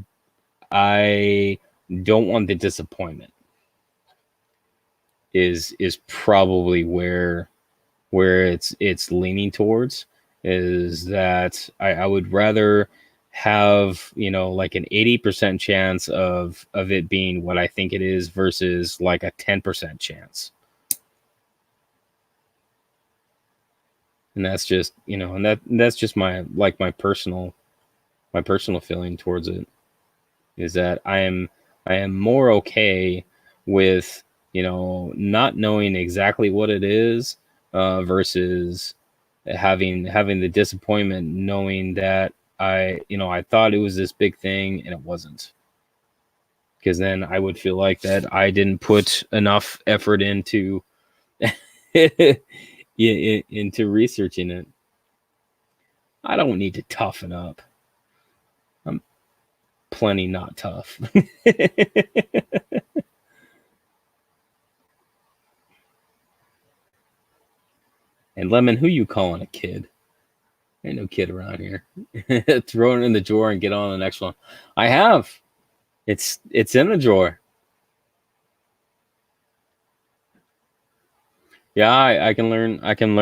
don't want the disappointment is probably where it's leaning towards, is that I would rather have like an 80% chance of it being what I think it is versus like a 10% chance. And that's just that's just my personal feeling towards it, is that I am more okay with not knowing exactly what it is versus having the disappointment knowing that I thought it was this big thing and it wasn't, because then I would feel like that I didn't put enough effort into into researching it. I don't need to toughen up. I'm plenty not tough. And Lemon, who you calling a kid? Ain't no kid around here. Throw it in the drawer and get on the next one. I have. It's in the drawer. Yeah, I can learn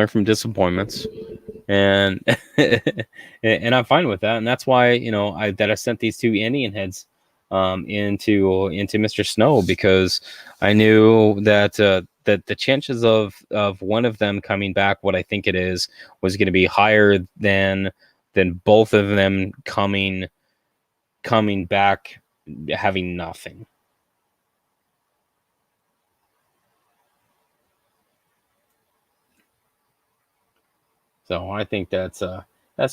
from disappointments, and and I'm fine with that. And that's why I sent these two Indian heads into Mr. Snow, because I knew that that the chances of one of them coming back what I think it is was going to be higher than both of them coming back having nothing. So I think that's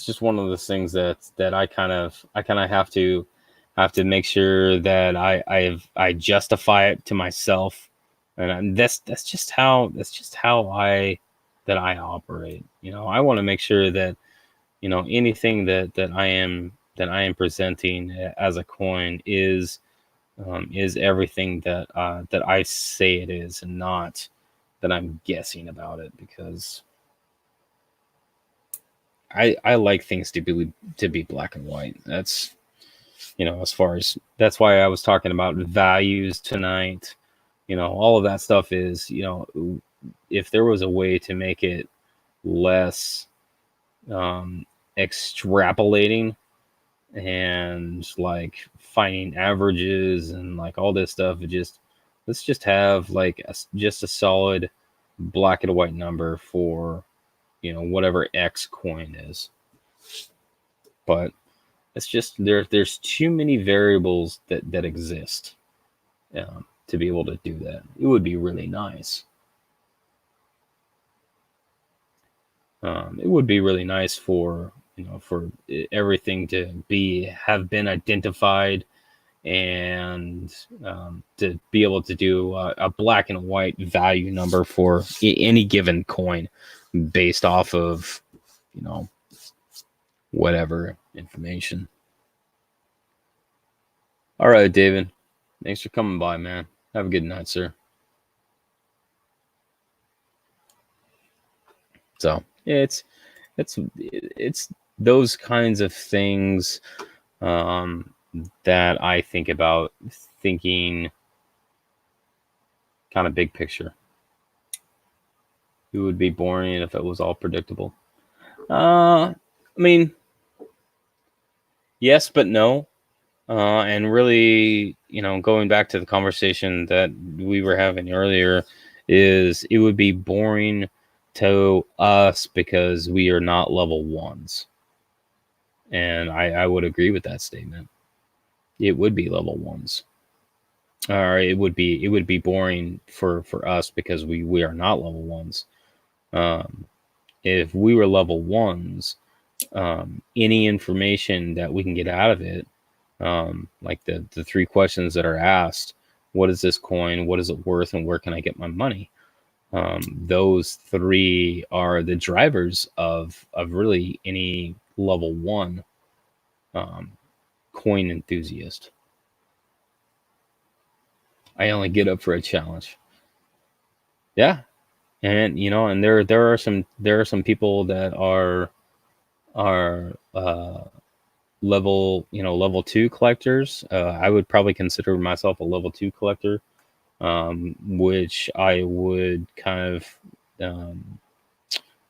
just one of those things that I kind of have to make sure that I justify it to myself, and that's just how I operate. I want to make sure that anything that I am presenting as a coin is everything that I say it is, and not that I'm guessing about it, because I like things to be black and white. That's as far as, that's why I was talking about values tonight. All of that stuff is, if there was a way to make it less extrapolating and like finding averages and like all this stuff, let's just have like just a solid black and white number for whatever X coin is. But it's just there's too many variables that exist to be able to do that. It would be really nice. It would be really nice for for everything to have been identified, and to be able to do a black and white value number for any given coin based off of whatever information. All right, David, thanks for coming by, man. Have a good night, sir. So it's those kinds of things that I think about, thinking kind of big picture. It would be boring if it was all predictable. I mean, yes, but no. And really, going back to the conversation that we were having earlier, is it would be boring to us because we are not level ones. And I would agree with that statement. It would be level ones. Or it would be boring for us because we are not level ones. If we were level ones, any information that we can get out of it, like the 3 questions that are asked: what is this coin, what is it worth, and where can I get my money? Those 3 are the drivers of really any level 1 coin enthusiast. I only get up for a challenge. Yeah. And and there are some people that are level 2 collectors. I would probably consider myself a level 2 collector, which I would kind of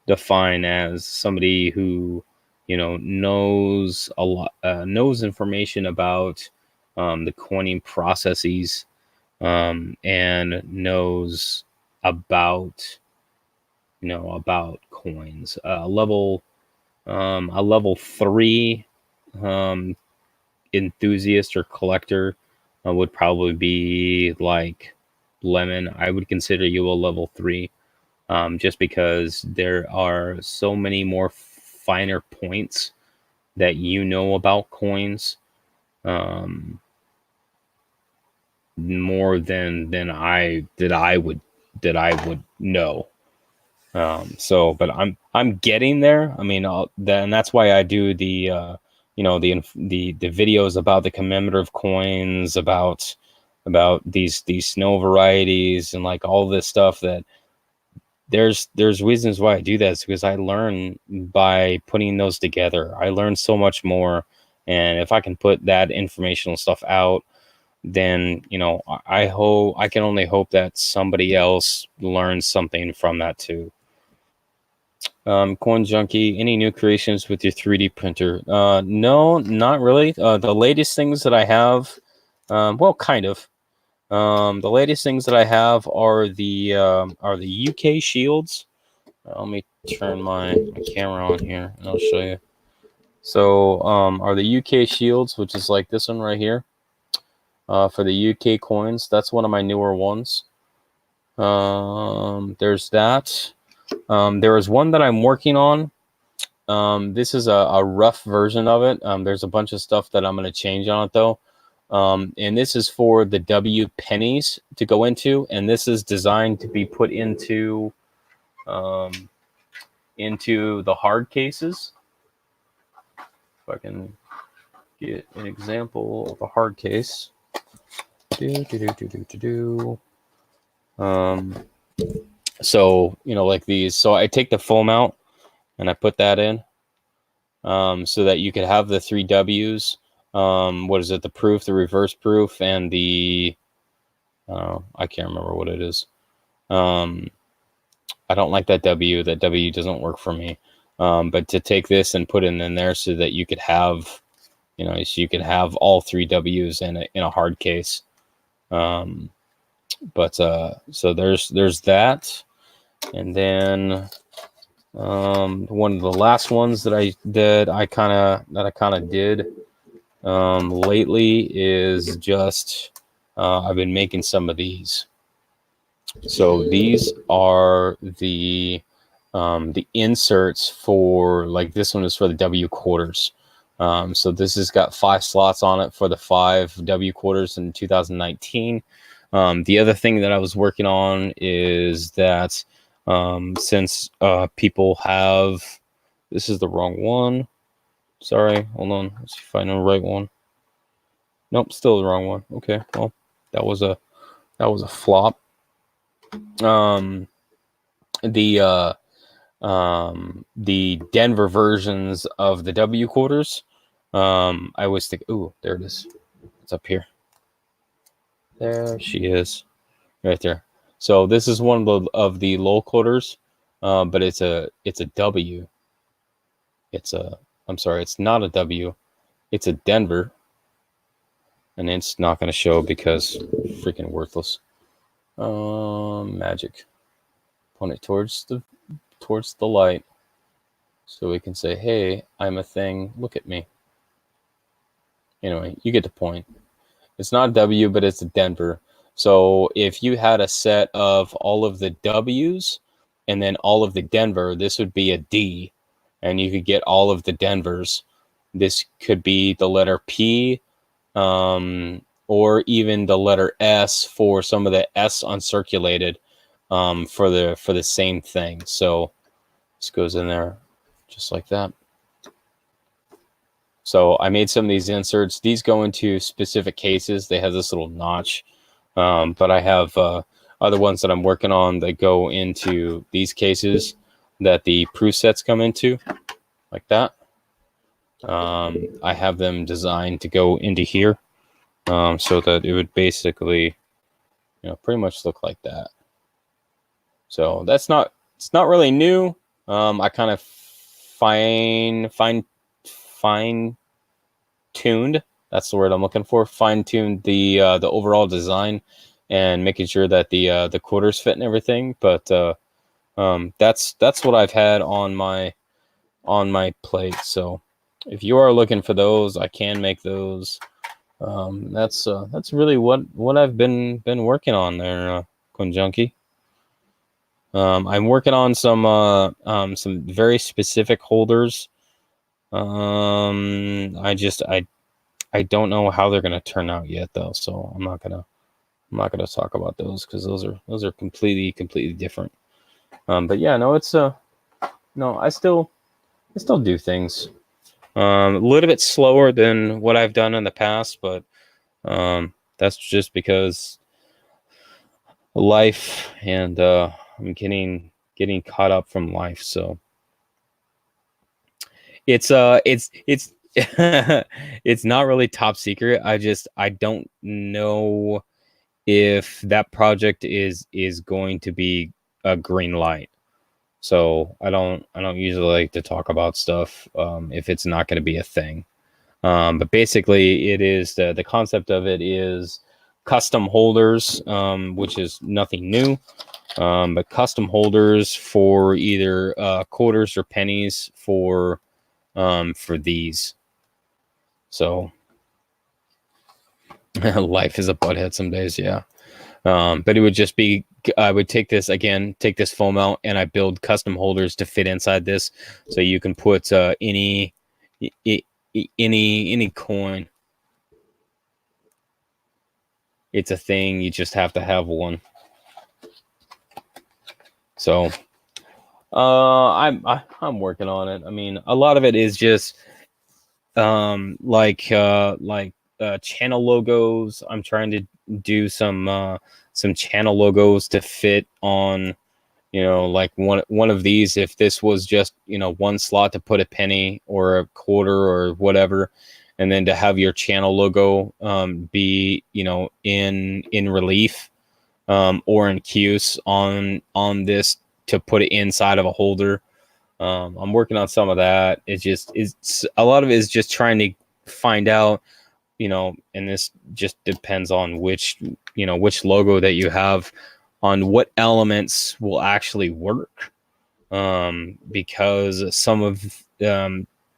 define as somebody who knows a lot, knows information about the coining processes, and knows about about coins. A level 3 enthusiast or collector would probably be like Lemon. I would consider you a level 3, just because there are so many more finer points that about coins, more than I would know. But I'm getting there. I mean, and that's why I do the the videos about the commemorative coins, about these snow varieties, and like all this stuff. That there's reasons why I do that, is because I learn by putting those together. I learn so much more, and if I can put that informational stuff out, then I can only hope that somebody else learns something from that too. Coin Junkie, any new creations with your 3D printer? No, not really. The latest things that I have, well, kind of. The latest things that I have are the UK shields. Let me turn my camera on here and I'll show you. So, are the UK shields, which is like this one right here, for the UK coins. That's one of my newer ones. There's that. There is one that I'm working on. This is a rough version of it. There's a bunch of stuff that I'm going to change on it though. And this is for the W pennies to go into, and this is designed to be put into the hard cases. If I can get an example of a hard case. So like these. So I take the foam out and I put that in, so that you could have the 3 W's. What is it? The proof, the reverse proof, and the I can't remember what it is. I don't like that W. That W doesn't work for me. But to take this and put it in there so that you could have, so you could have all 3 W's in a hard case. But so there's that, and then one of the last ones that I kind of did lately is just I've been making some of these. So these are the inserts for, like, this one is for the W quarters. So this has got 5 slots on it for the 5 W quarters in 2019. The other thing that I was working on is that since people have, this is the wrong one. Sorry, hold on. Let's see if I know the right one. Nope, still the wrong one. Okay, well, that was a flop. the Denver versions of the W quarters. I always think, ooh, there it is. It's up here. There she is, right there. So this is one of the low quarters, but it's a W. I'm sorry, it's not a W. It's a Denver, and it's not going to show because freaking worthless. Magic. Point it towards the light, so we can say, "Hey, I'm a thing. Look at me." Anyway, you get the point. It's not a W, but it's a Denver. So if you had a set of all of the W's and then all of the Denver, this would be a D, and you could get all of the Denvers. This could be the letter P, or even the letter S for some of the S uncirculated, for the same thing. So this goes in there just like that. So I made some of these inserts. These go into specific cases. They have this little notch, but I have other ones that I'm working on that go into these cases that the proof sets come into, like that. I have them designed to go into here, so that it would basically, pretty much look like that. So it's not really new. I kind of fine tuned. That's the word I'm looking for. Fine tuned the overall design and making sure that the quarters fit and everything. But that's what I've had on my plate. So if you are looking for those, I can make those. That's really what I've been working on there, Conjunky. I'm working on some very specific holders. I don't know how they're gonna turn out yet, though. So I'm not gonna talk about those because those are completely different. But yeah, no, it's no, I still do things a little bit slower than what I've done in the past, but that's just because life and I'm getting caught up from life. So it's it's not really top secret. I don't know if that project is going to be a green light. So I don't usually like to talk about stuff if it's not going to be a thing. But basically, it is the concept of it is custom holders, which is nothing new. But custom holders for either quarters or pennies for these. So life is a butthead some days, yeah. But it would just be, I would take this foam out, and I build custom holders to fit inside this, so you can put any coin. It's a thing. You just have to have one. So I'm working on it. I mean, a lot of it is just like channel logos. I'm trying to do some channel logos to fit on, like one of these. If this was just one slot to put a penny or a quarter or whatever, and then to have your channel logo be in relief or in cuse on this to put it inside of a holder. I'm working on some of that. It's a lot of it is just trying to find out, and this just depends on which logo that you have, on what elements will actually work. Because some of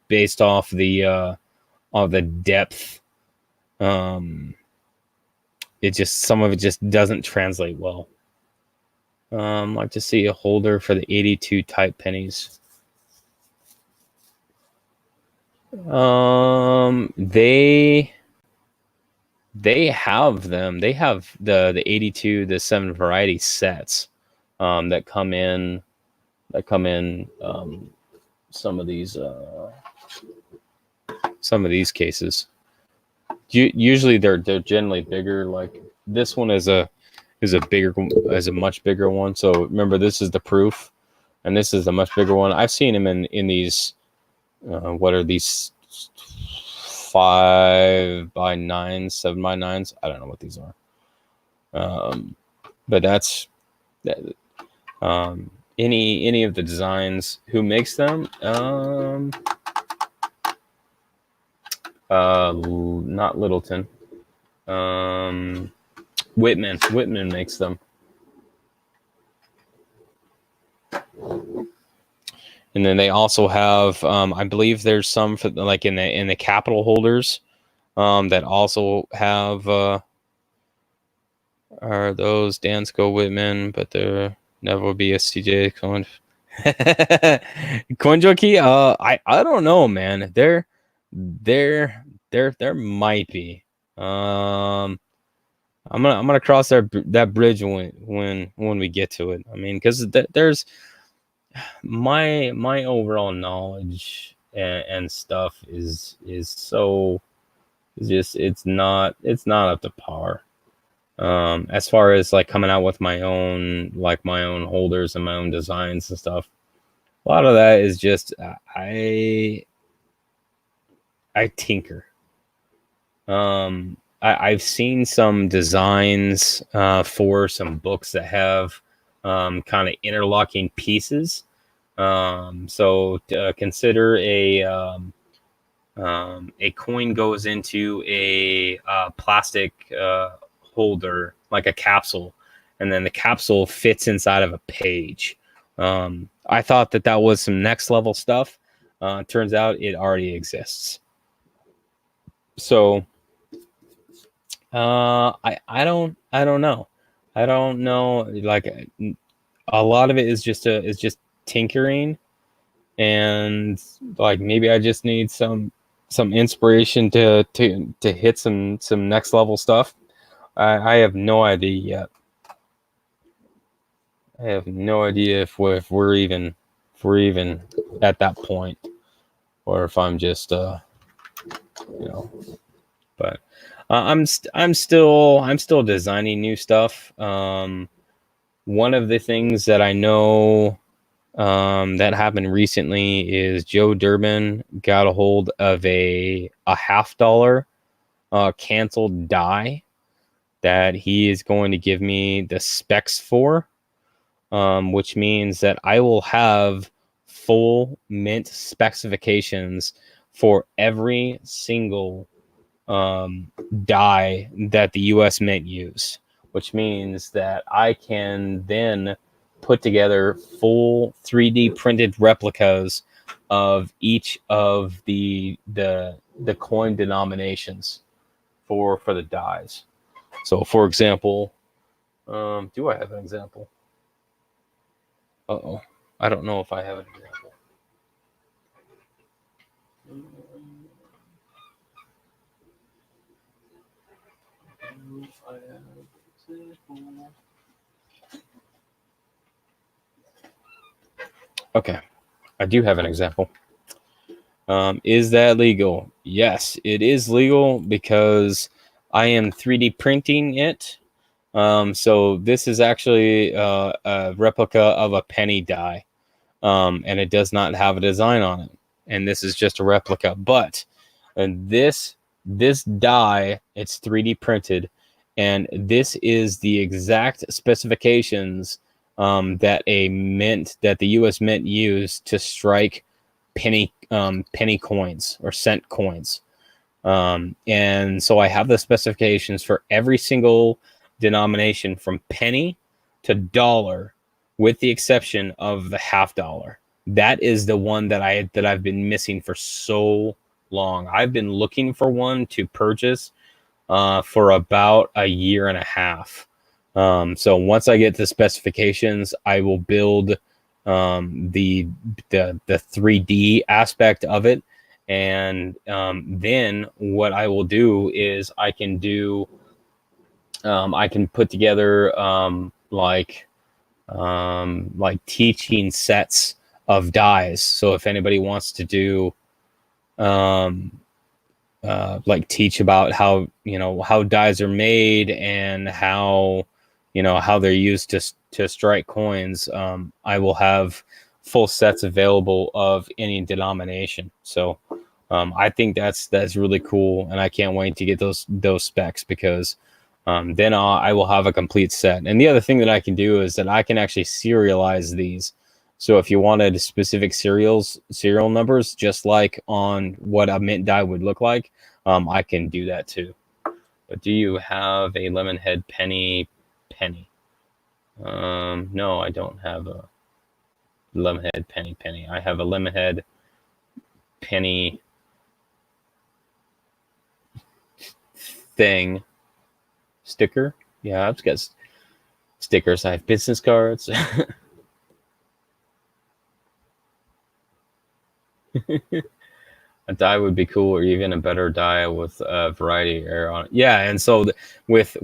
based off the depth, some of it just doesn't translate well. I'd like to see a holder for the 82 type pennies. They have them. They have the 82, the 7 variety sets that come in some of these cases. Usually they're generally bigger. Like this one is a much bigger one. So remember, this is the proof. and this is a much bigger one. I've seen him in these. What are these? 5x9, 7x9s. I don't know what these are. But that's that. Any of the designs. Who makes them? Not Littleton. Whitman. Whitman makes them. And then they also have, I believe there's some for like in the capital holders, that also have are those Dansko Whitman, but there never will be a CJ Coin. Coinjockey. I don't know, man. There might be. I'm gonna cross that bridge when we get to it. I mean, because there's my overall knowledge and stuff is so just it's not up to par. As far as like coming out with my own holders and my own designs and stuff, a lot of that is just I tinker. I've seen some designs for some books that have kind of interlocking pieces. So consider a coin goes into a plastic holder, like a capsule, and then the capsule fits inside of a page. I thought that was some next level stuff. Turns out it already exists. So I don't know. I don't know. Like a lot of it is just tinkering, and like maybe I just need some inspiration to hit some next level stuff. I have no idea yet. I have no idea if we're even at that point, or if I'm just but I'm still designing new stuff. One of the things that I know that happened recently is Joe Durbin got a hold of a $50 canceled die that he is going to give me the specs for, which means that I will have full mint specifications for every single die that the US Mint use, which means that I can then put together full 3D printed replicas of each of the coin denominations for the dies. So, for example, do I have an example? Uh-oh. I don't know if I have an example. Okay, I do have an example. Is that legal? Yes, it is legal because I am 3D printing it. So this is actually a replica of a penny die, and it does not have a design on it. And this is just a replica. But this die, it's 3D printed, and this is the exact specifications that the U.S. Mint used to strike penny coins or cent coins. And so I have the specifications for every single denomination from penny to dollar, with the exception of the $50. That is the one that I've been missing for so long. I've been looking for one to purchase for about a year and a half. So once I get the specifications, I will build the 3D aspect of it, and then what I will do is I can put together like teaching sets of dies. So if anybody wants to do like teach about how dies are made and how they're used to strike coins, I will have full sets available of any denomination. So I think that's really cool, and I can't wait to get those specs, because then I will have a complete set. And the other thing that I can do is that I can actually serialize these. So if you wanted specific serial numbers, just like on what a mint die would look like, I can do that too. But do you have a Lemonhead penny? No, I don't have a Lemonhead penny. I have a Lemonhead penny thing sticker. Yeah, I've got stickers. I have business cards. A die would be cool, or even a better die with a variety air on it. Yeah, and so with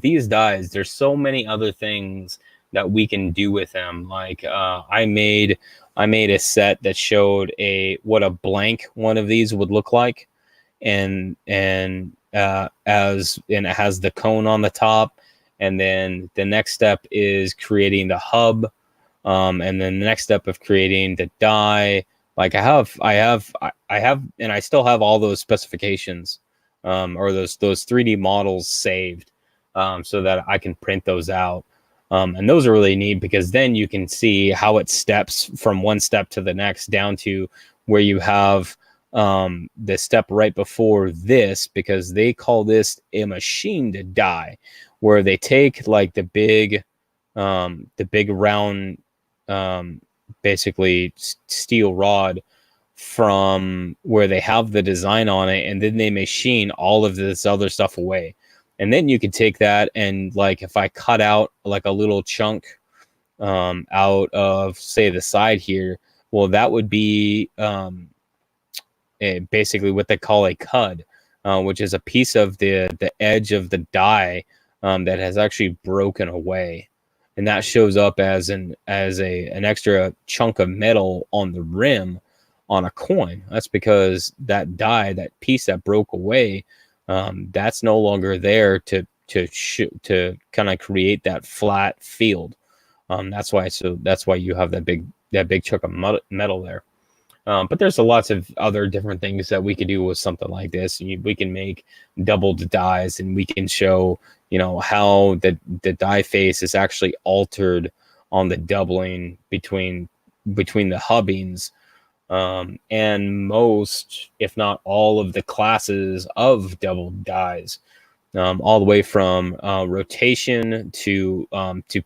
these dies, there's so many other things that we can do with them. Like I made a set that showed what a blank one of these would look like, and it has the cone on the top, and then the next step is creating the hub, and then the next step of creating the die. Like I have, and I still have all those specifications, or those 3D models saved, so that I can print those out. And those are really neat, because then you can see how it steps from one step to the next, down to where you have the step right before this, because they call this a machined die, where they take like the big round, basically steel rod from where they have the design on it, and then they machine all of this other stuff away. And then you could take that, and like if I cut out like a little chunk out of, say, the side here, well, that would be basically what they call a cud, which is a piece of the edge of the die that has actually broken away. And that shows up as an extra chunk of metal on the rim on a coin. That's because that die, that piece that broke away, that's no longer there to kind of create that flat field. That's why you have that big chunk of metal there. But there's lots of other different things that we could do with something like this. We can make doubled dies, and we can show, how the die face is actually altered on the doubling between the hubbings, and most, if not all, of the classes of doubled dies, all the way from rotation to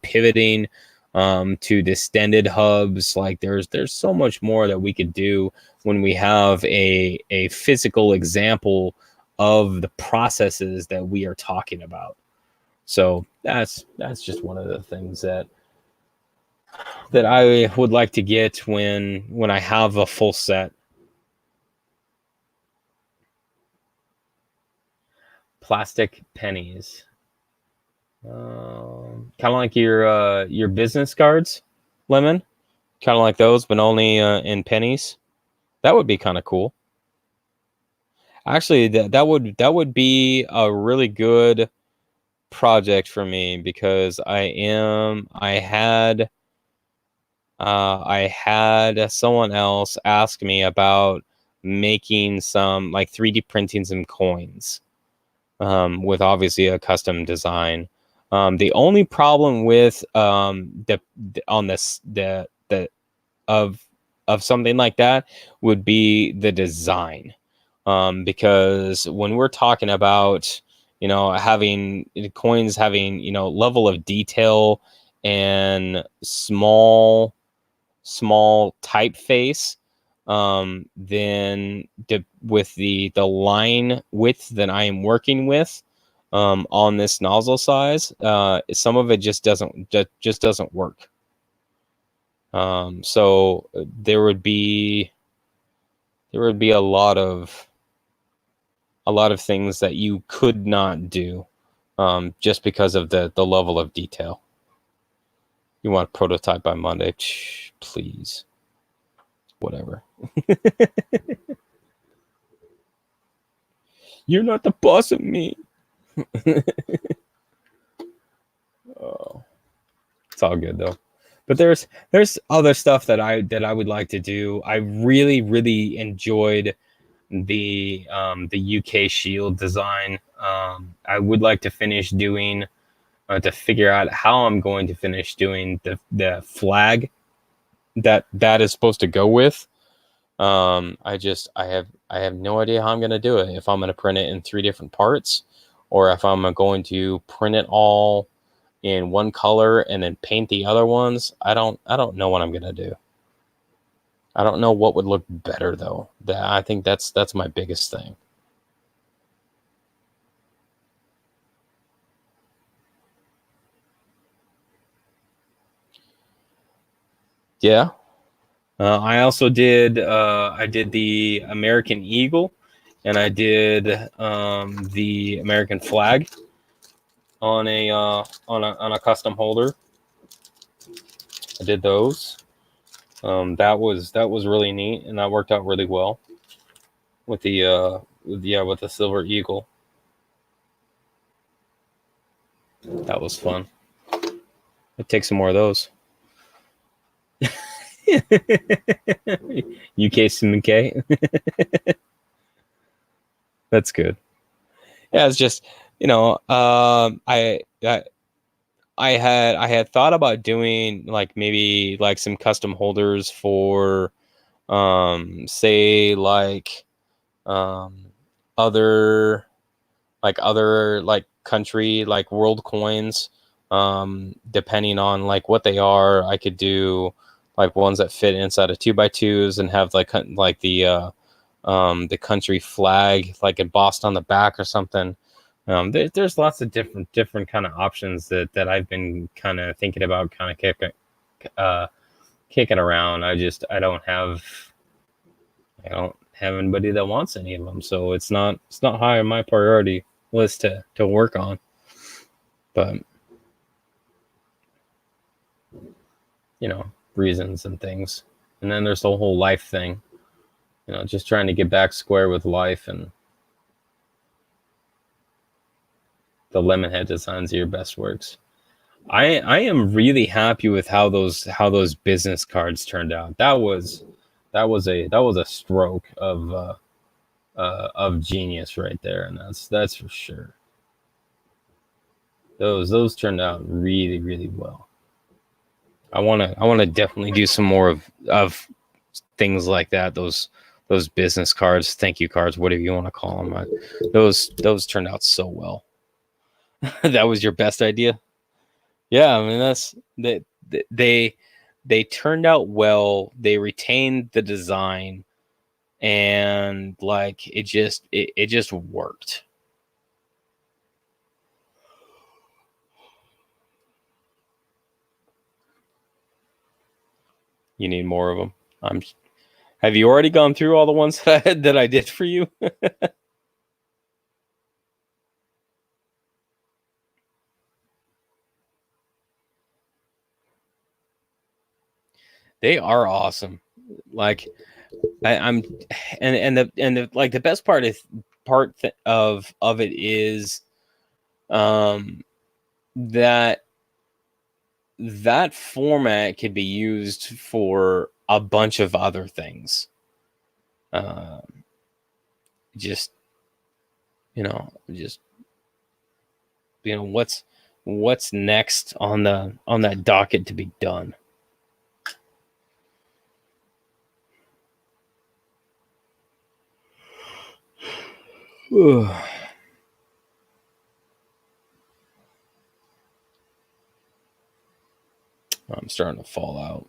pivoting, to distended hubs. Like there's so much more that we could do when we have a physical example of the processes that we are talking about. So that's just one of the things that I would like to get when I have a full set. Plastic pennies. Kind of like your business cards, Lemon. Kind of like those, but only in pennies. That would be kind of cool. Actually, that would be a really good project for me, because I had someone else ask me about making some, like, 3D printing some coins, with obviously a custom design. The only problem with of something like that would be the design, because when we're talking about having coins having level of detail and small typeface, then with the line width that I am working with on this nozzle size, some of it just doesn't work. So there would be a lot of things that you could not do, just because of the level of detail. You want a prototype by Monday? Please. Whatever. You're not the boss of me. Oh, it's all good though. But there's other stuff that I would like to do. I really enjoyed the UK shield design. I would like to finish doing to figure out how I'm going to finish doing the flag that is supposed to go with. I have no idea how I'm going to do it. If I'm going to print it in 3 different parts, or if I'm going to print it all in one color and then paint the other ones. I don't know what I'm going to do. I don't know what would look better though. I think that's my biggest thing. Yeah. I also did I did the American Eagle, and I did the American flag on a custom holder. I did those. That was really neat, and that worked out really well with the Silver Eagle. That was fun. I'd take some more of those. UK Smuke. That's good. Yeah, it's just, I had thought about doing like maybe like some custom holders for say like other country like world coins, depending on like what they are. I could do like ones that fit inside of 2x2s and have like the country flag like embossed on the back or something. There's lots of different kind of options that I've been kind of thinking about, kind of kicking around. I don't have anybody that wants any of them, so it's not high on my priority list to work on. But reasons and things, and then there's the whole life thing. Just trying to get back square with life, and the Lemonhead designs are your best works. I am really happy with how those business cards turned out. That was a stroke of genius right there, and that's for sure. Those turned out really, really well. I wanna definitely do some more of things like that. Those business cards, thank you cards, whatever you want to call them. Those turned out so well. That was your best idea? Yeah, I mean they turned out well. They retained the design, and like it just worked. You need more of them. Have you already gone through all the ones that I did for you? They are awesome. Like I'm, and the like the best part of it is, that format can be used for a bunch of other things. Just what's next on that docket to be done. I'm starting to fall out.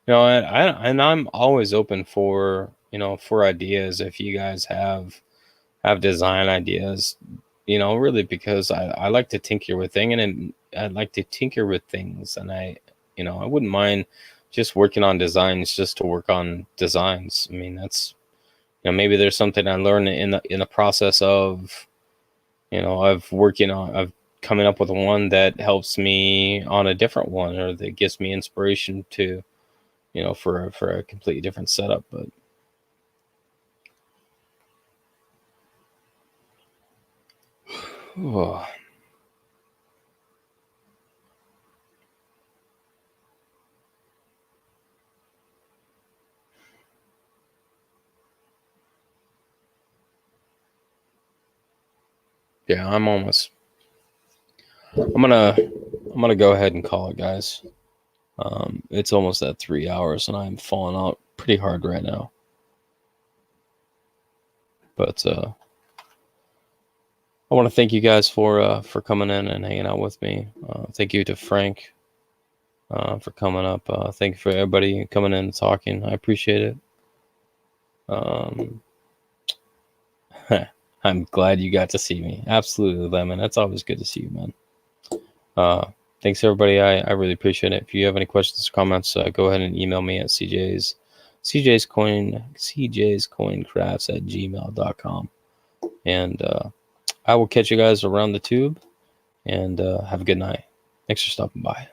And I'm always open for ideas. If you guys have design ideas, really, because I like to tinker with things, and I like to tinker with things, and I wouldn't mind just working on designs just to work on designs. I mean, that's maybe there's something I learned in the process of of coming up with one that helps me on a different one, or that gives me inspiration to for a completely different setup. But Oh. Yeah, I'm gonna go ahead and call it, guys. It's almost at 3 hours, and I'm falling out pretty hard right now. But I want to thank you guys for coming in and hanging out with me. Thank you to Frank for coming up. Thank you for everybody coming in and talking. I appreciate it. I'm glad you got to see me. Absolutely, Lemon. That's always good to see you, man. Thanks, everybody. I really appreciate it. If you have any questions or comments, go ahead and email me at cjscoincrafts@gmail.com. And I will catch you guys around the tube. And have a good night. Thanks for stopping by.